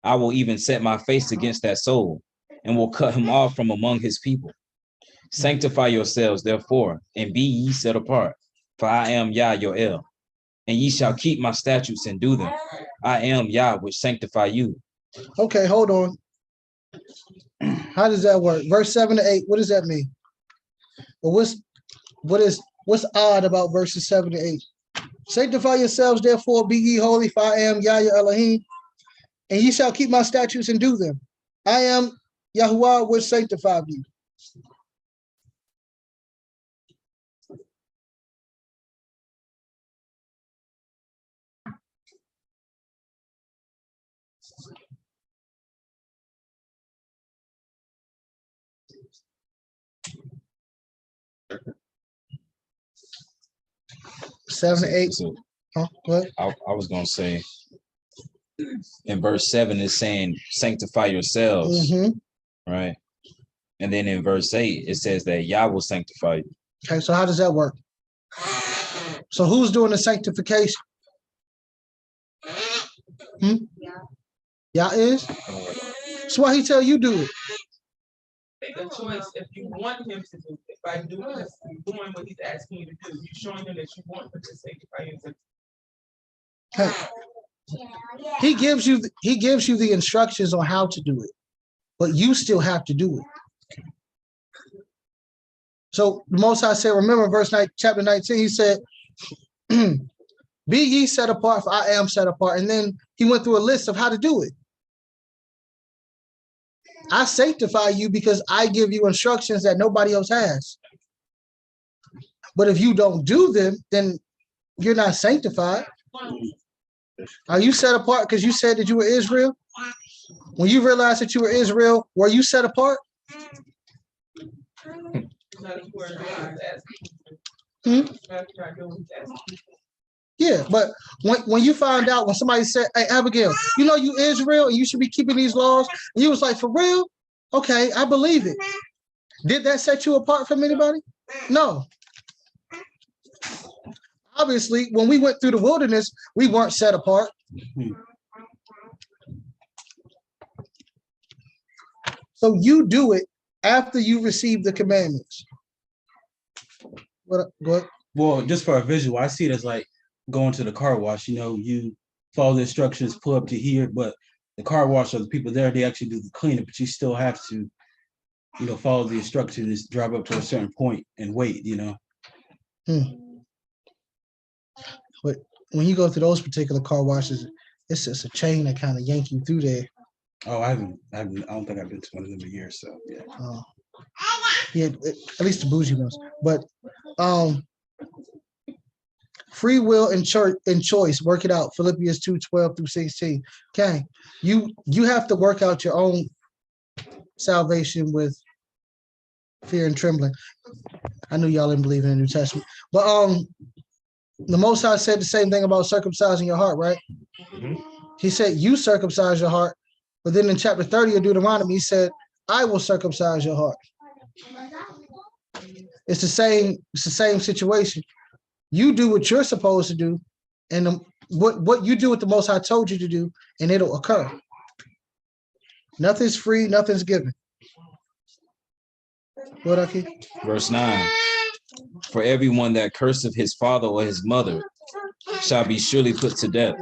I will even set my face against that soul, and will cut him off from among his people. Sanctify yourselves, therefore, and be ye set apart, for I am Yah your El, and ye shall keep my statutes and do them. I am Yah which sanctify you. Okay, hold on. How does that work? Verse 7 to 8, what does that mean? Well, what's odd about verses 7 to 8? Sanctify yourselves, therefore, be ye holy, for I am Yah your Elohim, and ye shall keep my statutes and do them. I am Yahuwah which sanctified you. Seven to 8. So, What? I was going to say, in verse 7 is saying, sanctify yourselves, right? And then in verse 8, it says that Yah will sanctify you. Okay, so how does that work? So who's doing the sanctification? Yah is? That's why he tell you do it. Make a choice if you want him to do it. By doing what he's asking you to do, you're showing him that you want him to sanctify you. Okay. He gives you the instructions on how to do it, but you still have to do it. So the Most High said, remember verse 9, chapter 19, he said, be ye set apart, for I am set apart. And then he went through a list of how to do it. I sanctify you because I give you instructions that nobody else has. But if you don't do them, then you're not sanctified. Are you set apart because you said that you were Israel? When you realized that you were Israel, were you set apart? Yeah, but when you find out, when somebody said, hey, Abigail, you know you Israel and you should be keeping these laws, and you was like, for real? Okay, I believe it. Did that set you apart from anybody? No. Obviously, when we went through the wilderness, we weren't set apart. So you do it after you receive the commandments. What? Go ahead. Well, just for a visual, I see it as like going to the car wash. You know, you follow the instructions, pull up to here, but the car wash or the people there, they actually do the cleanup, but you still have to, you know, follow the instructions, drive up to a certain point and wait, you know. But when you go to those particular car washes, it's just a chain that kind of yank you through there. Oh, I don't think I've been to one of them in a year, so yeah. Yeah, at least the bougie ones. But free will and choice, work it out. Philippians 2:12-16. Okay, you have to work out your own salvation with fear and trembling. I knew y'all didn't believe in the New Testament, but the Most High said the same thing about circumcising your heart, right? He said you circumcise your heart, but then in chapter 30 of Deuteronomy, he said, I will circumcise your heart. It's the same situation. You do what you're supposed to do, and what you do what the Most High told you to do, and it'll occur. Nothing's free, nothing's given. What, Akeem? Verse 9. For everyone that curseth his father or his mother shall be surely put to death.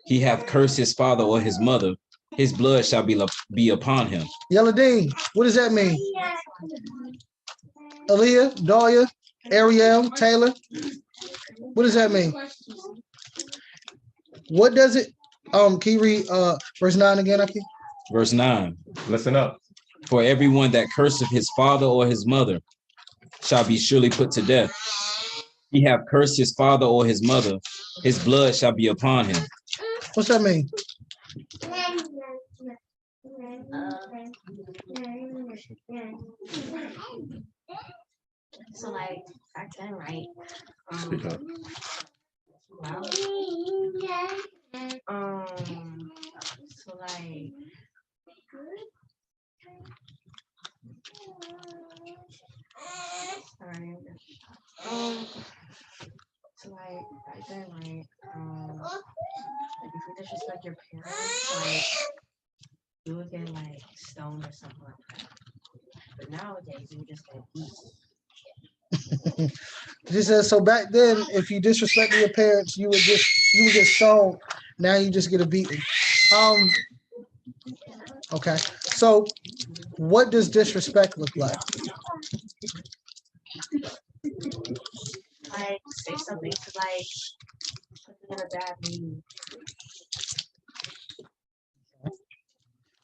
He hath cursed his father or his mother, his blood shall be upon him. Yeladeen, what does that mean? Aaliyah, Dahlia, Ariel, Taylor, what does that mean? What does it, can you read verse 9 again, Akeem? Verse 9. Listen up. For everyone that curseth his father or his mother shall be surely put to death. He hath cursed his father or his mother, his blood shall be upon him. What's that mean? So like back then, right? Speak up. So like sorry. So like back then, right? Like if you disrespect your parents, like you would get like stoned or something like that. But nowadays you would just get beat. He says, so back then, if you disrespected your parents, you would get stoned. Now you just get a beating. Okay. So what does disrespect look like? Like say something to like put them in a bad mood.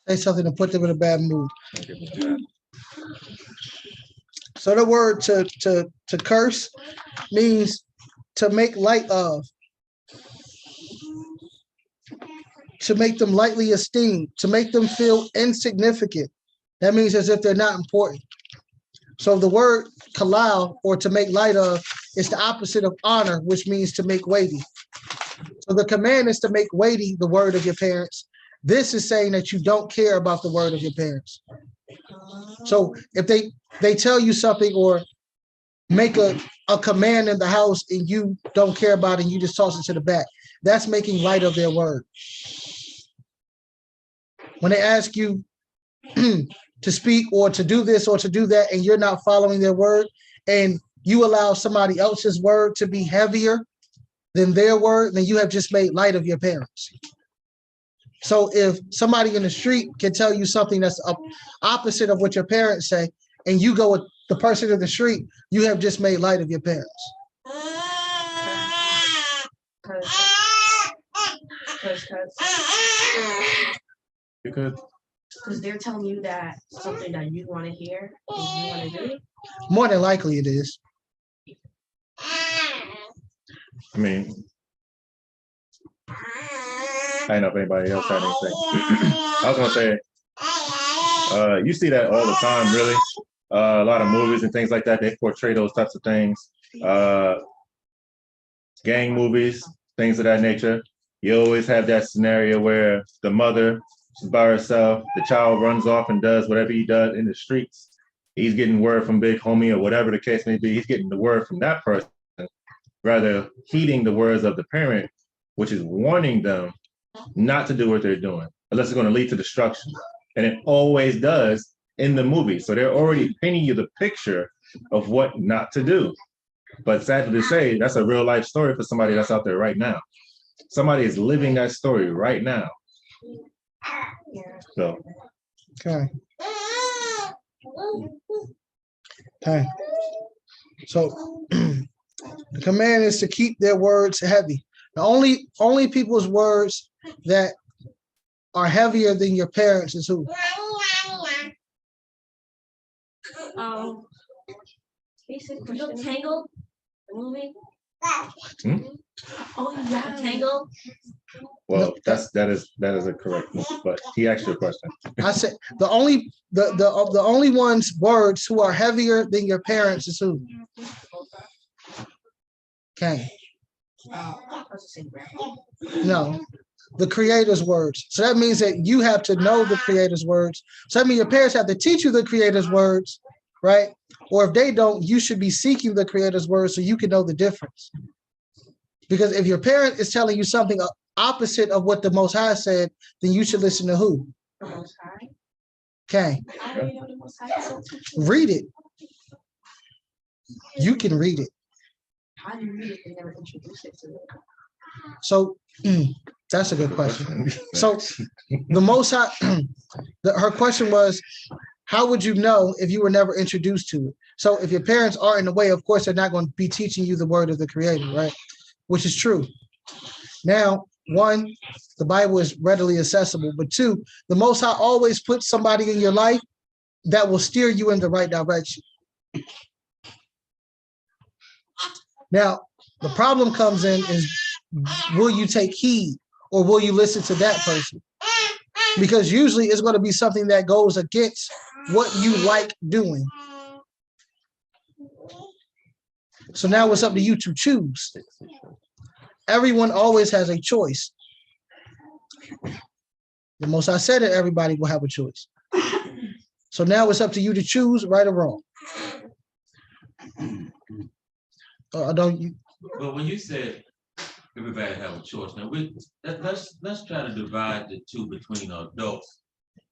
Say something to put them in a bad mood. So the word to curse means to make light of, to make them lightly esteemed, to make them feel insignificant. That means as if they're not important. So the word kalal, or to make light of, is the opposite of honor, which means to make weighty. So the command is to make weighty the word of your parents. This is saying that you don't care about the word of your parents. So if they tell you something or make a command in the house and you don't care about it and you just toss it to the back, that's making light of their word. When they ask you to speak or to do this or to do that and you're not following their word and you allow somebody else's word to be heavier than their word, then you have just made light of your parents. So if somebody in the street can tell you something that's opposite of what your parents say, and you go with the person in the street, you have just made light of your parents. Because they're telling you that something that you want to hear and you want to do. More than likely it is. I mean, I don't know if anybody else had anything. I was gonna say, you see that all the time, really. A lot of movies and things like that, they portray those types of things. Gang movies, things of that nature. You always have that scenario where the mother is by herself, the child runs off and does whatever he does in the streets. He's getting word from Big Homie or whatever the case may be. He's getting the word from that person, rather heeding the words of the parent, which is warning them not to do what they're doing, unless it's going to lead to destruction. And it always does in the movie. So they're already painting you the picture of what not to do. But sadly to say, that's a real life story for somebody that's out there right now. Somebody is living that story right now. So. Okay. Okay. So the command is to keep their words heavy. The only people's words that are heavier than your parents is who? Basic question. Tangled, the movie. Oh yeah, Tangled. Well, that is a correct move, but he asked you a question. I said the only one's words who are heavier than your parents is who? Okay. No, the Creator's words. So that means that you have to know the Creator's words. So that means your parents have to teach you the Creator's words, right? Or if they don't, you should be seeking the Creator's words so you can know the difference. Because if your parent is telling you something opposite of what the Most High said, then you should listen to who? The Most High. Okay. I already know the Most High. Read it. You can read it. How do you read it? They never introduced it to me. So that's a good question. So the Most High, her question was, how would you know if you were never introduced to it? So if your parents are in the way, of course, they're not going to be teaching you the word of the Creator, right? Which is true. Now, one, the Bible is readily accessible, but two, the Most High always puts somebody in your life that will steer you in the right direction. Now, the problem comes in is, will you take heed or will you listen to that person? Because usually it's going to be something that goes against what you like doing. So now it's up to you to choose. Everyone always has a choice. The Most I said that everybody will have a choice. So now it's up to you to choose right or wrong. Don't you? Well, when you said everybody have a choice, now let's try to divide the two between adults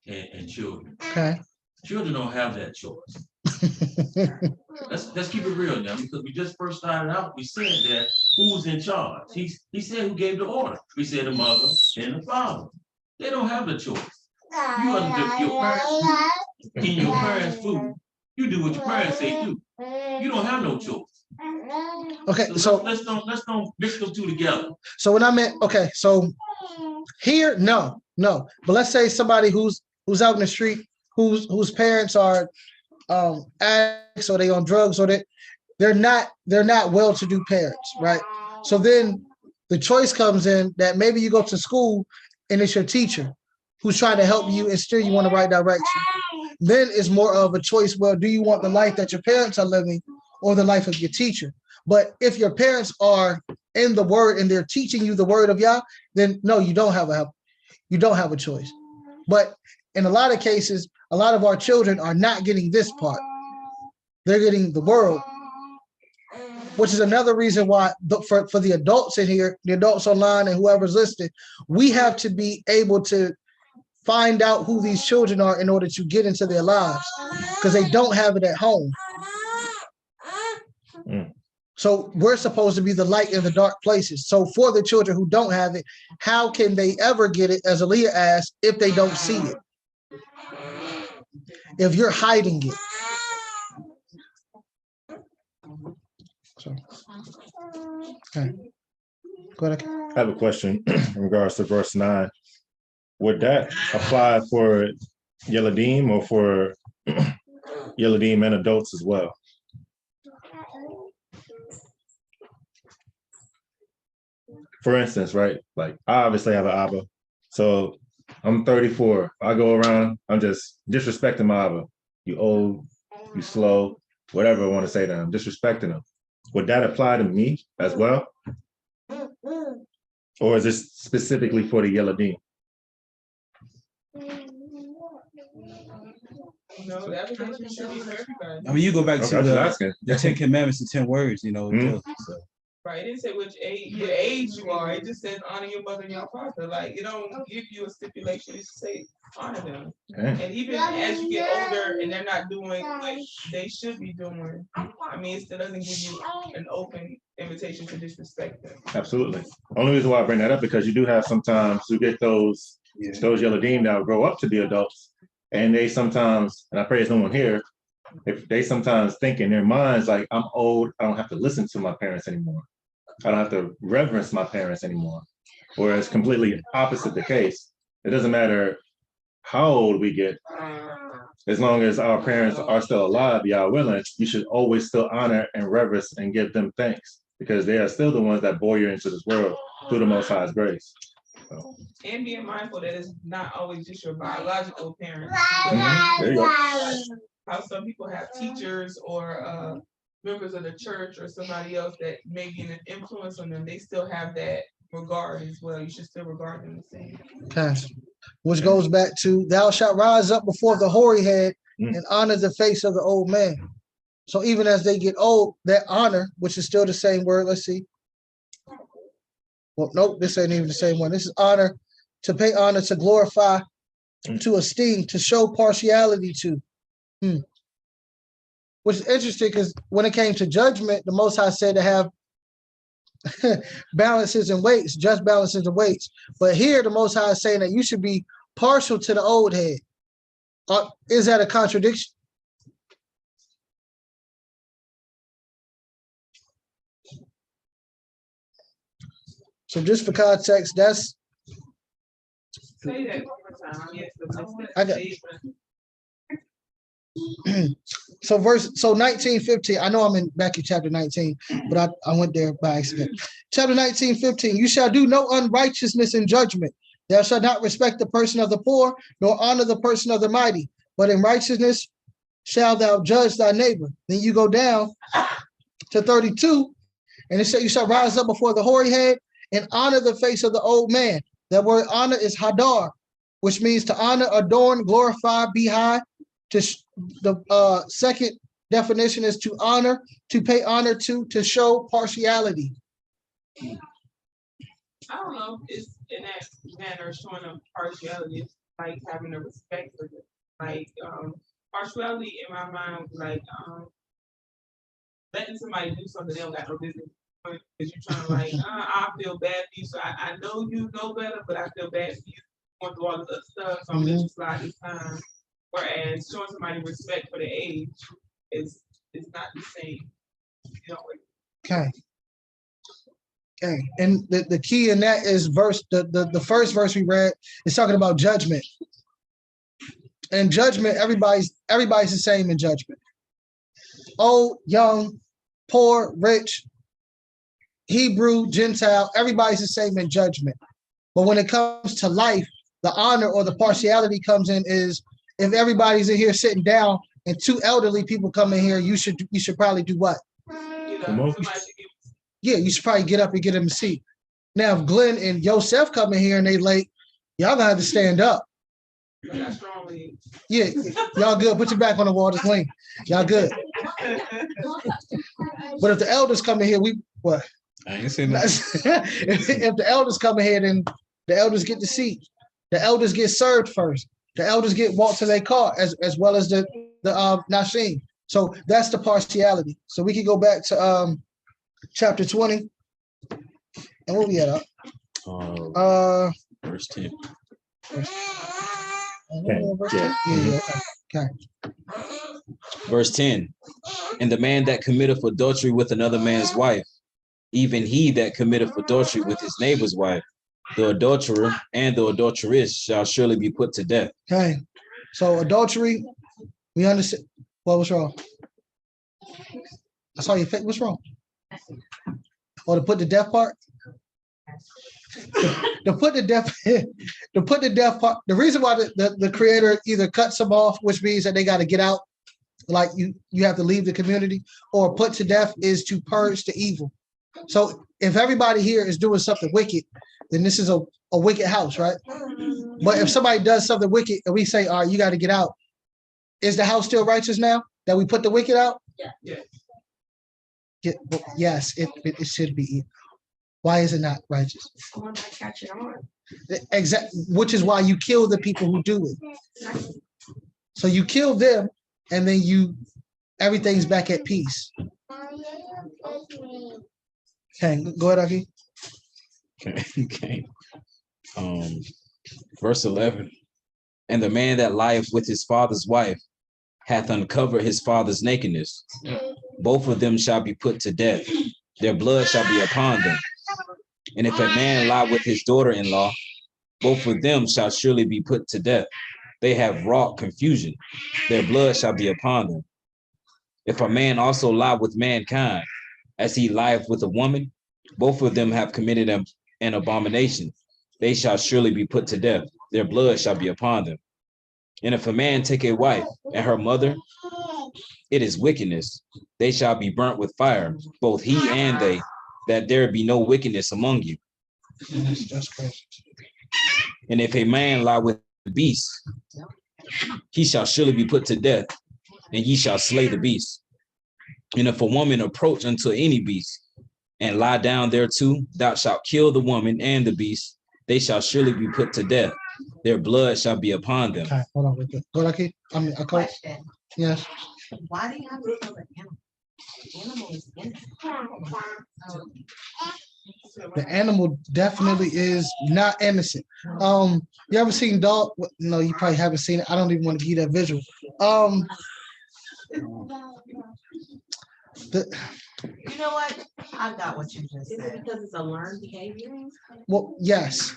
and children. Okay. Children don't have that choice. Let's keep it real now, because we just first started out. We said that who's in charge? He said who gave the order. We said the mother and the father. They don't have the choice. You under your parents' eating your parents' food. You do what your parents say do. You don't have no choice. Okay, so let's don't mix those two together. So when I meant, okay, so here, no, but let's say somebody who's out in the street, whose parents are addicts or they on drugs or they're not well-to-do parents, right? So then the choice comes in that maybe you go to school and it's your teacher who's trying to help you and steer you in the right direction. Then it's more of a choice. Well, do you want the life that your parents are living or the life of your teacher? But if your parents are in the word and they're teaching you the word of Yah, then no, you don't have a choice. But in a lot of cases, a lot of our children are not getting this part. They're getting the world, which is another reason why for the adults in here, the adults online and whoever's listening, we have to be able to find out who these children are in order to get into their lives, because they don't have it at home. So we're supposed to be the light in the dark places. So for the children who don't have it, how can they ever get it, as Aaliyah asked, if they don't see it? If you're hiding it. So, okay. Go ahead. I have a question in regards to verse 9. Would that apply for Yeladim or for Yeladim and adults as well? For instance, right? Like I obviously have an Abba. So I'm 34. I go around, I'm just disrespecting my Abba. You old, you slow, whatever I want to say to him, disrespecting him. Would that apply to me as well? Or is this specifically for the Yeladim? No, that should be for everybody. I mean, you go back Okay, to the 10 Commandments and 10 words, you know. So. Right, it didn't say which age you are. It just says honor your mother and your father. Like it don't give you a stipulation. It say honor them. Okay. And even as you get older and they're not doing what they should be doing, I mean, it still doesn't give you an open invitation to disrespect them. Absolutely. Only reason why I bring that up because you do have sometimes you get those Yeladim that will grow up to be adults, and they sometimes, and I pray there's no one here, if they sometimes think in their minds like I'm old, I don't have to listen to my parents anymore. I don't have to reverence my parents anymore. Whereas completely opposite the case. It doesn't matter how old we get, as long as our parents are still alive, Yah willing, you should always still honor and reverence and give them thanks, because they are still the ones that bore you into this world through the Most High's grace. So. And being mindful that it's not always just your biological parents. There you go. How some people have teachers or members of the church or somebody else that may be an influence on them, they still have that regard as well. You should still regard them the same. Okay. Which goes back to thou shalt rise up before the hoary head and honor the face of the old man. So even as they get old, that honor, which is still the same word, let's see. Well, nope, this ain't even the same one. This is honor, to pay honor, to glorify, to esteem, to show partiality to. Which is interesting because when it came to judgment, the Most High said to have balances and weights, just balances and weights. But here the Most High is saying that you should be partial to the old head. Is that a contradiction? So just for context, that's Say that one more time. Yes, I got so 19:15. I know I'm back in chapter 19, but I went there by accident. Chapter 19:15. You shall do no unrighteousness in judgment. Thou shalt not respect the person of the poor, nor honor the person of the mighty, but in righteousness shalt thou judge thy neighbor. Then you go down to 32, and it says you shall rise up before the hoary head and honor the face of the old man. That word honor is hadar, which means to honor, adorn, glorify, be high. The second definition is to honor, to pay honor to show partiality. I don't know if it's in that manner showing them partiality. It's like having a respect for them. Like partiality in my mind, like letting somebody do something they don't got no business. Because you're trying to like, I feel bad for you, so I know you know better, but I feel bad for you. Going through all this other stuff, so I'm letting you slide this time. Whereas showing somebody respect for the age is not the same. You know. Okay. Okay. And the key in that is the first verse we read is talking about judgment. And judgment, everybody's the same in judgment. Old, young, poor, rich, Hebrew, Gentile, everybody's the same in judgment. But when it comes to life, the honor or the partiality comes in is if everybody's in here sitting down and two elderly people come in here, you should probably do what? Yeah, you should probably get up and get them a seat. Now, if Glenn and Yosef come in here and they late, y'all gonna have to stand up. That's strong Yeah, y'all good. Put your back on the wall. Just clean. Y'all good. But if the elders come in here, what? I ain't seen that. If the elders come in here, then the elders get the seat. The elders get served first. The elders get walked to their car as well as the Nashim. So that's the partiality. So we can go back to chapter 20. And what we at? Verse 10. Okay. Verse 10. And the man that committeth adultery with another man's wife, even he that committeth adultery with his neighbor's wife, the adulterer and the adulteress shall surely be put to death. Okay. So adultery, we understand. What was wrong? I saw your face. What's wrong? Or to put the death part? To put the death part. The reason why the creator either cuts them off, which means that they got to get out, like you have to leave the community, or put to death is to purge the evil. So if everybody here is doing something wicked, then this is a wicked house, right? But if somebody does something wicked and we say, all right, you got to get out, is the house still righteous now that we put the wicked out? Yeah. Yes, it should be. Why is it not righteous? Someone might catch it on. Exactly, which is why you kill the people who do it. So you kill them, and then everything's back at peace. Okay, go ahead, Akeem. Okay. Verse 11. And the man that lieth with his father's wife hath uncovered his father's nakedness. Both of them shall be put to death. Their blood shall be upon them. And if a man lie with his daughter-in-law, both of them shall surely be put to death. They have wrought confusion. Their blood shall be upon them. If a man also lie with mankind, as he lieth with a woman, both of them have committed an abomination. They shall surely be put to death. Their blood shall be upon them. And if a man take a wife and her mother, it is wickedness. They shall be burnt with fire, both he and they, that there be no wickedness among you. That's crazy. And if a man lie with the beast, he shall surely be put to death, and ye shall slay the beast. And if a woman approach unto any beast and lie down thereto, thou shalt kill the woman and the beast. They shall surely be put to death. Their blood shall be upon them. Okay, hold on with it. Go ahead, Akeem. Question. Yes. Why do you have to kill the animal? The animal is innocent. The animal definitely is not innocent. You ever seen Daud? No, you probably haven't seen it. I don't even want to give you that visual. You know what? I got what you just Is said. it because it's a learned behavior? Well, yes.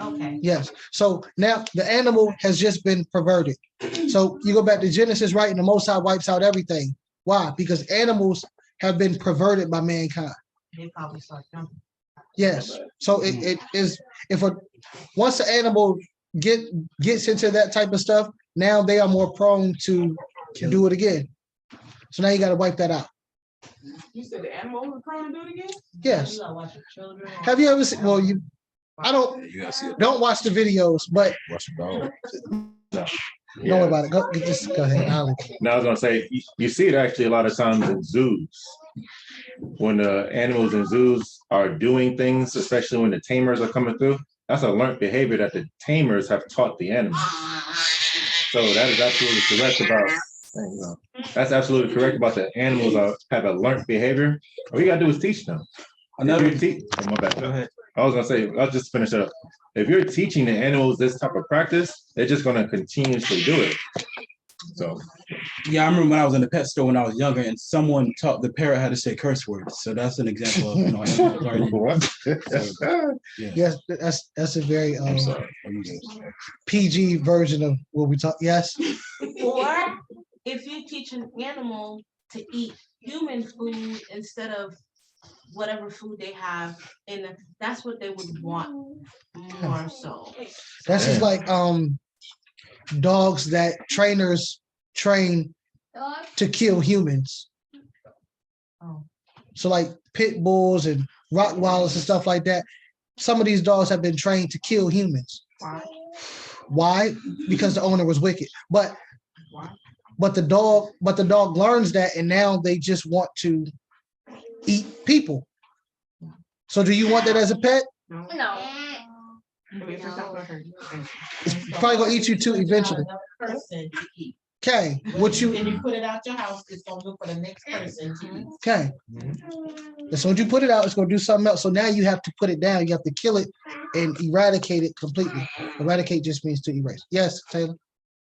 Okay. Yes. So now the animal has just been perverted. So you go back to Genesis, right? And the Most High wipes out everything. Why? Because animals have been perverted by mankind. They probably start jumping. Yes. So it is, once the animal gets into that type of stuff, now they are more prone to do it again. So now you got to wipe that out. You said the animal was prone to do it again? Yes. You gotta watch your children. Have you ever seen? Well, don't watch the videos, but Watch the dog. don't worry about it. Go ahead. Now I was gonna say you see it actually a lot of times in zoos. When the animals in zoos are doing things, especially when the tamers are coming through, that's a learned behavior that the tamers have taught the animals. So that is absolutely correct about. That's absolutely correct about the animals have a learned behavior. All you gotta do is teach them. My bad. Go ahead. I was gonna say, I'll just finish it up. If you're teaching the animals this type of practice, they're just gonna continuously do it. So Yeah, I remember when I was in the pet store when I was younger, and someone taught the parrot how to say curse words. So that's an example of animal learning. Yes, that's a very PG version of what we talk. Yes. Or if you teach an animal to eat human food instead of whatever food they have, and that's what they would want more so. That's just like dogs that trainers train to kill humans. So like pit bulls and Rottweilers and stuff like that. Some of these dogs have been trained to kill humans. Why? Why? Because the owner was wicked. But the dog learns that, and now they just want to eat people. So do you want that as a pet? No. It's probably gonna eat you too eventually. Person to eat. Okay, what you? Then you put it out your house, it's gonna look for the next person to eat. Okay. And so when you put it out, it's gonna do something else. So now you have to put it down. You have to kill it and eradicate it completely. Eradicate just means to erase. Yes, Taylor.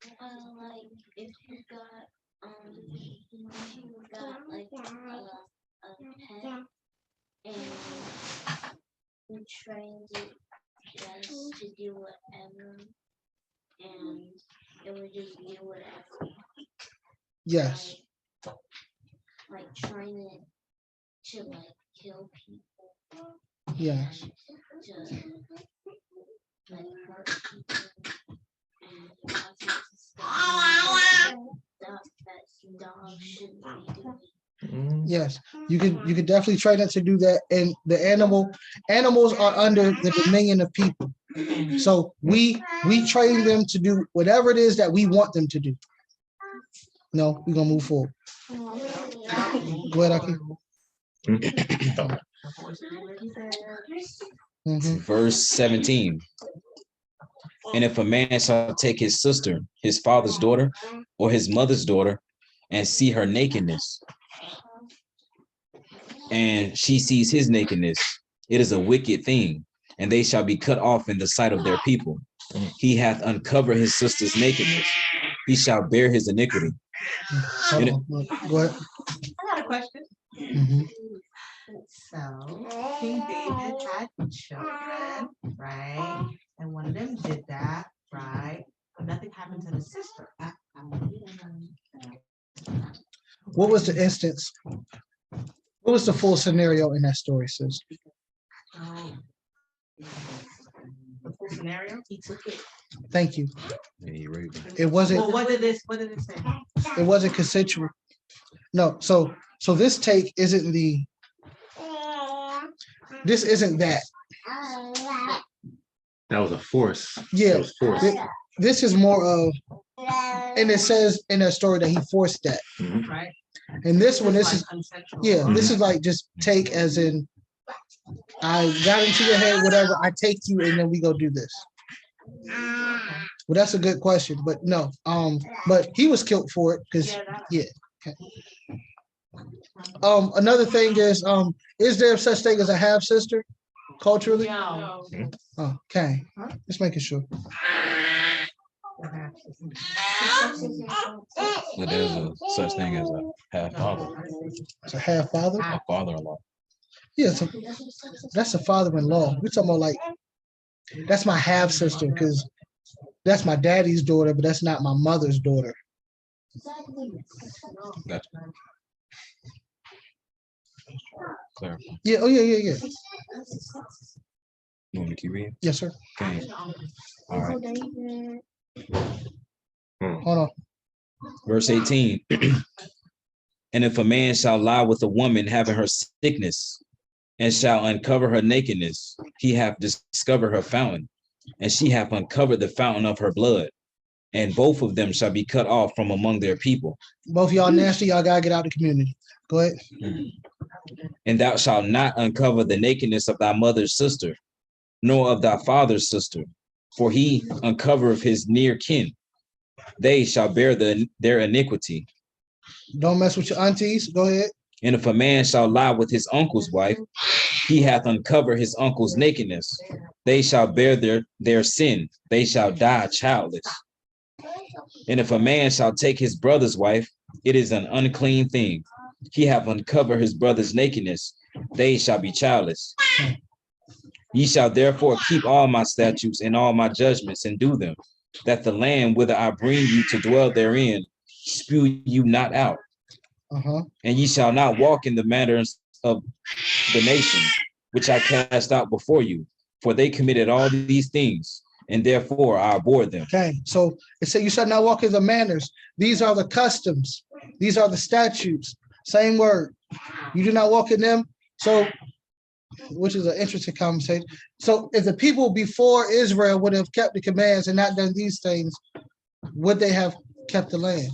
Like if you got like a pet and you trained it just to do whatever, and it would just do whatever. Yes. Like trying it to like kill people. Yes. To like hurt people. And you want it to stop that dog shouldn't be doing. Yes, you could definitely train it to do that. And the animals are under the dominion of people. So we train them to do whatever it is that we want them to do. No, we're gonna move forward. Go ahead, Akeem. Verse 17. And if a man shall take his sister, his father's daughter, or his mother's daughter, and see her nakedness, and she sees his nakedness, it is a wicked thing, and they shall be cut off in the sight of their people. He hath uncovered his sister's nakedness. He shall bear his iniquity. Go ahead. I got a question. So King David had children, right? And one of them did that, right? But nothing happened to the sister. What was the instance? What was the full scenario in that story, sis? The full scenario, he took it. Thank you. It wasn't. Well, what did it say? It wasn't consensual. No. So this take isn't the. This isn't that. That was a force. Yeah. Was force. This is more of, and it says in that story that he forced that. Right. And this one, this is, yeah, this Mhm. is like just take as in, I got into your head, whatever, I take you, and then we go do this. Well, that's a good question, but no, but he was killed for it because, yeah. Okay. Another thing is there such thing as a half sister culturally? No. Oh, okay, just making sure. But there's a such thing as a half father. It's a half father? A father-in-law. Yeah, so that's a father-in-law. We're talking about like, that's my half sister because that's my daddy's daughter, but that's not my mother's daughter. Gotcha. Clarify. Yeah, oh yeah. You want me to keep reading? Yes, sir. Okay. All right. Hold on. Verse 18. And if a man shall lie with a woman having her sickness, and shall uncover her nakedness, he hath discovered her fountain, and she hath uncovered the fountain of her blood, and both of them shall be cut off from among their people. Both y'all nasty, y'all gotta get out of the community. Go ahead. And thou shalt not uncover the nakedness of thy mother's sister, nor of thy father's sister, for he uncovereth his near kin. They shall bear their iniquity. Don't mess with your aunties. Go ahead. And if a man shall lie with his uncle's wife, he hath uncovered his uncle's nakedness. They shall bear their sin. They shall die childless. And if a man shall take his brother's wife, it is an unclean thing. He hath uncovered his brother's nakedness. They shall be childless. Ye shall therefore keep all my statutes and all my judgments and do them, that the land whither I bring you to dwell therein spew you not out. And ye shall not walk in the manners of the nations which I cast out before you, for they committed all these things, and therefore I abhor them. Okay, so it said you shall not walk in the manners. These are the customs. These are the statutes. Same word. You do not walk in them. So which is an interesting conversation. So if the people before Israel would have kept the commands and not done these things, would they have kept the land?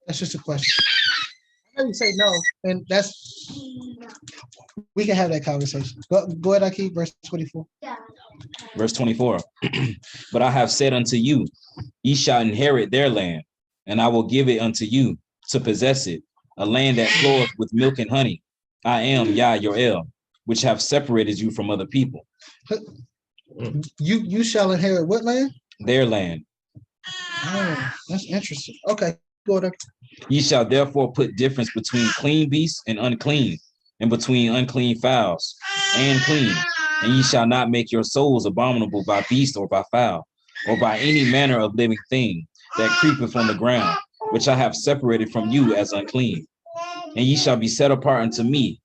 That's just a question. I know you say no, and we can have that conversation. Go ahead, Akeem, verse 24. Verse 24. But I have said unto you, ye shall inherit their land, and I will give it unto you to possess it, a land that floweth with milk and honey. I am Yah your El, which have separated you from other people. You shall inherit what land? Their land. Oh, that's interesting. Okay, go ahead. Ye shall therefore put difference between clean beasts and unclean, and between unclean fowls and clean. And ye shall not make your souls abominable by beast or by fowl, or by any manner of living thing that creepeth on the ground, which I have separated from you as unclean. And ye shall be set apart unto me,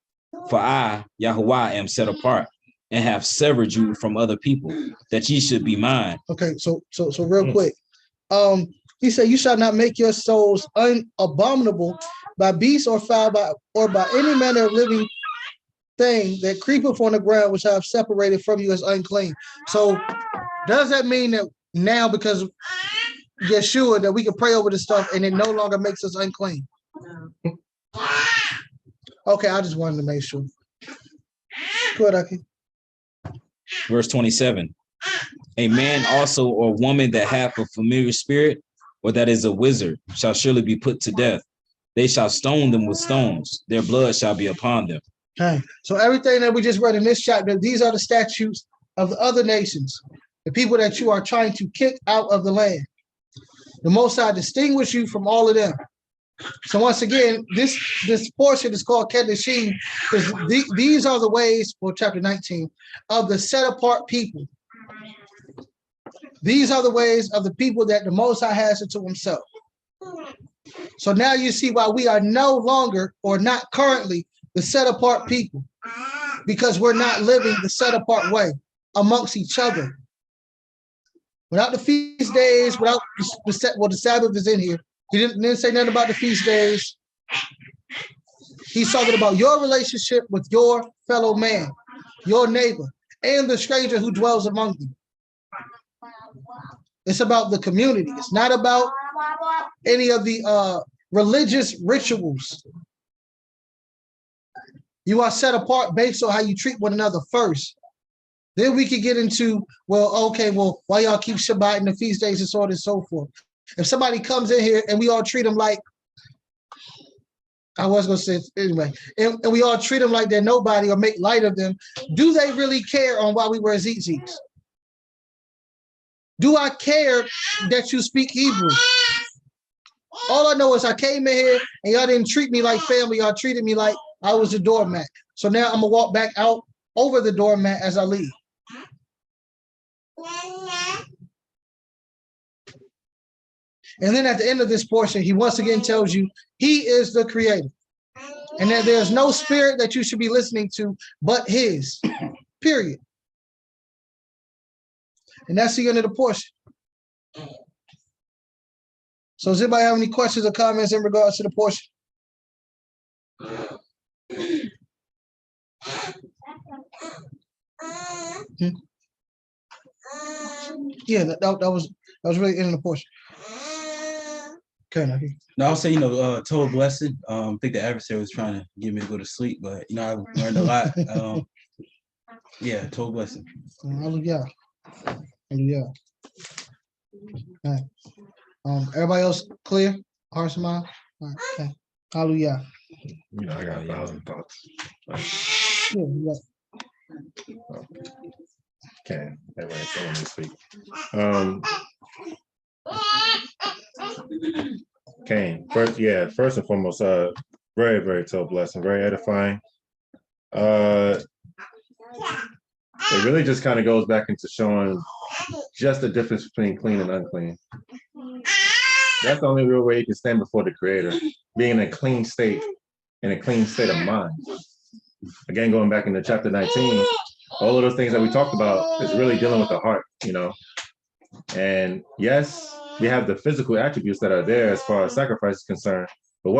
for I, Yahuwah, am set apart, and have severed you from other people, that ye should be mine. Okay, so real quick. He said, you shall not make your souls abominable by beast or fowl, or by any manner of living thing that creepeth on the ground, which I have separated from you as unclean. So does that mean that now, because Yeshua, that we can pray over this stuff and it no longer makes us unclean? Okay, I just wanted to make sure. Go ahead, Aki. Verse 27. A man also or woman that hath a familiar spirit, or that is a wizard, shall surely be put to death. They shall stone them with stones. Their blood shall be upon them. Okay, so everything that we just read in this chapter, these are the statutes of the other nations, the people that you are trying to kick out of the land. The Most High distinguish you from all of them. So once again, this portion is called Qodeshiym, because these are the ways, well, chapter 19, of the set apart people. These are the ways of the people that the Most High has unto himself. So now you see why we are no longer, or not currently, the set apart people, because we're not living the set apart way amongst each other. Without the feast days, without the Sabbath is in here. He didn't say nothing about the feast days. He's talking about your relationship with your fellow man, your neighbor, and the stranger who dwells among you. It's about the community. It's not about any of the religious rituals. You are set apart based on how you treat one another first. Then we could get into, well, okay, well, why y'all keep Shabbat and the feast days and so on and so forth. If somebody comes in here and we all treat them like, I was going to say anyway, and we all treat them like they're nobody or make light of them, do they really care on why we wear tzitzis? Do I care that you speak Hebrew? All I know is I came in here and y'all didn't treat me like family. Y'all treated me like I was a doormat. So now I'm going to walk back out over the doormat as I leave. And then at the end of this portion, he once again tells you he is the creator, and that there's no spirit that you should be listening to but his, period. And that's the end of the portion. So does anybody have any questions or comments in regards to the portion? Yeah, that was really in the portion. Okay, no, I'll say, total blessing. I think the adversary was trying to get me to go to sleep, but I learned a lot. Yeah, total blessing. HalleluYah. HalleluYah. Right. Everybody else clear? Hearts and mind? Right. Okay. HalleluYah. I got 1,000 thoughts. Yeah. Okay, everybody telling me to speak. Cain, first and foremost, very, very tough blessing, very edifying. It really just kind of goes back into showing just the difference between clean and unclean. That's the only real way you can stand before the Creator, being in a clean state, in a clean state of mind. Again, going back into chapter 19, all of those things that we talked about is really dealing with the heart, And yes, we have the physical attributes that are there as far as sacrifice is concerned, but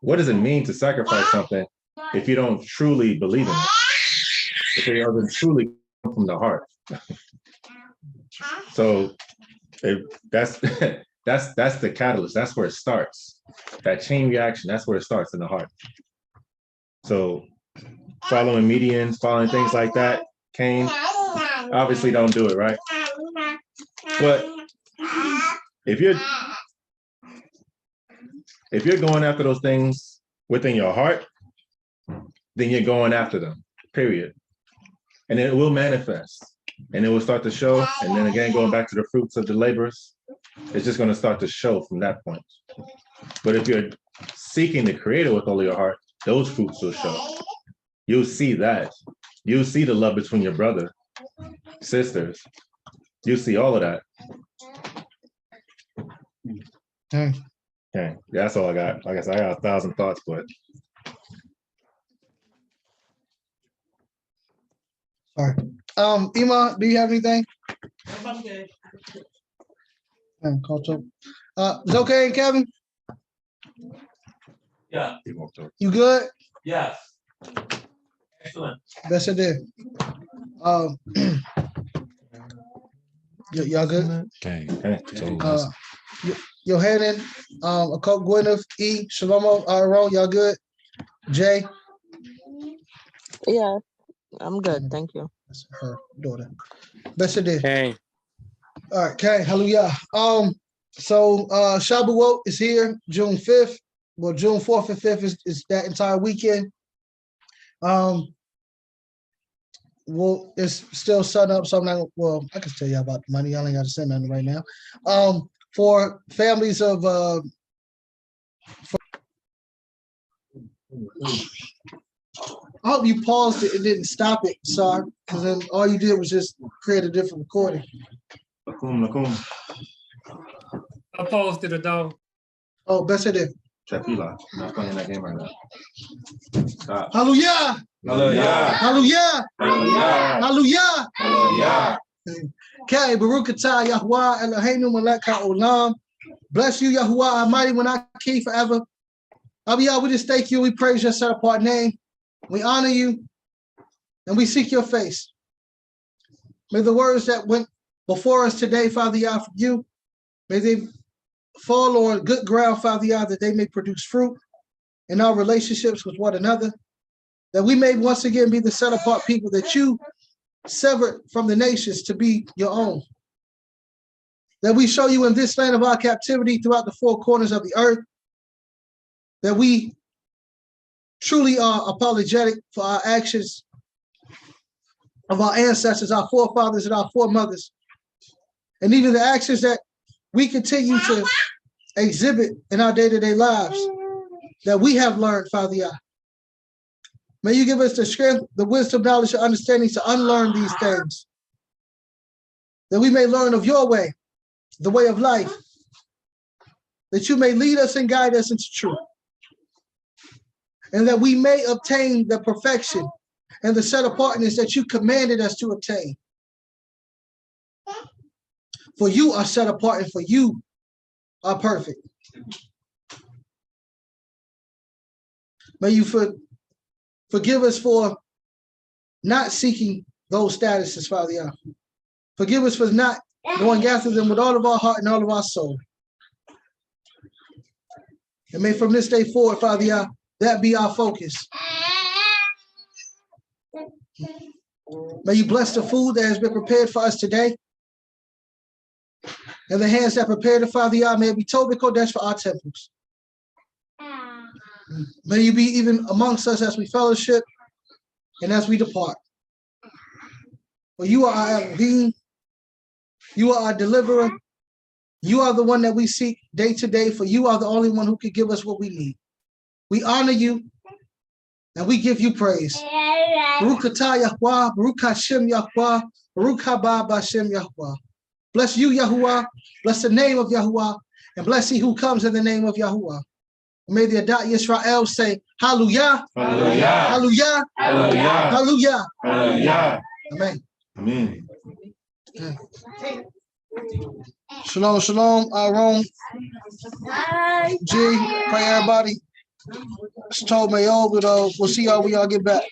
what does it mean to sacrifice something if you don't truly believe in it? if it doesn't truly come from the heart. So if that's that's the catalyst. That's where it starts. That chain reaction, that's where it starts in the heart. So following medians, following things like that, Cain, obviously don't do it, right? But if you're going after those things within your heart, then you're going after them, period. And it will manifest and it will start to show. And then again, going back to the fruits of the labors, it's just going to start to show from that point. But if you're seeking the Creator with all your heart, those fruits will show. You'll see that. You'll see the love between your brother, sisters. You'll see all of that. Okay, that's all I got. Like I said, I got 1,000 thoughts, but. All right. Iman, do you have anything? I'm good. It's okay, Kevin? Yeah. You good? Yes. Excellent. Yes, I did. Y'all good? Okay. Yohanan, Akok Gwyneth, E, Shalomo, Aaron, y'all good? Jay? Yeah, I'm good. Thank you. That's her daughter. Best it did. Hey. All right, okay, hallelujah. So Shabbat is here, June 5th. Well, June 4th and 5th is that entire weekend. Well, it's still set up, so I'm not, well, I can tell you about the money. Y'all ain't got to send nothing right now. For families of I hope you paused it and didn't stop it, sorry, because then all you did was just create a different recording. Akeem. I paused it, dog. Oh, best it did. Chapila. Not playing that game right now. Stop. HalleluYah! HalleluYah! HalleluYah! HalleluYah! HalleluYah! HalleluYah! Okay, Baruch atah Yahuwah Eloheinu melech haolam. Bless you, Yahuwah Almighty, when Akeem forever. Abiyah, we just thank you. We praise your set apart name. We honor you, and we seek your face. May the words that went before us today, Father Yah, for you, may they fall on good ground, Father Yah, that they may produce fruit in our relationships with one another, that we may once again be the set apart people that you severed from the nations to be your own. That we show you in this land of our captivity throughout the four corners of the earth, that we truly are apologetic for our actions of our ancestors, our forefathers, and our foremothers, and even the actions that we continue to exhibit in our day-to-day lives that we have learned, Father Yah. May you give us the strength, the wisdom, knowledge, and understanding to unlearn these things, that we may learn of your way, the way of life, that you may lead us and guide us into truth, and that we may obtain the perfection and the set apartness that you commanded us to obtain. For you are set apart, and for you are perfect. May you forgive us for not seeking those statuses, Father Yah. Forgive us for not going after them with all of our heart and all of our soul. And may from this day forward, Father Yah, that be our focus. May you bless the food that has been prepared for us today. And the hands that prepared it, Father Yah, may it be Tobi Qodeshiym for our temples. May you be even amongst us as we fellowship and as we depart. For you are our Elohim. You are our deliverer. You are the one that we seek day to day, for you are the only one who can give us what we need. We honor you and we give you praise. Baruch atah Yahuwah, Baruch Qodeshiym Yahuwah, Baruch haba b'Hashem Yahuwah. Bless you, Yahuwah. Bless the name of Yahuwah, and bless he who comes in the name of Yahuwah. May the Adat Yisrael say, HalleluYah, HalleluYah, HalleluYah, HalleluYah, HalleluYah, HalleluYah. Amen. Amen. Shalom, shalom, Aaron, G, pray everybody. It's told me over, we'll see y'all when y'all get back.